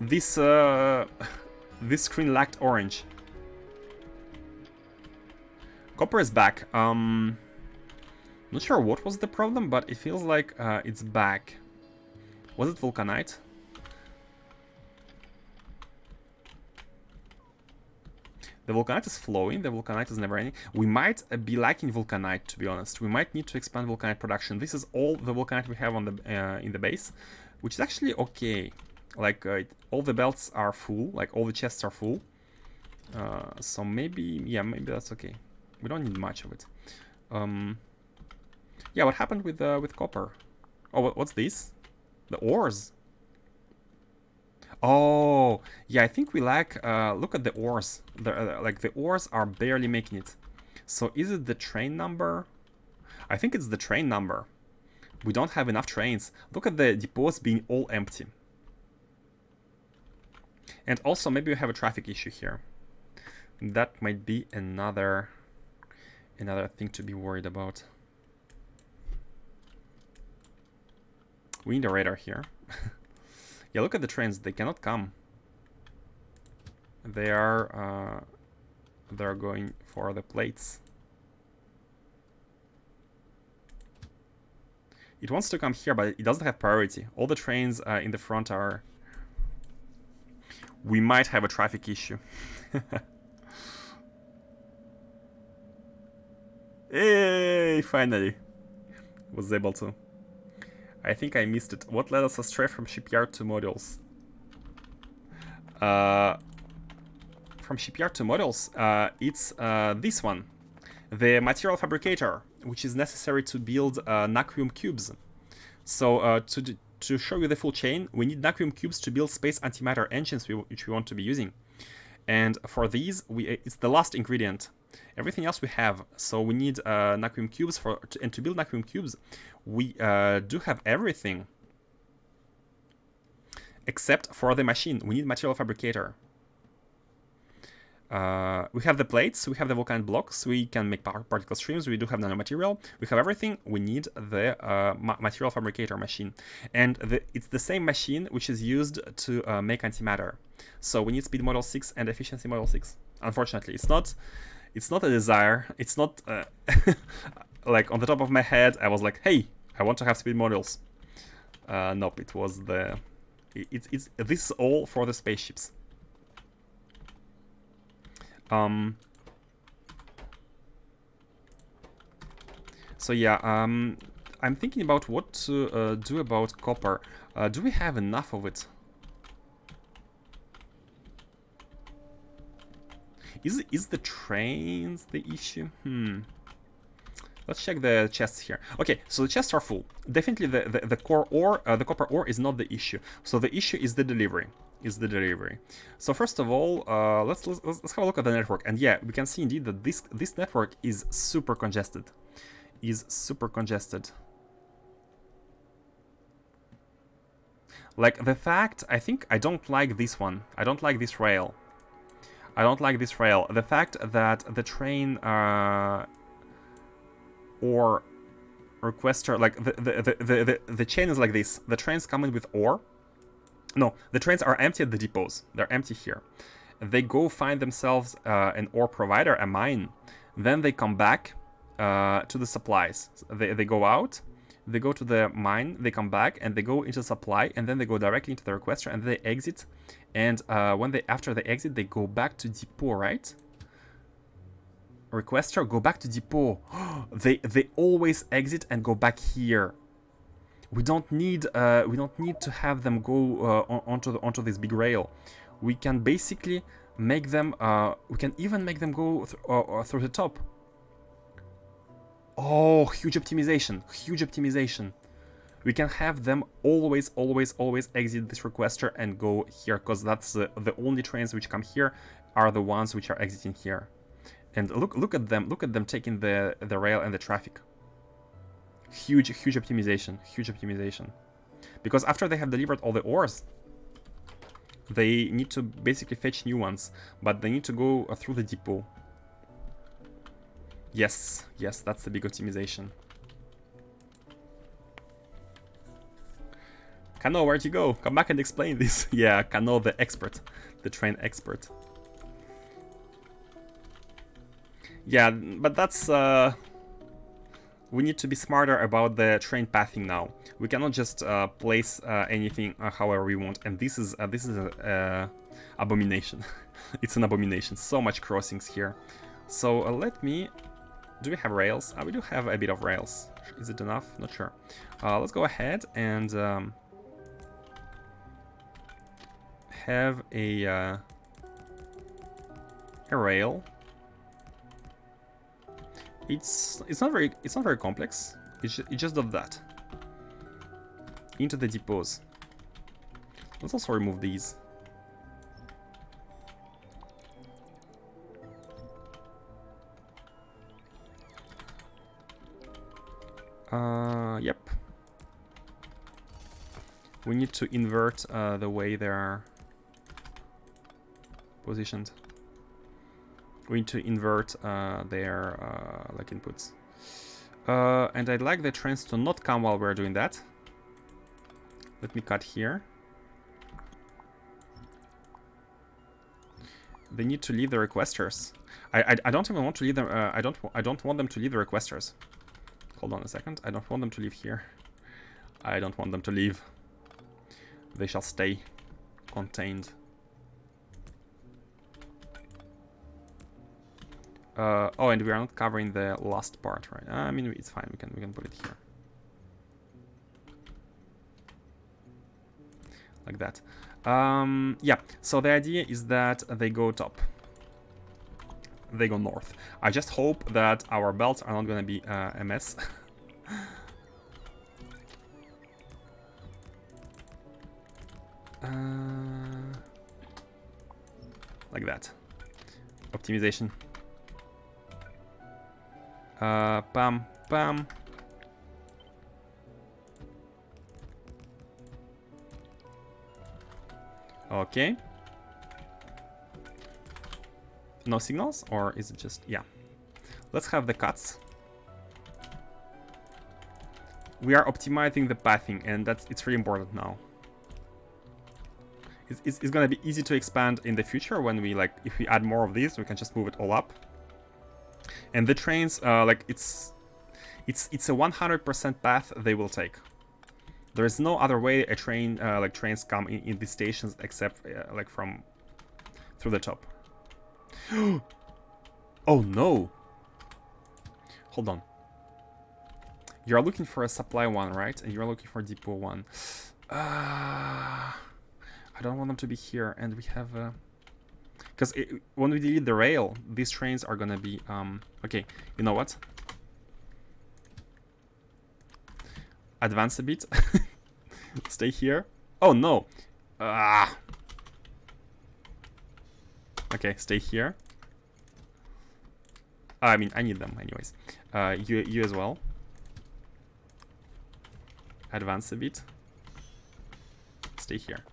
This this screen lacked orange. Copper is back. Not sure what was the problem, but it feels like it's back. Was it vulcanite? The vulcanite is flowing, the vulcanite is never ending. We might be lacking vulcanite, to be honest. We might need to expand vulcanite production. This is all the vulcanite we have on the in the base, which is actually okay. Like, all the belts are full, like all the chests are full. So maybe, yeah, maybe that's okay. We don't need much of it. Yeah, what happened with copper? Oh, what's this? The ores. Oh, yeah, I think we lack... look at the ores. Like, the ores are barely making it. So is it the train number? I think it's the train number. We don't have enough trains. Look at the depots being all empty. And also, maybe we have a traffic issue here. That might be another thing to be worried about. We need a radar here. Yeah, look at the trains. They cannot come. They're going for the plates. It wants to come here, but it doesn't have priority. All the trains in the front are... We might have a traffic issue. Hey, finally. Was able to. I think I missed it. What led us astray from shipyard to models? From shipyard to models, it's this one. The material fabricator, which is necessary to build Nacrium cubes. So to show you the full chain, we need Nacrium cubes to build space antimatter engines which we want to be using. And for these, it's the last ingredient. Everything else we have. So we need Nacrium cubes and to build Nacrium cubes, we do have everything except for the machine. We need material fabricator. We have the plates, we have the volcanic blocks, we can make particle streams, we do have nanomaterial, we have everything. We need the material fabricator machine. And it's the same machine which is used to make antimatter. So we need speed model 6 and efficiency model 6. Unfortunately, it's not a desire. It's not like on the top of my head I was like, hey, I want to have speed models. Nope, it was this is all for the spaceships. So yeah, I'm thinking about what to do about copper. Do we have enough of it? Is the trains the issue? Let's check the chests here. Okay, so the chests are full. Definitely the core ore, the copper ore is not the issue. So the issue is the delivery. So first of all, let's have a look at the network. And yeah, we can see indeed that this network is super congested. Like the fact, I think I don't like this one. I don't like this rail. The fact that the train or requester, like the chain is like this. The trains come in with ore. No, the trains are empty at the depots. They're empty here. They go find themselves an ore provider, a mine. Then they come back to the supplies. They go out, they go to the mine, they come back, and they go into supply, and then they go directly into the requester, and they exit. And after they exit, they go back to depot, right? Requester, go back to depot. They always exit and go back here. We don't need to have them go onto this big rail. We can basically make them. We can even make them go through the top. Oh, huge optimization! We can have them always exit this requester and go here, because that's the only trains which come here are the ones which are exiting here. And look at them taking the rail and the traffic. Huge optimization. Because after they have delivered all the ores, they need to basically fetch new ones, but they need to go through the depot. Yes, that's the big optimization. Kano, where'd you go? Come back and explain this. Yeah, Kano, the expert, the train expert. Yeah, but that's we need to be smarter about the train pathing now. We cannot just place anything however we want, and this is an abomination. It's an abomination. So much crossings here. So let me. Do we have rails? We do have a bit of rails. Is it enough? Not sure. Let's go ahead and have a rail. It's not very complex. It just does that into the depots. Let's also remove these. Yep. We need to invert the way they are positioned. We need to invert their like inputs. And I'd like the trains to not come while we're doing that. Let me cut here. They need to leave the requesters. I don't even want to leave them. I don't want them to leave the requesters. Hold on a second. I don't want them to leave here. I don't want them to leave. They shall stay contained. Oh, and we are not covering the last part, right? I mean, it's fine. We can put it here, like that. Yeah. So the idea is that they go top. They go north. I just hope that our belts are not going to be a mess. Like that. Optimization. Pam, pam. Okay. No signals, or is it just... yeah. Let's have the cuts. We are optimizing the pathing, and it's really important now. It's gonna be easy to expand in the future when we, like, if we add more of these, we can just move it all up. And the trains, like, it's a 100% path they will take. There is no other way a train, like, trains come in these stations except, like, from through the top. Oh no! Hold on. You're looking for a supply one, right? And you're looking for depot one. I don't want them to be here, and we have because when we delete the rail, these trains are gonna be okay. You know what? Advance a bit. Stay here. Oh no! Okay, stay here. I mean, I need them anyways. You as well. Advance a bit. Stay here.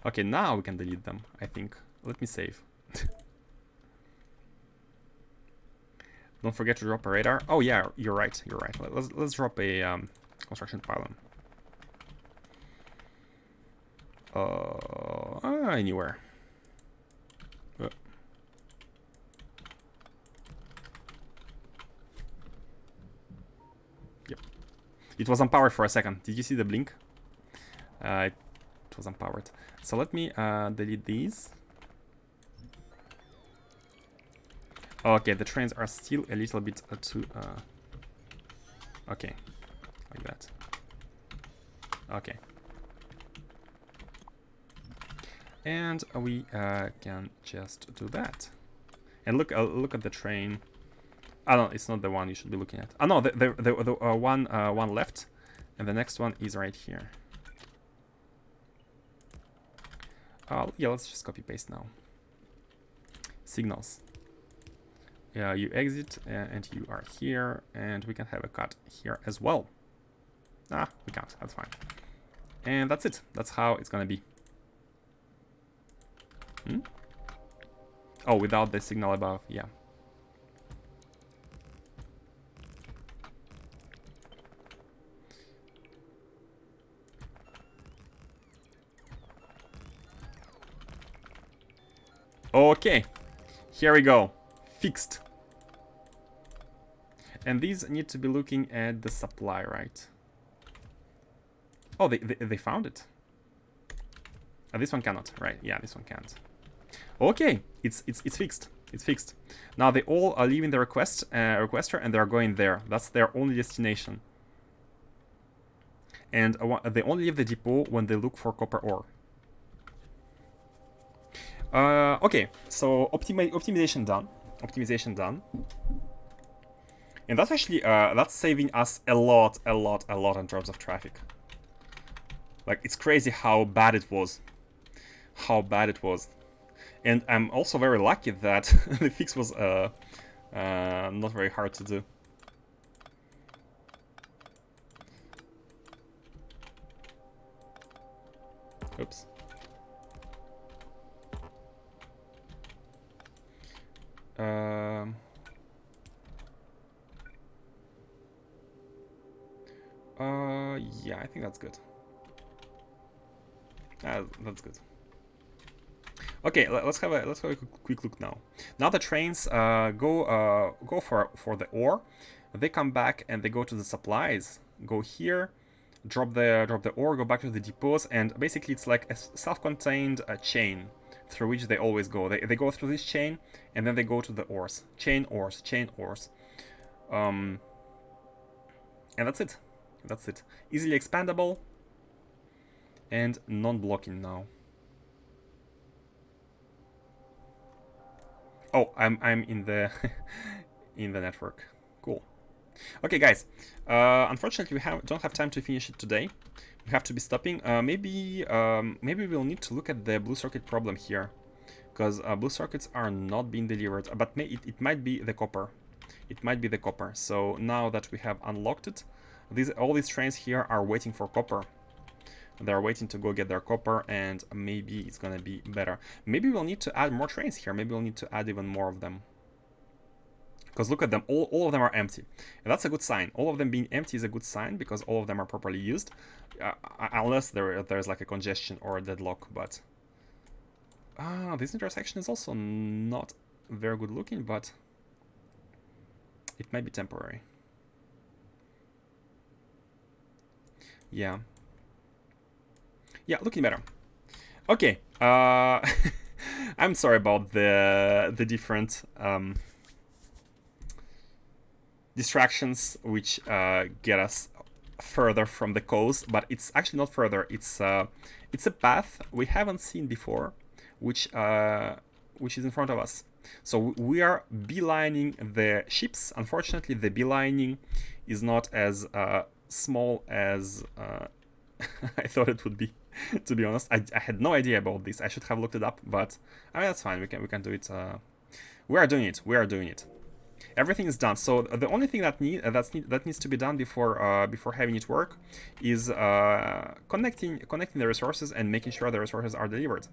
Okay, now we can delete them, I think. Let me save. Don't forget to drop a radar. Oh yeah, you're right. You're right. Let's drop a construction pylon. Anywhere. Yep. It was unpowered for a second. Did you see the blink? It was unpowered. So let me delete these. Okay, the trains are still a little bit too... okay, like that. Okay. And we can just do that. And look at the train. Oh no, it's not the one you should be looking at. Oh no, the one left, and the next one is right here. Yeah, let's just copy paste now. Signals. You exit and you are here, and we can have a cut here as well. Ah, we can't. That's fine. And that's it. That's how it's gonna be. Oh, without the signal above, yeah. Okay, here we go. Fixed. And these need to be looking at the supply, right? Oh, they found it. This one cannot, right? Yeah, this one can't. Okay, it's fixed. It's fixed. Now they all are leaving the requester, and they're going there. That's their only destination. And they only leave the depot when they look for copper ore. Okay, so optimization done. Optimization done. And that's actually that's saving us a lot in terms of traffic. Like, it's crazy how bad it was. How bad it was. And I'm also very lucky that the fix was not very hard to do. Oops. Yeah, I think that's good. That's good. Okay, let's have a quick look now. Now the trains go for the ore. They come back and they go to the supplies. Go here, drop the ore, go back to the depots, and basically it's like a self-contained chain through which they always go. They go through this chain and then they go to the ores. Chain ores, chain ores. And that's it. That's it. Easily expandable and non-blocking now. Oh, I'm in the in the network. Cool. Okay, guys. Unfortunately, don't have time to finish it today. We have to be stopping. Maybe we'll need to look at the blue circuit problem here, because blue circuits are not being delivered. But it might be the copper. It might be the copper. So now that we have unlocked it, all these trains here are waiting for copper. They're waiting to go get their copper, and maybe it's gonna be better. Maybe we'll need to add more trains here. Maybe we'll need to add even more of them. Because look at them, all of them are empty. And that's a good sign. All of them being empty is a good sign, because all of them are properly used. Unless there's like a congestion or a deadlock, but... this intersection is also not very good looking, but... it might be temporary. Yeah. Yeah, looking better. Okay. I'm sorry about the different distractions which get us further from the coast, but it's actually not further. It's a path we haven't seen before, which is in front of us. So we are beelining the ships. Unfortunately, the beelining is not as small as I thought it would be. To be honest, I had no idea about this. I should have looked it up, but I mean, that's fine. We can do it. We are doing it. We are doing it. Everything is done. So the only thing that needs to be done before having it work is connecting the resources and making sure the resources are delivered.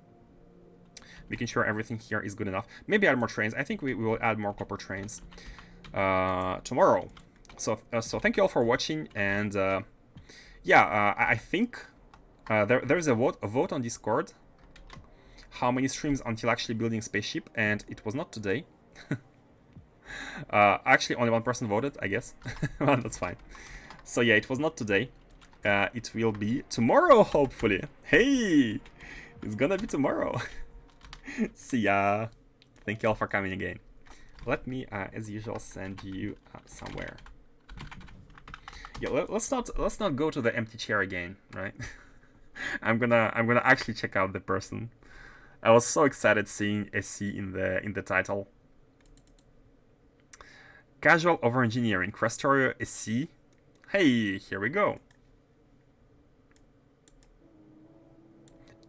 Making sure everything here is good enough. Maybe add more trains. I think we will add more copper trains tomorrow. So thank you all for watching, and yeah, I think there's a vote on Discord. How many streams until actually building spaceship, and it was not today. Actually, only one person voted, I guess. Well, that's fine. So yeah, it was not today. It will be tomorrow, hopefully. Hey, it's gonna be tomorrow. See ya. Thank you all for coming again. Let me, as usual, send you somewhere. Yeah, let's not go to the empty chair again, right? I'm gonna actually check out the person. I was so excited seeing SC in the title. Casual over engineering, Factorio SC. Hey, here we go.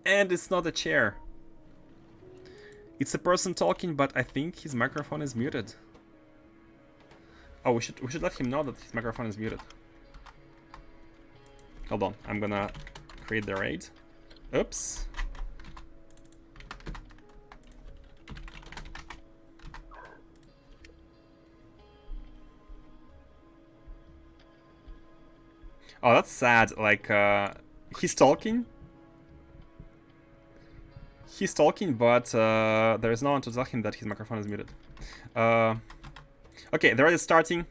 And it's not a chair. It's a person talking, but I think his microphone is muted. Oh, we should let him know that his microphone is muted. Hold on, I'm gonna create the raid. Oops. Oh, that's sad. Like, he's talking. He's talking, but there is no one to tell him that his microphone is muted. Okay, the raid is starting.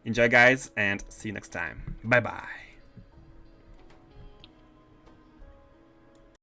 Enjoy, guys, and see you next time. Bye-bye.